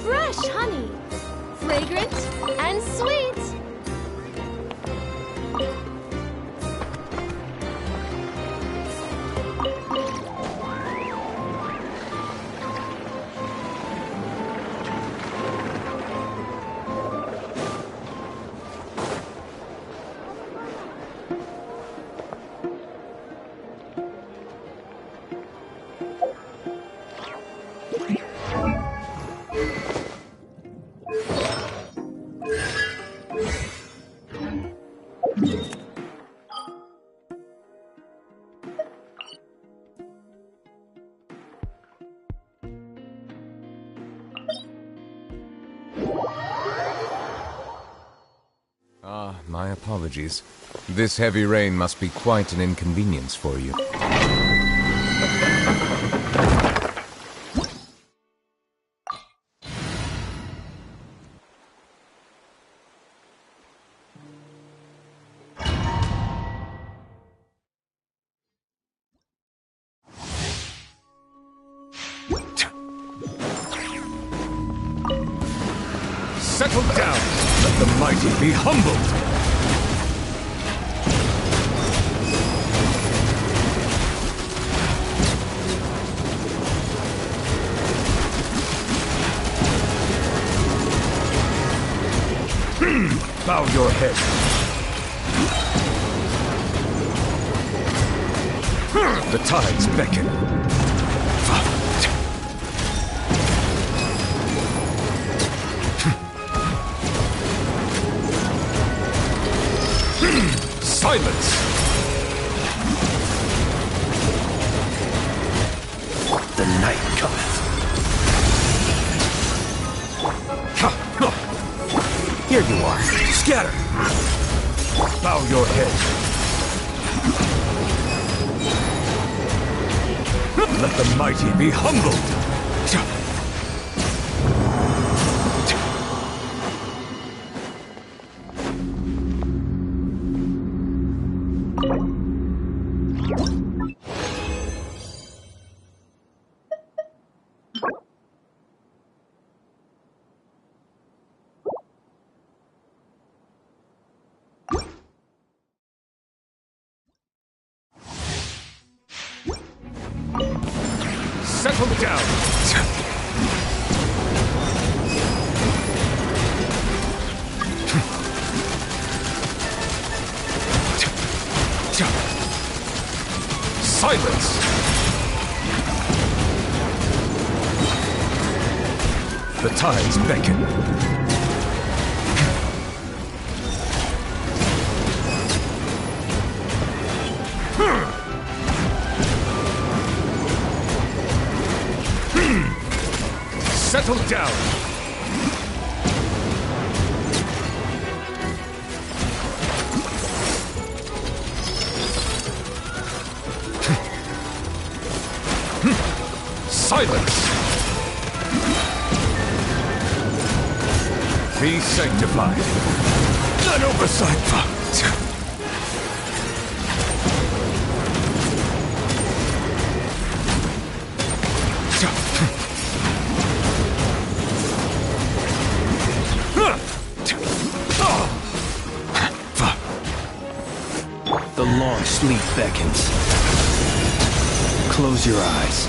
Fresh honey, fragrant and sweet. Ah, my apologies. This heavy rain must be quite an inconvenience for you. Settle down. Let the mighty be humbled. Bow your head. The tides beckon. Silence! The night cometh. Here you are. Scatter! Bow your head. Let the mighty be humbled. Settle down! Silence! The tides beckon. Settle down! Silence! Be sanctified. An oversight. The long sleep beckons. Close your eyes.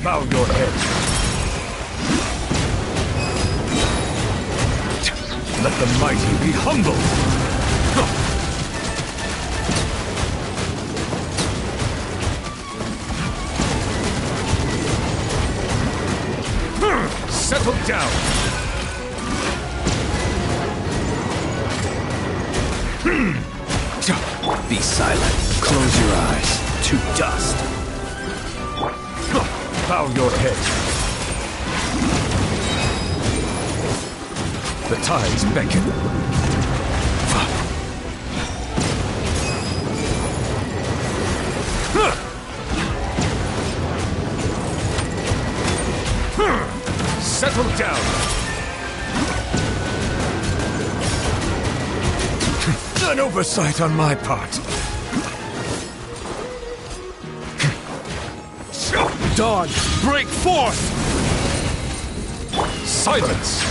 Bow your head. Let the mighty be humbled. Settle down. Be silent. Close your eyes. To dust. Bow your head. The tides beckon. Settle down. An oversight on my part. Dawn, break forth! Silence!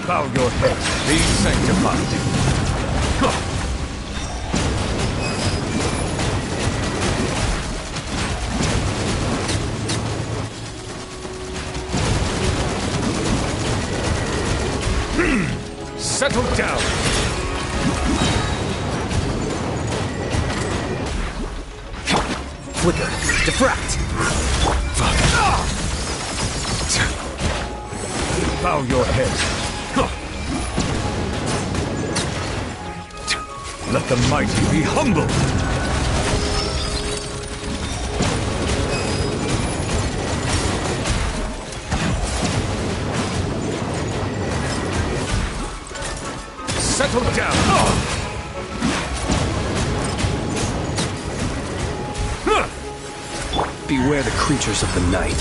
Bow your head. Be sanctified. Settle down. flicker. Diffract! Bow your head. Let the mighty be humbled! Settle down! Beware the creatures of the night.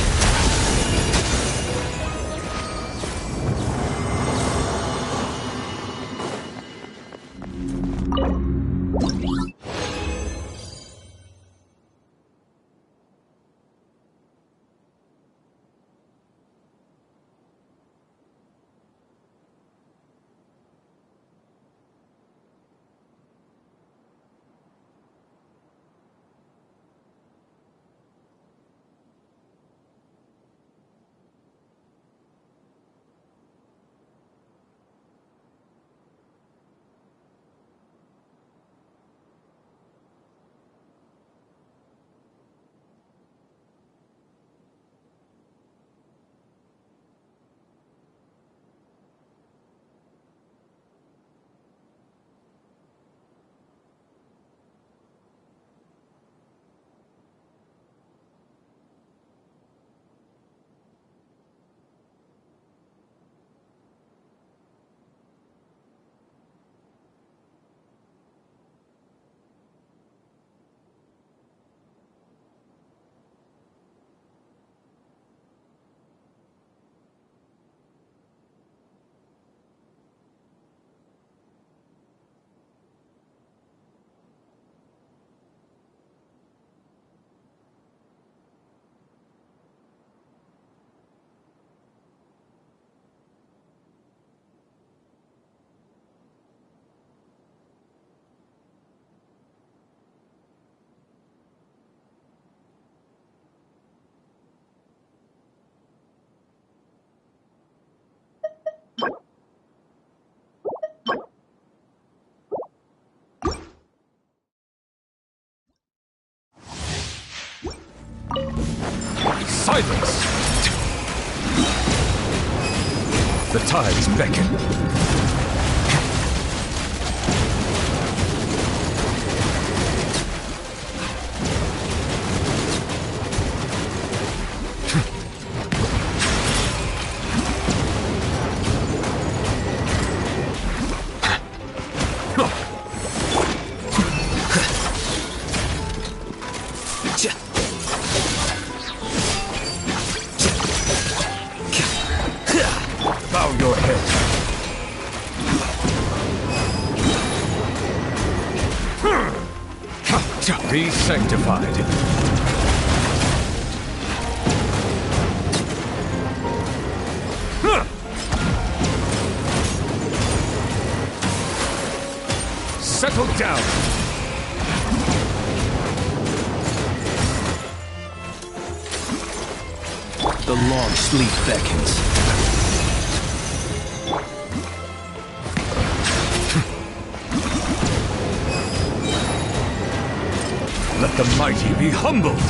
Silence! The tides beckon. Bow your head. Be sanctified. Settle down. The long sleep beckons. Let the mighty be humbled!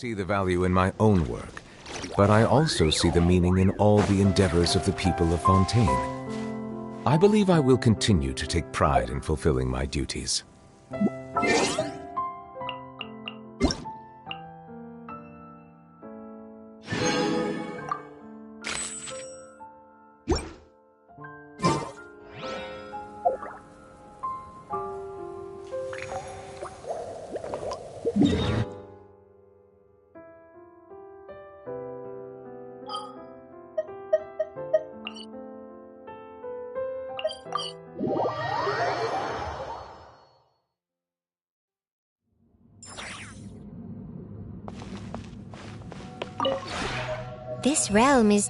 see the value in my own work, but I also see the meaning in all the endeavors of the people of Fontaine. I believe I will continue to take pride in fulfilling my duties. This realm is...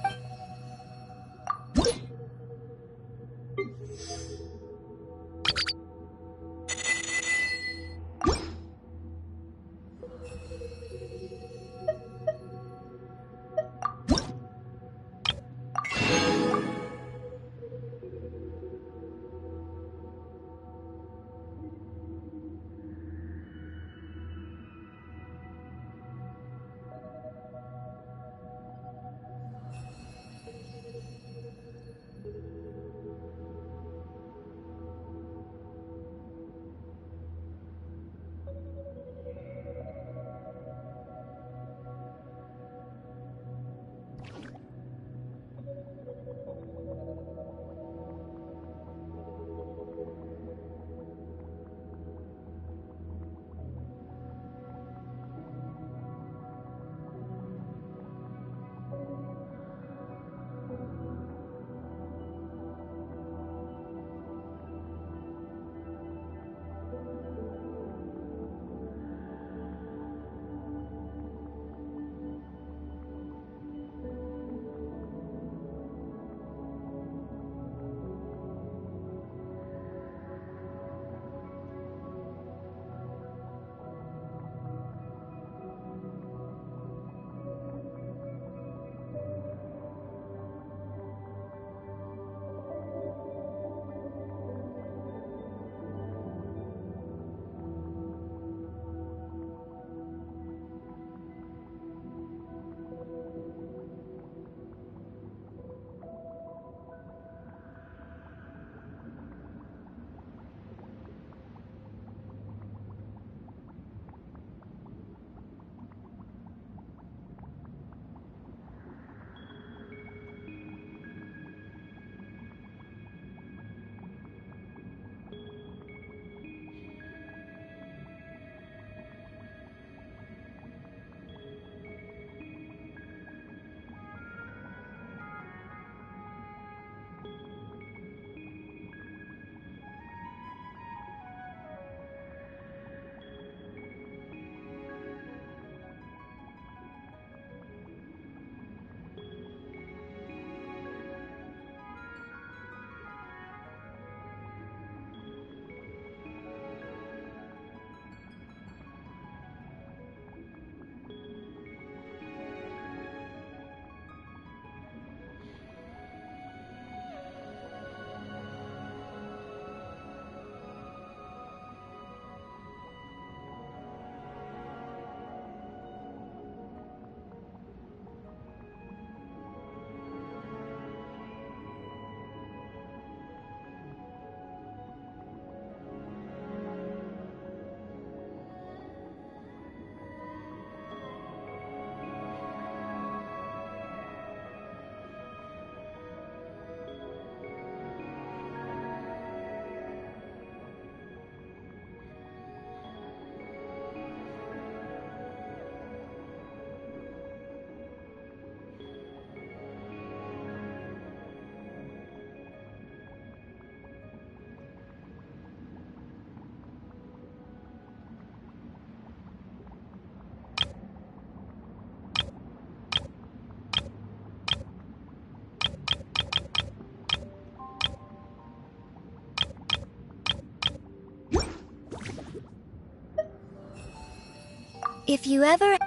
If you ever...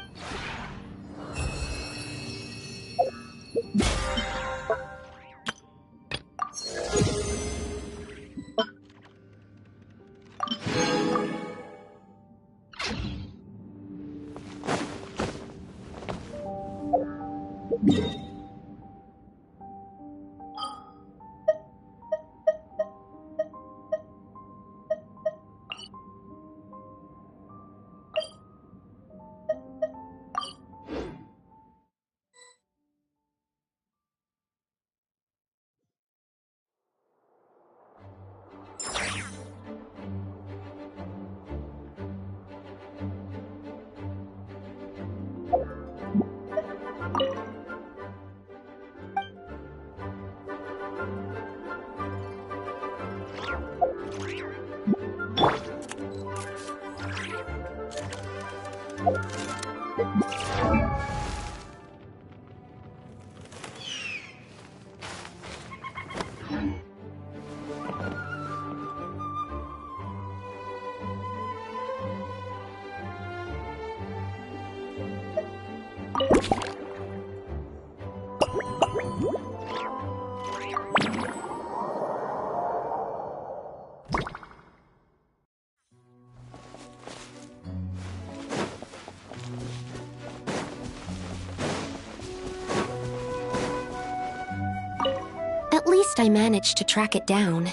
At least I managed to track it down.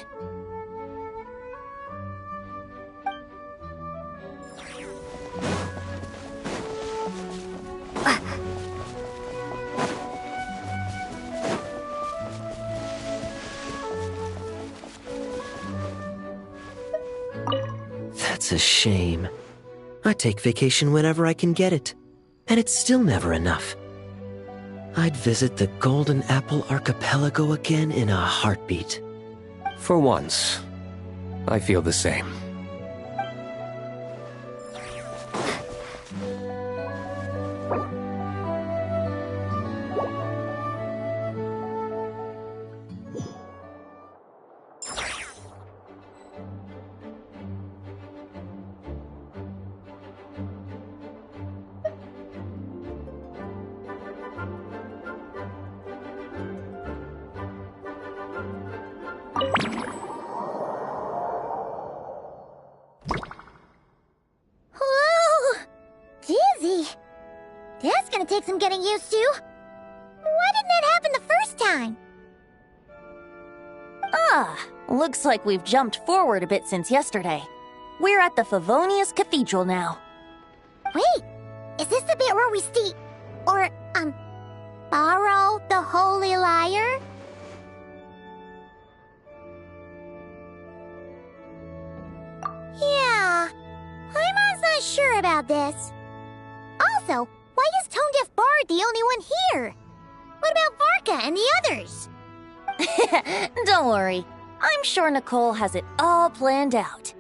That's a shame. I take vacation whenever I can get it, and it's still never enough. I'd visit the Golden Apple Archipelago again in a heartbeat. For once, I feel the same. Whoa! Dizzy. That's gonna take some getting used to. Why didn't that happen the first time? Looks like we've jumped forward a bit since yesterday. We're at the Favonius Cathedral now. Wait, is this the bit where we borrow the Holy Lyre? Yeah, Paimon's not sure about this. Also, why is Tone Deaf Bard the only one here? What about Varka and the others? Don't worry. I'm sure Nicole has it all planned out.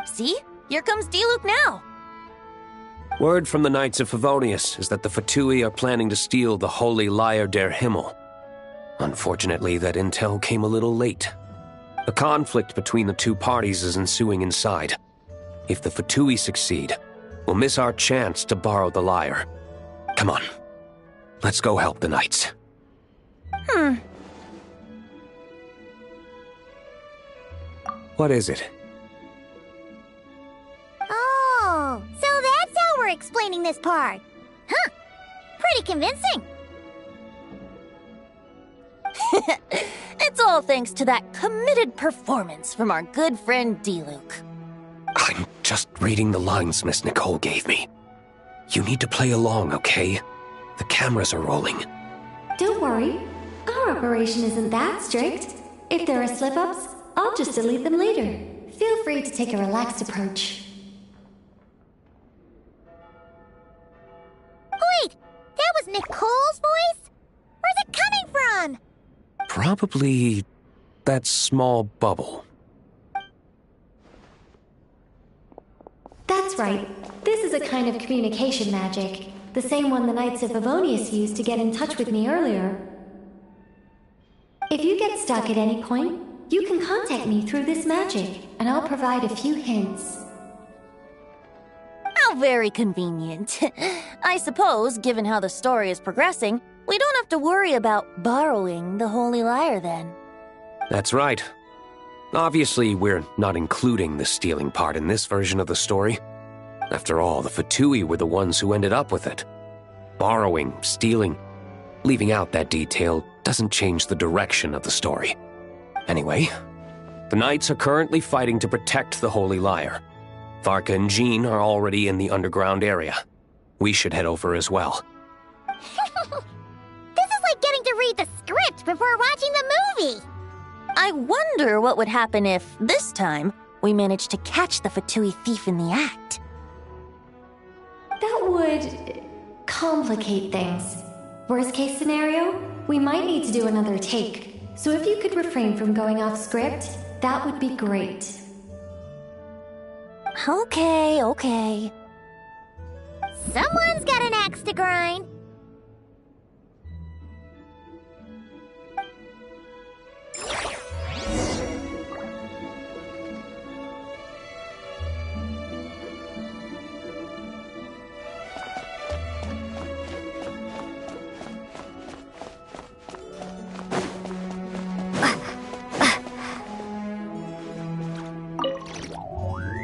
See? Here comes Diluc now. Word from the Knights of Favonius is that the Fatui are planning to steal the Holy Lyre der Himmel. Unfortunately, that intel came a little late. A conflict between the two parties is ensuing inside. If the Fatui succeed, we'll miss our chance to borrow the lyre. Come on. Let's go help the Knights. What is it? Oh, so that's how we're explaining this part. Huh, pretty convincing. It's all thanks to that committed performance from our good friend Diluc. I'm just reading the lines Miss Nicole gave me. You need to play along, okay? The cameras are rolling. Don't worry. Our operation isn't that strict. If there are slip-ups, I'll just delete them later. Feel free to take a relaxed approach. Wait, that was Nicole's voice? Where's it coming from? Probably that small bubble. That's right. This is a kind of communication magic. The same one the Knights of Favonius used to get in touch with me earlier. If you get stuck at any point, you can contact me through this magic, and I'll provide a few hints. How very convenient. I suppose, given how the story is progressing, we don't have to worry about borrowing the Holy Lyre then. That's right. Obviously, we're not including the stealing part in this version of the story. After all, the Fatui were the ones who ended up with it. borrowing, stealing. Leaving out that detail doesn't change the direction of the story. Anyway, the Knights are currently fighting to protect the Holy Lyre. Varka and Jean are already in the underground area. We should head over as well. This is like getting to read the script before watching the movie! I wonder what would happen if, this time, we managed to catch the Fatui thief in the act. That would complicate things. Worst case scenario, we might need to do another take. So if you could refrain from going off script, that would be great. Okay. Someone's got an axe to grind.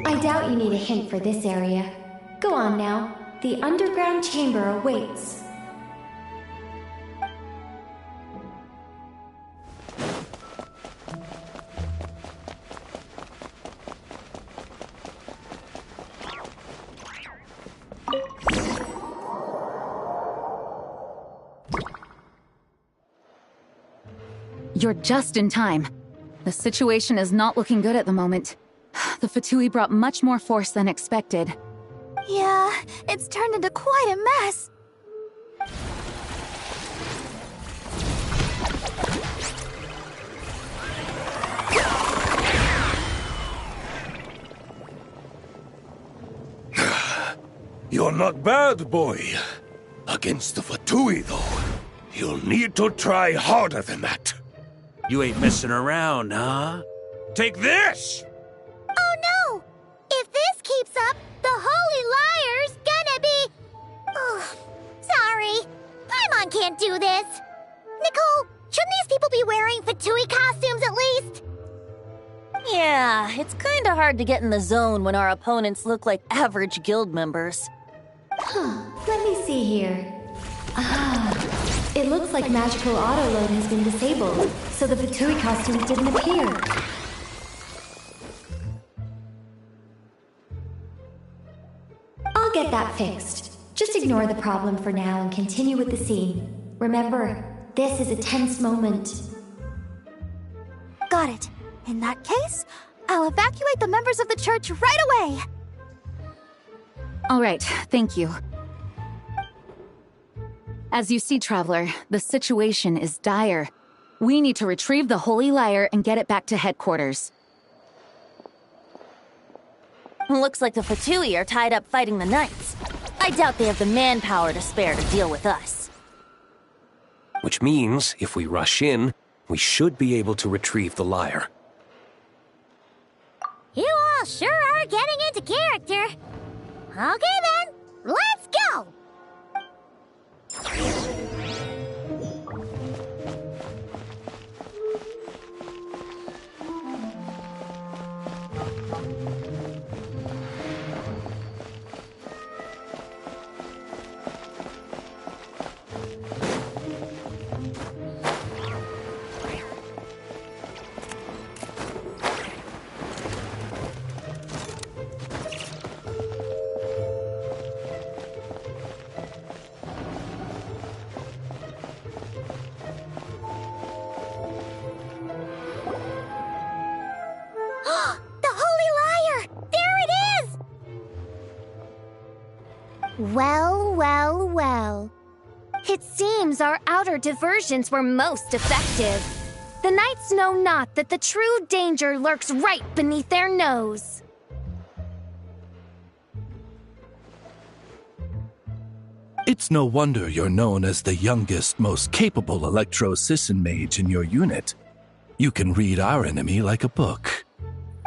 I doubt you need a hint for this area. Go on now. The underground chamber awaits. You're just in time. The situation is not looking good at the moment. The Fatui brought much more force than expected. Yeah, it's turned into quite a mess. You're not bad, boy. Against the Fatui, though, you'll need to try harder than that. You ain't messing around, huh? Take this! Oh no! If this keeps up, the Holy Lyre's gonna be... Oh, sorry. Paimon can't do this. Nicole, shouldn't these people be wearing Fatui costumes at least? Yeah, it's kinda hard to get in the zone when our opponents look like average guild members. Let me see here. It looks like magical autoload has been disabled, so the Fatui costumes didn't appear. I'll get that fixed. Just ignore the problem for now and continue with the scene. Remember, this is a tense moment. Got it. In that case, I'll evacuate the members of the church right away. All right, thank you. As you see, Traveler, the situation is dire. We need to retrieve the Holy Lyre and get it back to headquarters. Looks like the Fatui are tied up fighting the Knights. I doubt they have the manpower to spare to deal with us. Which means, if we rush in, we should be able to retrieve the lyre. You all sure are getting into character. Okay then, let's go! Well. It seems our outer diversions were most effective. The Knights know not that the true danger lurks right beneath their nose. It's no wonder you're known as the youngest, most capable Electro-Sisson mage in your unit. You can read our enemy like a book.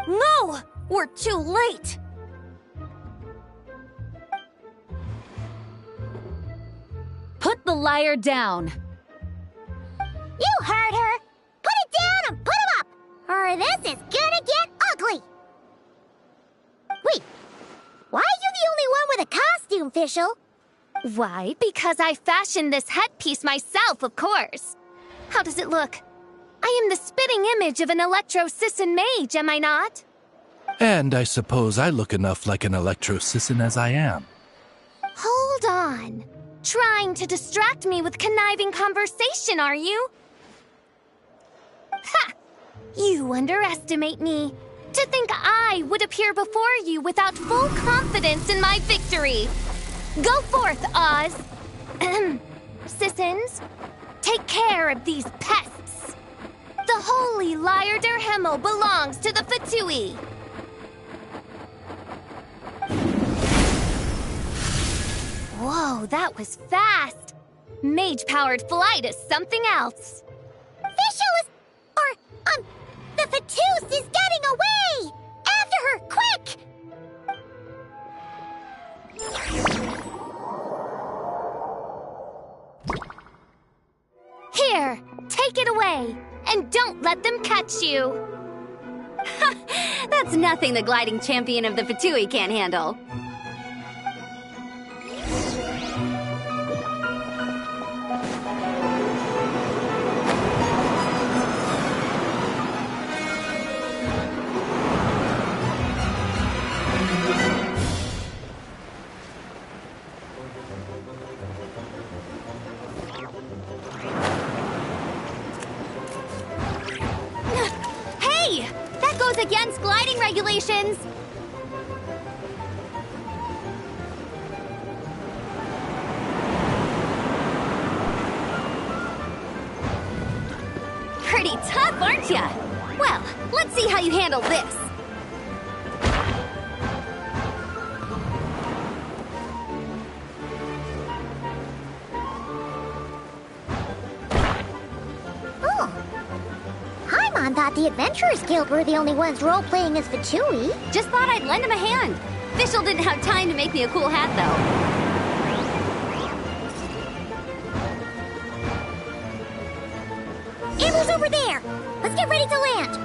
No! We're too late! Put the lyre down! You heard her! Put it down and put him up! Or this is gonna get ugly! Wait, why are you the only one with a costume, Fischl? Why? Because I fashioned this headpiece myself, of course. How does it look? I am the spitting image of an Electro-Sisson mage, am I not? And I suppose I look enough like an Electro-Sisson as I am. Hold on. Trying to distract me with conniving conversation, are you? Ha! You underestimate me. To think I would appear before you without full confidence in my victory. Go forth, Oz. Sissons, take care of these pests. The holy Lyre der Himmel belongs to the Fatui. Whoa, that was fast. Mage-powered flight is something else. The Fatus is getting away! After her, quick! Here, take it away, and don't let them catch you. That's nothing the gliding champion of the Fatui can't handle. Against gliding regulations! Pretty tough, aren't ya? Well, let's see how you handle this. Thought the Adventurers Guild were the only ones role-playing as Fatui. Just thought I'd lend him a hand. Fischl didn't have time to make me a cool hat, though. Ammo's over there! Let's get ready to land!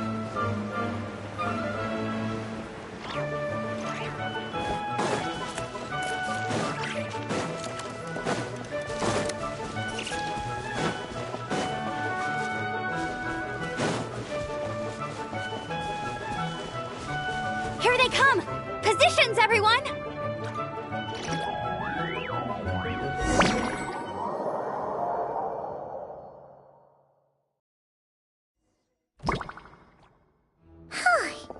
Here they come! Positions, everyone!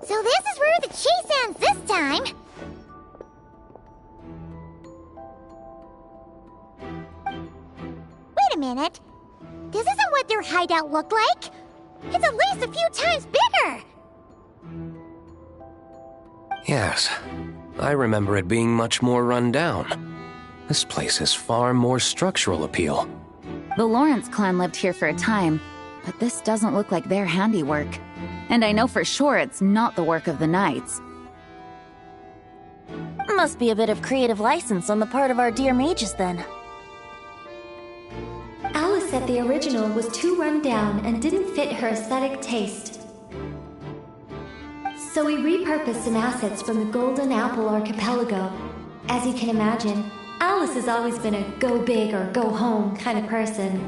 So this is where the chase ends this time! Wait a minute. This isn't what their hideout looked like! It's at least a few times bigger! Yes, I remember it being much more run down. This place has far more structural appeal. The Lawrence clan lived here for a time, but this doesn't look like their handiwork. And I know for sure it's not the work of the Knights. Must be a bit of creative license on the part of our dear mages, then. Alice said the original was too run down and didn't fit her aesthetic taste. So we repurposed some assets from the Golden Apple Archipelago. As you can imagine, Alice has always been a go big or go home kind of person.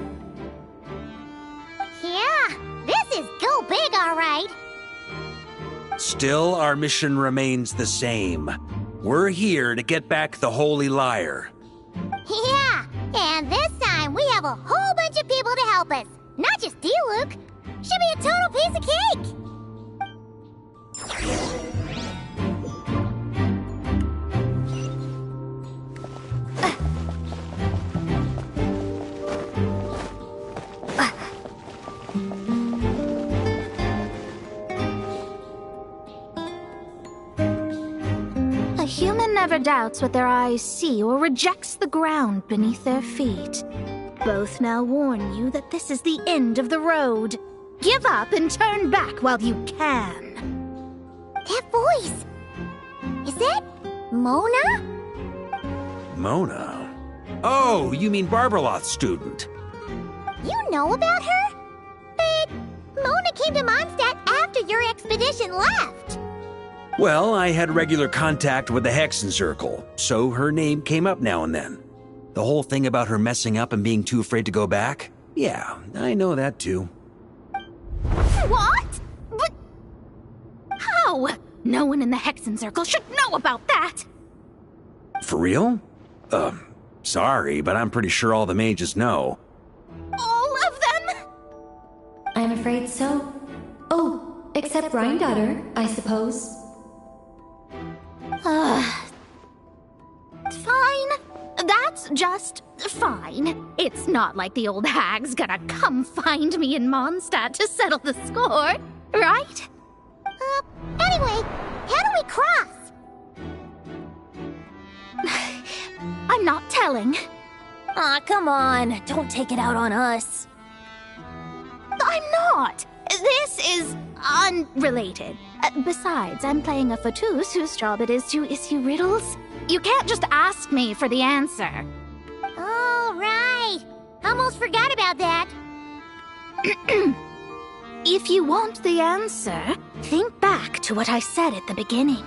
Yeah, this is go big, all right. Still, our mission remains the same. We're here to get back the Holy Lyre. Yeah, and this time we have a whole bunch of people to help us. Not just Diluc. Should be a total piece of cake. A human never doubts what their eyes see or rejects the ground beneath their feet. Both now warn you that this is the end of the road. Give up and turn back while you can. That voice! Is that Mona? Mona? Oh, you mean Barbeloth's student. You know about her? But Mona came to Mondstadt after your expedition left. Well, I had regular contact with the Hexen Circle, so her name came up now and then. The whole thing about her messing up and being too afraid to go back? Yeah, I know that too. What? But... How? No one in the Hexen Circle should know about that! For real? Sorry, but I'm pretty sure all the mages know. All of them? I'm afraid so. Oh, except Granddaughter, I suppose. Fine. That's just fine. It's not like the old hag's gonna come find me in Mondstadt to settle the score, right? Anyway, how do we cross? I'm not telling. Aw, come on. Don't take it out on us. I'm not. This is unrelated. Besides, I'm playing a fatus whose job it is to issue riddles. You can't just ask me for the answer. Oh, right. Almost forgot about that. If you want the answer, think back to what I said at the beginning.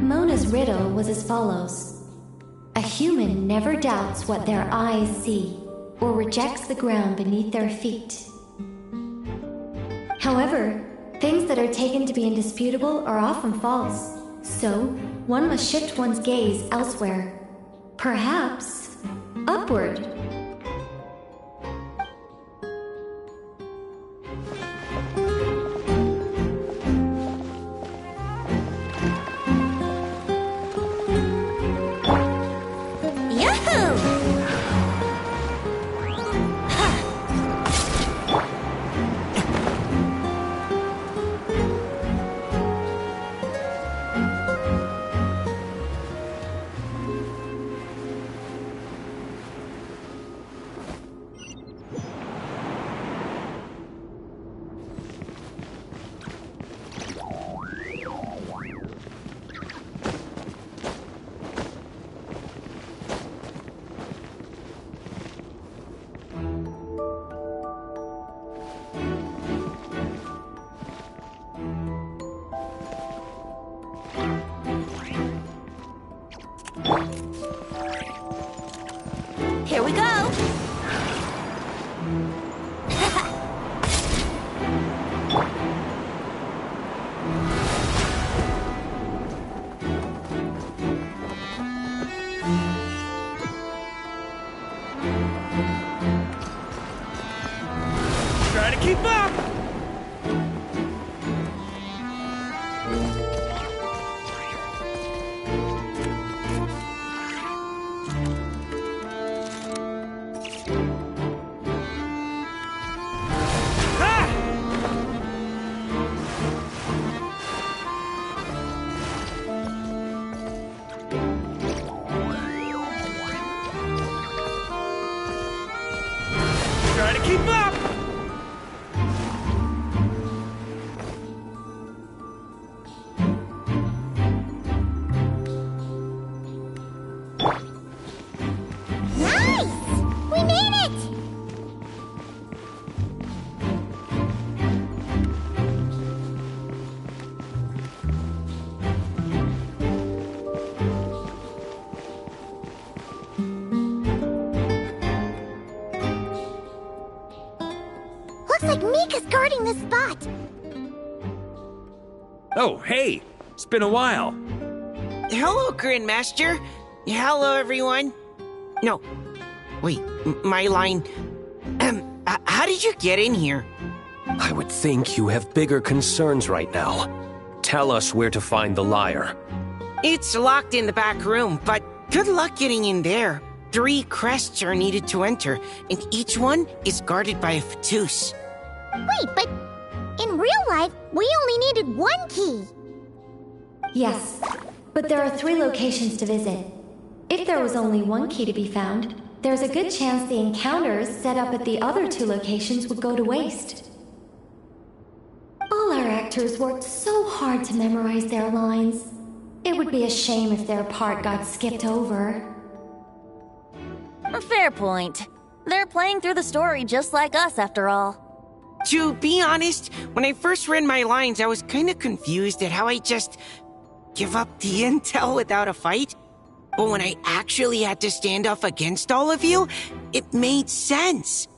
Mona's riddle was as follows. A human never doubts what their eyes see, or rejects the ground beneath their feet. However, things that are taken to be indisputable are often false, so one must shift one's gaze elsewhere. Perhaps upward. Here we go! Try to keep up! Try to keep up! Nice! We made it! Looks like Mika's guarding the spot. Oh, hey! It's been a while. Hello, Grandmaster. Hello, everyone. No. Wait, my line. How did you get in here? I would think you have bigger concerns right now. Tell us where to find the lyre. It's locked in the back room, but good luck getting in there. 3 crests are needed to enter, and each one is guarded by a fatus. Wait, but in real life, we only needed 1 key. Yes, but there are 3 locations to visit. If there was only 1 key to be found, there's a good chance the encounters set up at the other 2 locations would go to waste. actors worked so hard to memorize their lines. It would be a shame if their part got skipped over. A fair point. They're playing through the story just like us, after all. To be honest, when I first read my lines, I was kind of confused at how I just give up the intel without a fight. But when I actually had to stand up against all of you, it made sense.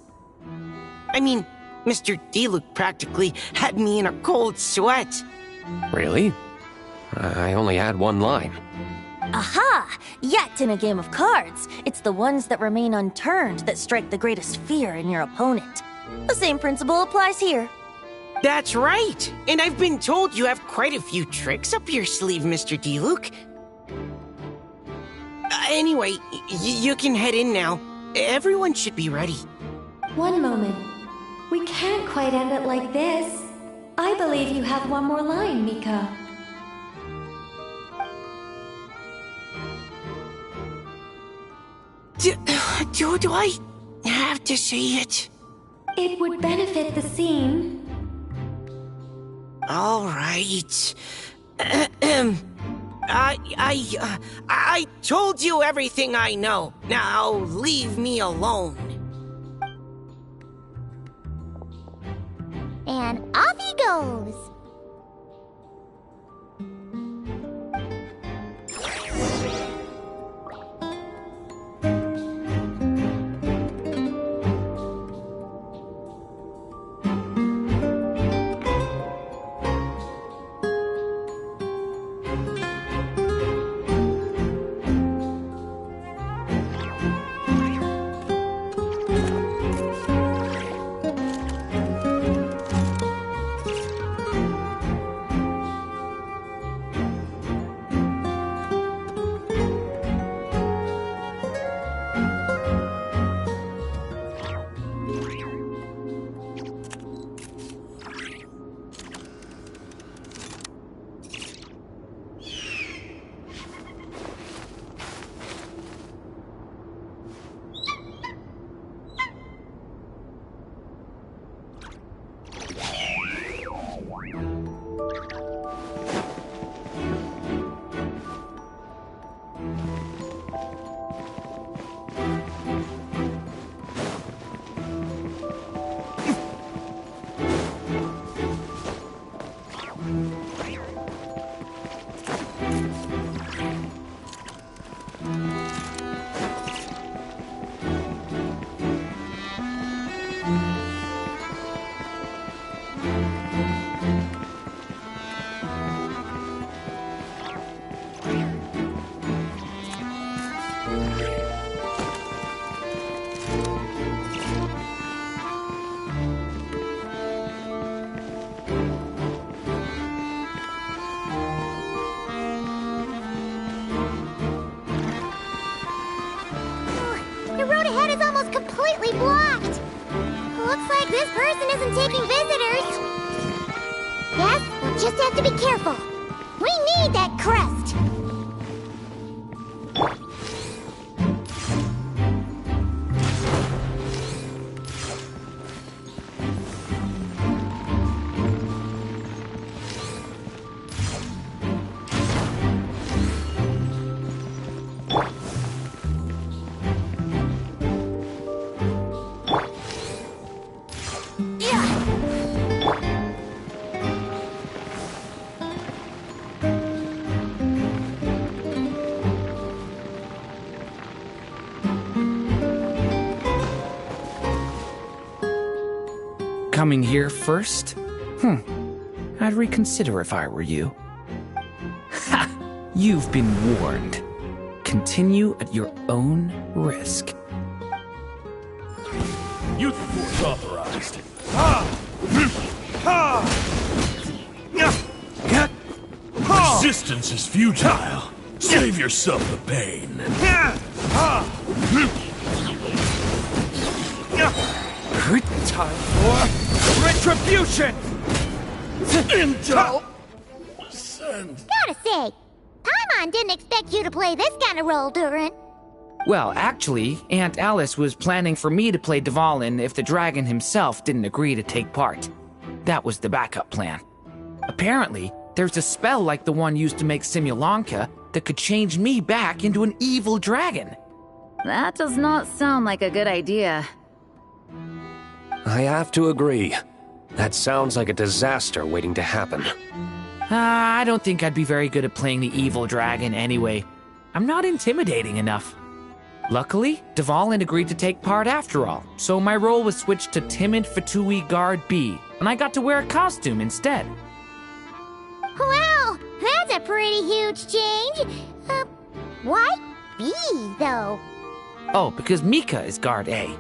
I mean, Mr. Diluc practically had me in a cold sweat. Really? I only had one line. Aha! Yet in a game of cards, it's the ones that remain unturned that strike the greatest fear in your opponent. The same principle applies here. That's right! And I've been told you have quite a few tricks up your sleeve, Mr. Diluc. Anyway, you can head in now. Everyone should be ready. One moment. We can't quite end it like this. I believe you have one more line, Mika. Do I have to say it? It would benefit the scene. All right. I told you everything I know. Now leave me alone. And off he goes. The road ahead is almost completely blocked. Looks like this person isn't taking visitors. Yes, we'll just have to be careful. We need that crest. Coming here first? I'd reconsider if I were you. Ha! You've been warned. Continue at your own risk. Youth force authorized. Resistance is futile. Save yourself the pain. Time for retribution! Intel! Gotta say, Paimon didn't expect you to play this kind of role, Durin. Well, actually, Aunt Alice was planning for me to play Dvalin if the dragon himself didn't agree to take part. That was the backup plan. Apparently, there's a spell like the one used to make Simulanka that could change me back into an evil dragon. That does not sound like a good idea. I have to agree. That sounds like a disaster waiting to happen. I don't think I'd be very good at playing the evil dragon anyway. I'm not intimidating enough. Luckily, Dvalin agreed to take part after all, so my role was switched to Timid Fatui Guard B, and I got to wear a costume instead. Wow, that's a pretty huge change. Why B, though? Oh, because Mika is Guard A.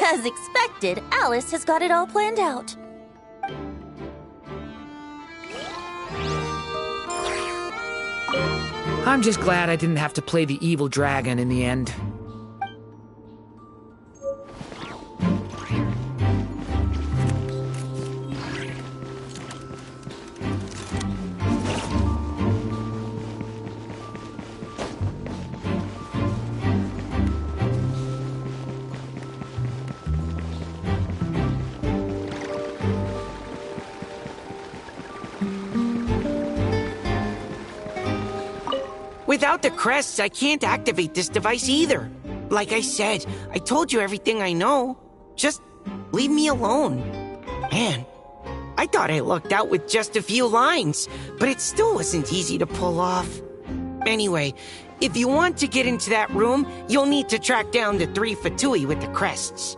As expected, Alice has got it all planned out. I'm just glad I didn't have to play the evil dragon in the end. Without the crests, I can't activate this device either. Like I said, I told you everything I know. Just leave me alone. Man, I thought I lucked out with just a few lines, but it still wasn't easy to pull off. Anyway, if you want to get into that room, you'll need to track down the 3 Fatui with the crests.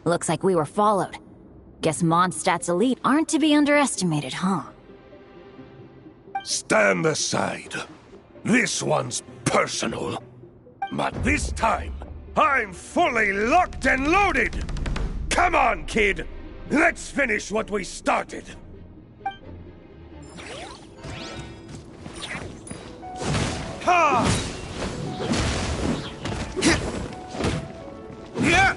Looks like we were followed. Guess Mondstadt's elite aren't to be underestimated, huh? Stand aside. This one's personal. But this time, I'm fully locked and loaded! Come on, kid! Let's finish what we started! Ha! Yeah!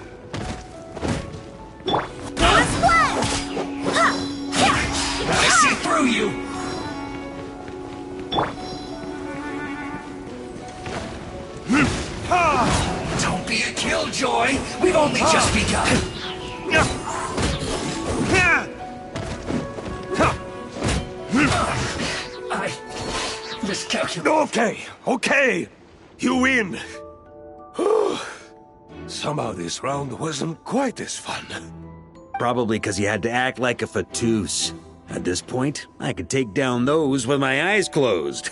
I see through you! Don't be a killjoy! We've only just begun! I miscalculated. Okay. You win. Somehow this round wasn't quite as fun. Probably because you had to act like a fatus. At this point, I could take down those with my eyes closed.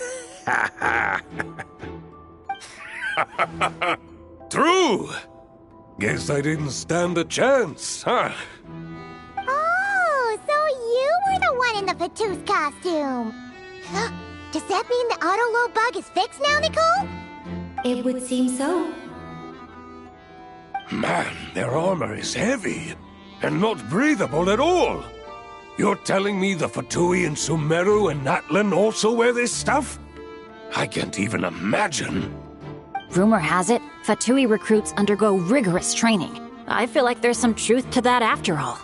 True. Guess I didn't stand a chance, huh? Oh, so you were the one in the Fatus costume. Does that mean the auto-load bug is fixed now, Nicole? It would seem so. Man, their armor is heavy, and not breathable at all. You're telling me the Fatui in Sumeru and Natlan also wear this stuff? I can't even imagine. Rumor has it, Fatui recruits undergo rigorous training. I feel like there's some truth to that after all.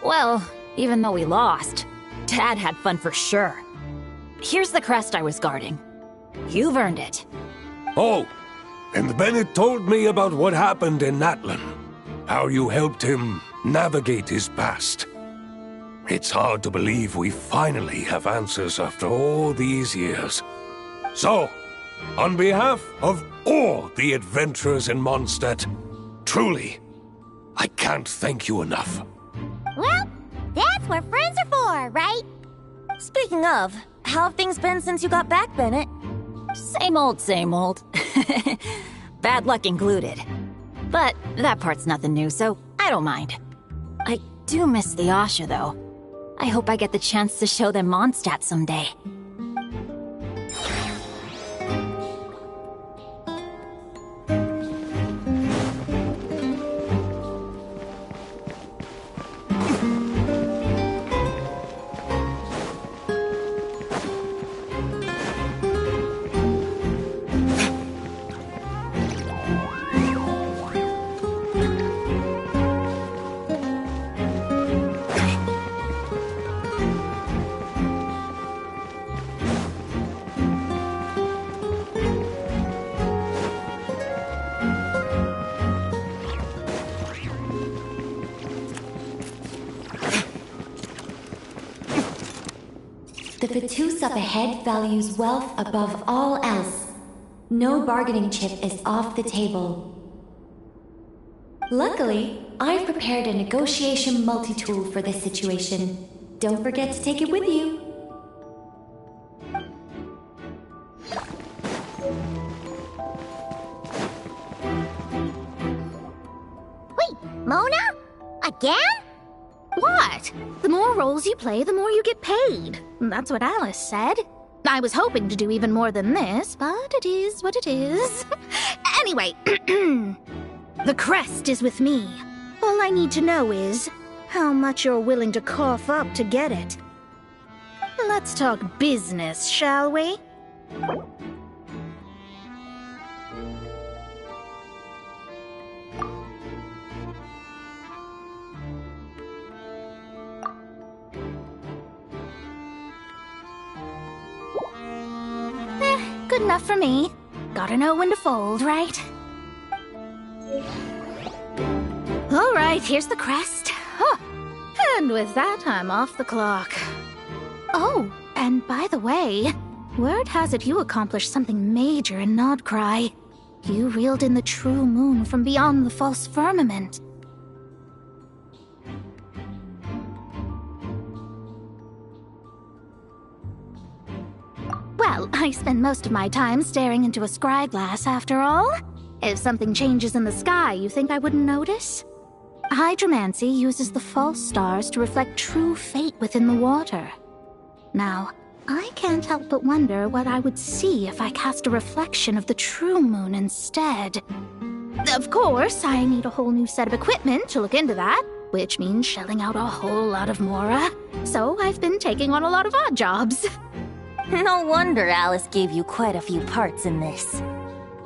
Well, even though we lost, Dad had fun for sure. Here's the crest I was guarding. You've earned it. Oh, and Bennett told me about what happened in Natlan. How you helped him navigate his past. It's hard to believe we finally have answers after all these years. So, on behalf of all the adventurers in Mondstadt, truly, I can't thank you enough. Well, that's what friends are for, right? Speaking of, how have things been since you got back, Bennett? Same old, same old. Bad luck included. But that part's nothing new, so I don't mind. I do miss the Asha, though. I hope I get the chance to show them Mondstadt someday. The Fatus up ahead values wealth above all else. No bargaining chip is off the table. Luckily, I've prepared a negotiation multi-tool for this situation. Don't forget to take it with you. Wait, Mona? Again? What? The more roles you play, the more you get paid. That's what Alice said. I was hoping to do even more than this, but it is what it is. Anyway, the crest is with me. All I need to know is how much you're willing to cough up to get it. Let's talk business, shall we? Good enough for me. Gotta know when to fold, right? All right, here's the crest. Huh. And with that, I'm off the clock. Oh, and by the way, word has it you accomplished something major in Nodcry. You reeled in the true moon from beyond the false firmament. Well, I spend most of my time staring into a scry glass, after all. If something changes in the sky, you think I wouldn't notice? Hydromancy uses the false stars to reflect true fate within the water. Now, I can't help but wonder what I would see if I cast a reflection of the true moon instead. Of course, I need a whole new set of equipment to look into that, which means shelling out a whole lot of mora. So I've been taking on a lot of odd jobs. No wonder Alice gave you quite a few parts in this.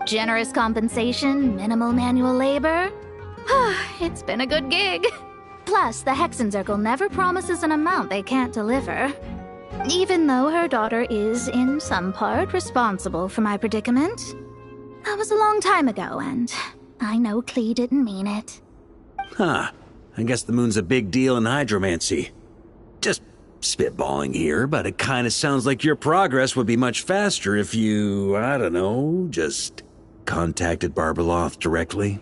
Generous compensation, minimal manual labor. It's been a good gig. Plus, the Hexenzirkel never promises an amount they can't deliver. Even though her daughter is, in some part, responsible for my predicament. That was a long time ago, and I know Klee didn't mean it. Huh. I guess the moon's a big deal in hydromancy. Just spitballing here, but it kinda sounds like your progress would be much faster if you, I don't know, just contacted Barbeloth directly.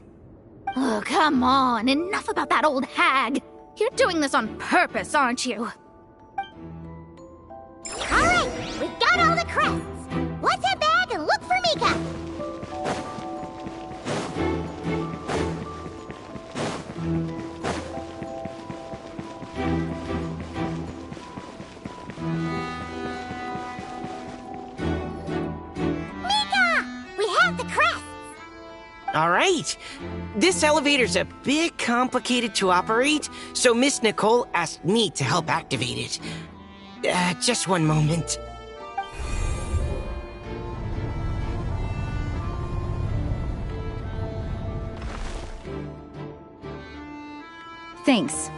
Oh, come on. Enough about that old hag. You're doing this on purpose, aren't you? All right, we got all the crests. Let's head back and look for Mika. Mika! We have the crests. All right. This elevator's a bit complicated to operate, so Miss Nicole asked me to help activate it. Just one moment. Thanks.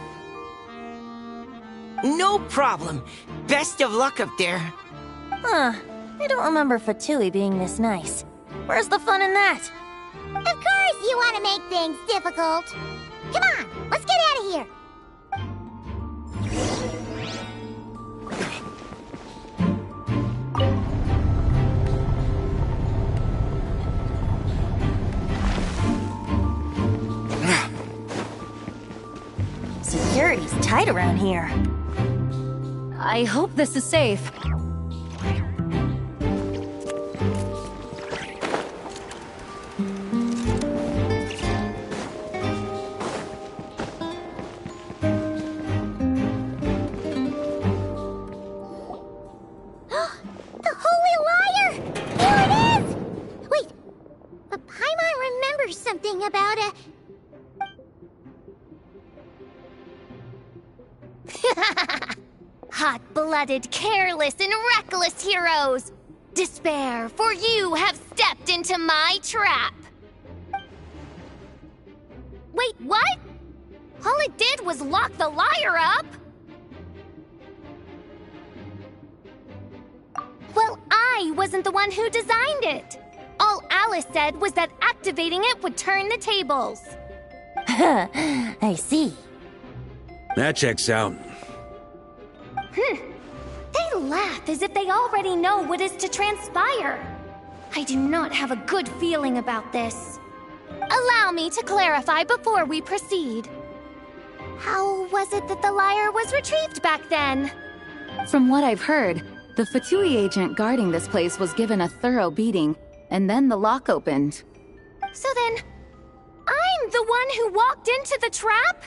No problem. Best of luck up there. Huh. I don't remember Fatui being this nice. Where's the fun in that? Of course you want to make things difficult. Come on, let's get out of here. Security's tight around here. I hope this is safe. About a... Hot-blooded, careless, and reckless heroes! Despair, for you have stepped into my trap! Wait, what? All it did was lock the liar up! Well, I wasn't the one who designed it! All Alice said was that activating it would turn the tables. I see. That checks out. They laugh as if they already know what is to transpire. I do not have a good feeling about this. Allow me to clarify before we proceed. How was it that the lyre was retrieved back then? From what I've heard, the Fatui agent guarding this place was given a thorough beating, and then the lock opened. So then, I'm the one who walked into the trap?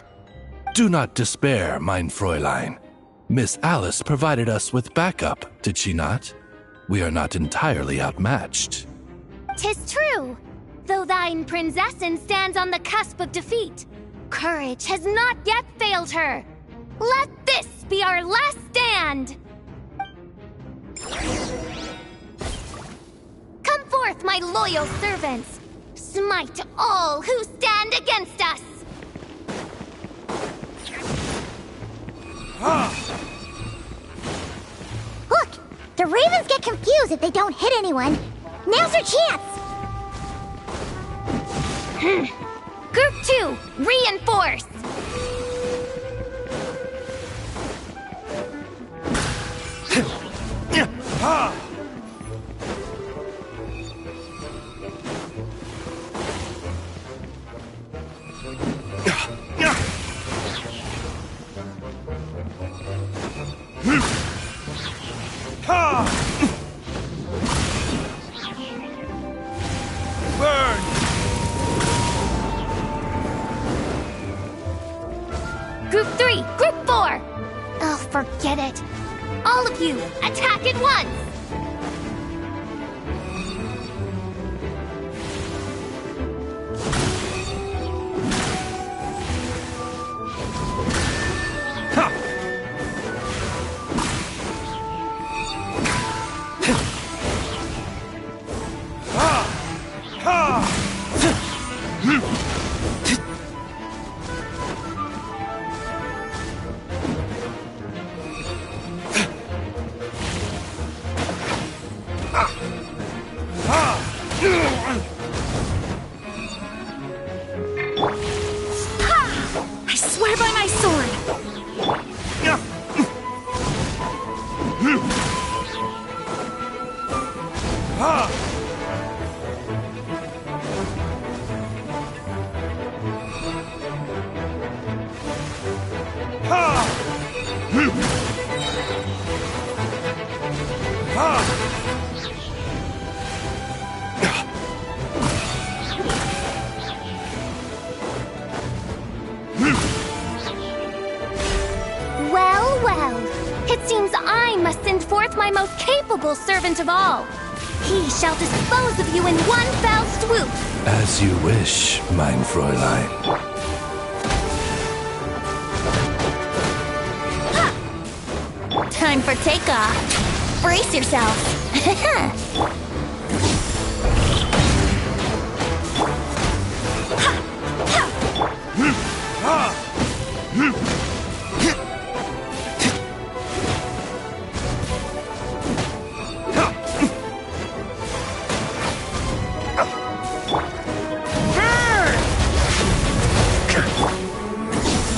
Do not despair, mein Fräulein. Miss Alice provided us with backup, did she not? We are not entirely outmatched. 'Tis true. Though thine Prinzessin stands on the cusp of defeat, courage has not yet failed her. Let this be our last stand! Come forth, my loyal servants! Smite all who stand against us! Look! The Ravens get confused if they don't hit anyone. Now's their chance! Group 2, reinforce! Burn! Group 3, Group 4! Oh, forget it. All of you, attack at once! I swear by my sword! Well, well. It seems I must send forth my most capable servant of all. He shall dispose of you in one fell swoop. As you wish, mein Fräulein. Time for takeoff. Brace yourself.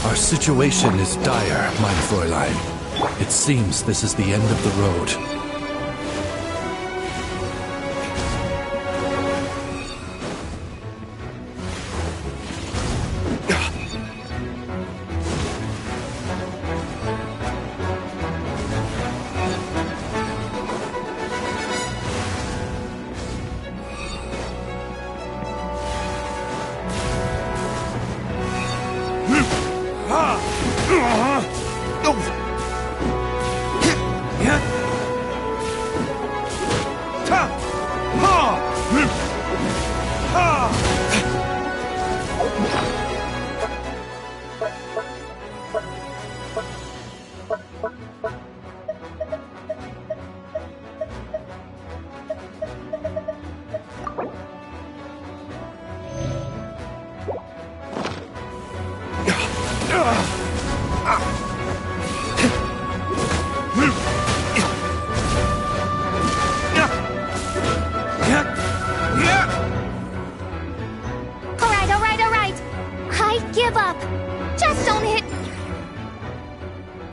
Our situation is dire, mein Fräulein. It seems this is the end of the road. Alright. I give up. Just don't hit...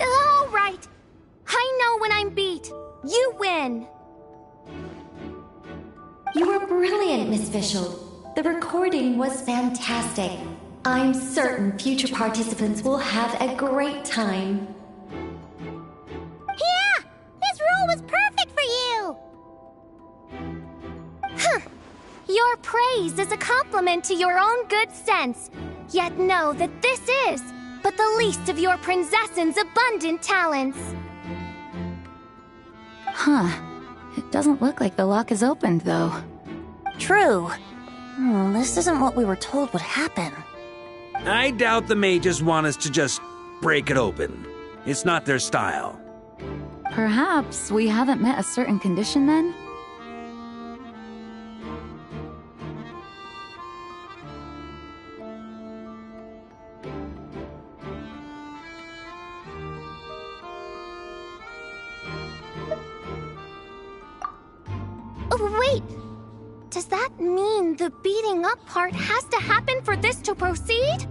Alright. I know when I'm beat. You win. You were brilliant, Miss Fischl. The recording was fantastic. I'm certain future participants will have a great time. Yeah! This role was perfect for you! Huh. Your praise is a compliment to your own good sense. Yet know that this is but the least of your princess's abundant talents. Huh. It doesn't look like the lock is opened, though. True. This isn't what we were told would happen. I doubt the mages want us to just break it open. It's not their style. Perhaps we haven't met a certain condition then? Oh, wait! Does that mean the beating up part has to happen for this to proceed?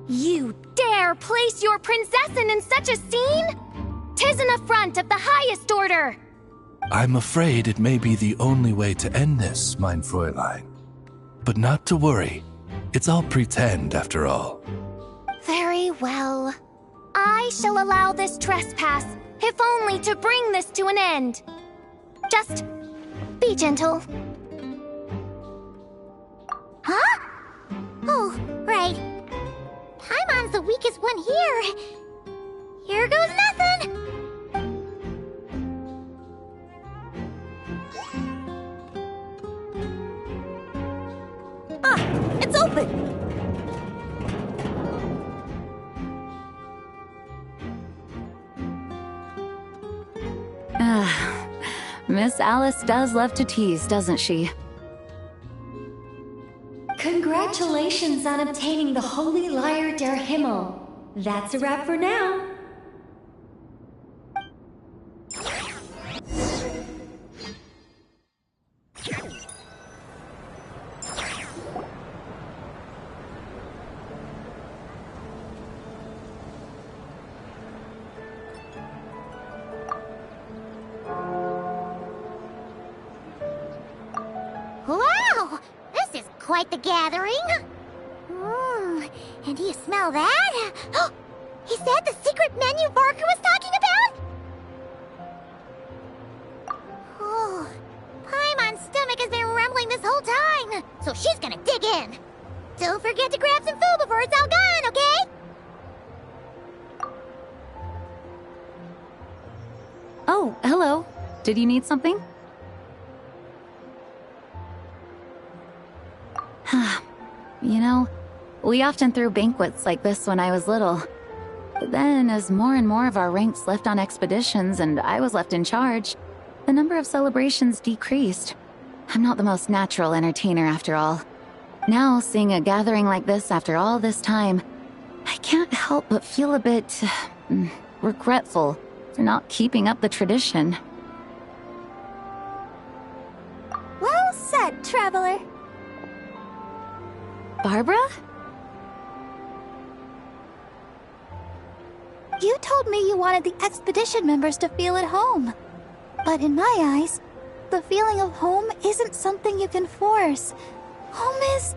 You dare place your princessin in such a scene? 'Tis an affront of the highest order! I'm afraid it may be the only way to end this, mein Fräulein. But not to worry. It's all pretend, after all. Very well. I shall allow this trespass, if only to bring this to an end. Just be gentle. Huh? Oh, right. Paimon's the weakest one here. Here goes nothing. It's open! Miss Alice does love to tease, doesn't she? Congratulations on obtaining the Holy Lyre der Himmel. That's a wrap for now. Wow! This is quite the gathering. And do you smell that? Is that the secret menu Varka was talking about? Oh, Paimon's stomach has been rumbling this whole time, so she's gonna dig in. Don't forget to grab some food before it's all gone, okay? Oh, hello. Did you need something? You know, we often threw banquets like this when I was little. But then, as more and more of our ranks left on expeditions and I was left in charge, the number of celebrations decreased. I'm not the most natural entertainer after all. Now, seeing a gathering like this after all this time, I can't help but feel a bit regretful for not keeping up the tradition. Well said, traveler. Barbara? You told me you wanted the expedition members to feel at home. But in my eyes, the feeling of home isn't something you can force. Home is...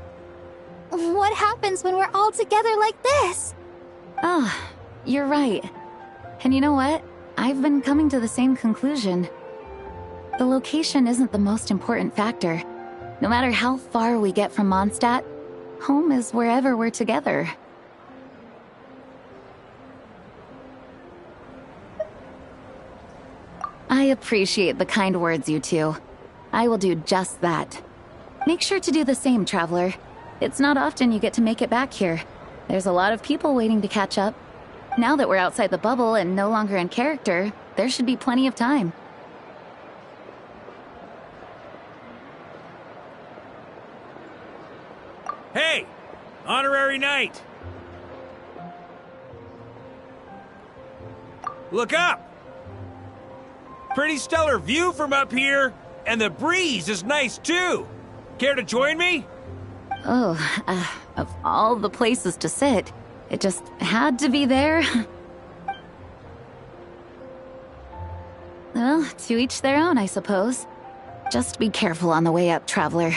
what happens when we're all together like this? Oh, you're right. And you know what? I've been coming to the same conclusion. The location isn't the most important factor. No matter how far we get from Mondstadt, home is wherever we're together. I appreciate the kind words, you two. I will do just that. Make sure to do the same, traveler. It's not often you get to make it back here. There's a lot of people waiting to catch up. Now that we're outside the bubble and no longer in character, there should be plenty of time. Hey! Honorary Knight! Look up! Pretty stellar view from up here, and the breeze is nice too. Care to join me? Oh, of all the places to sit, it just had to be there. Well, to each their own, I suppose. Just be careful on the way up, traveler.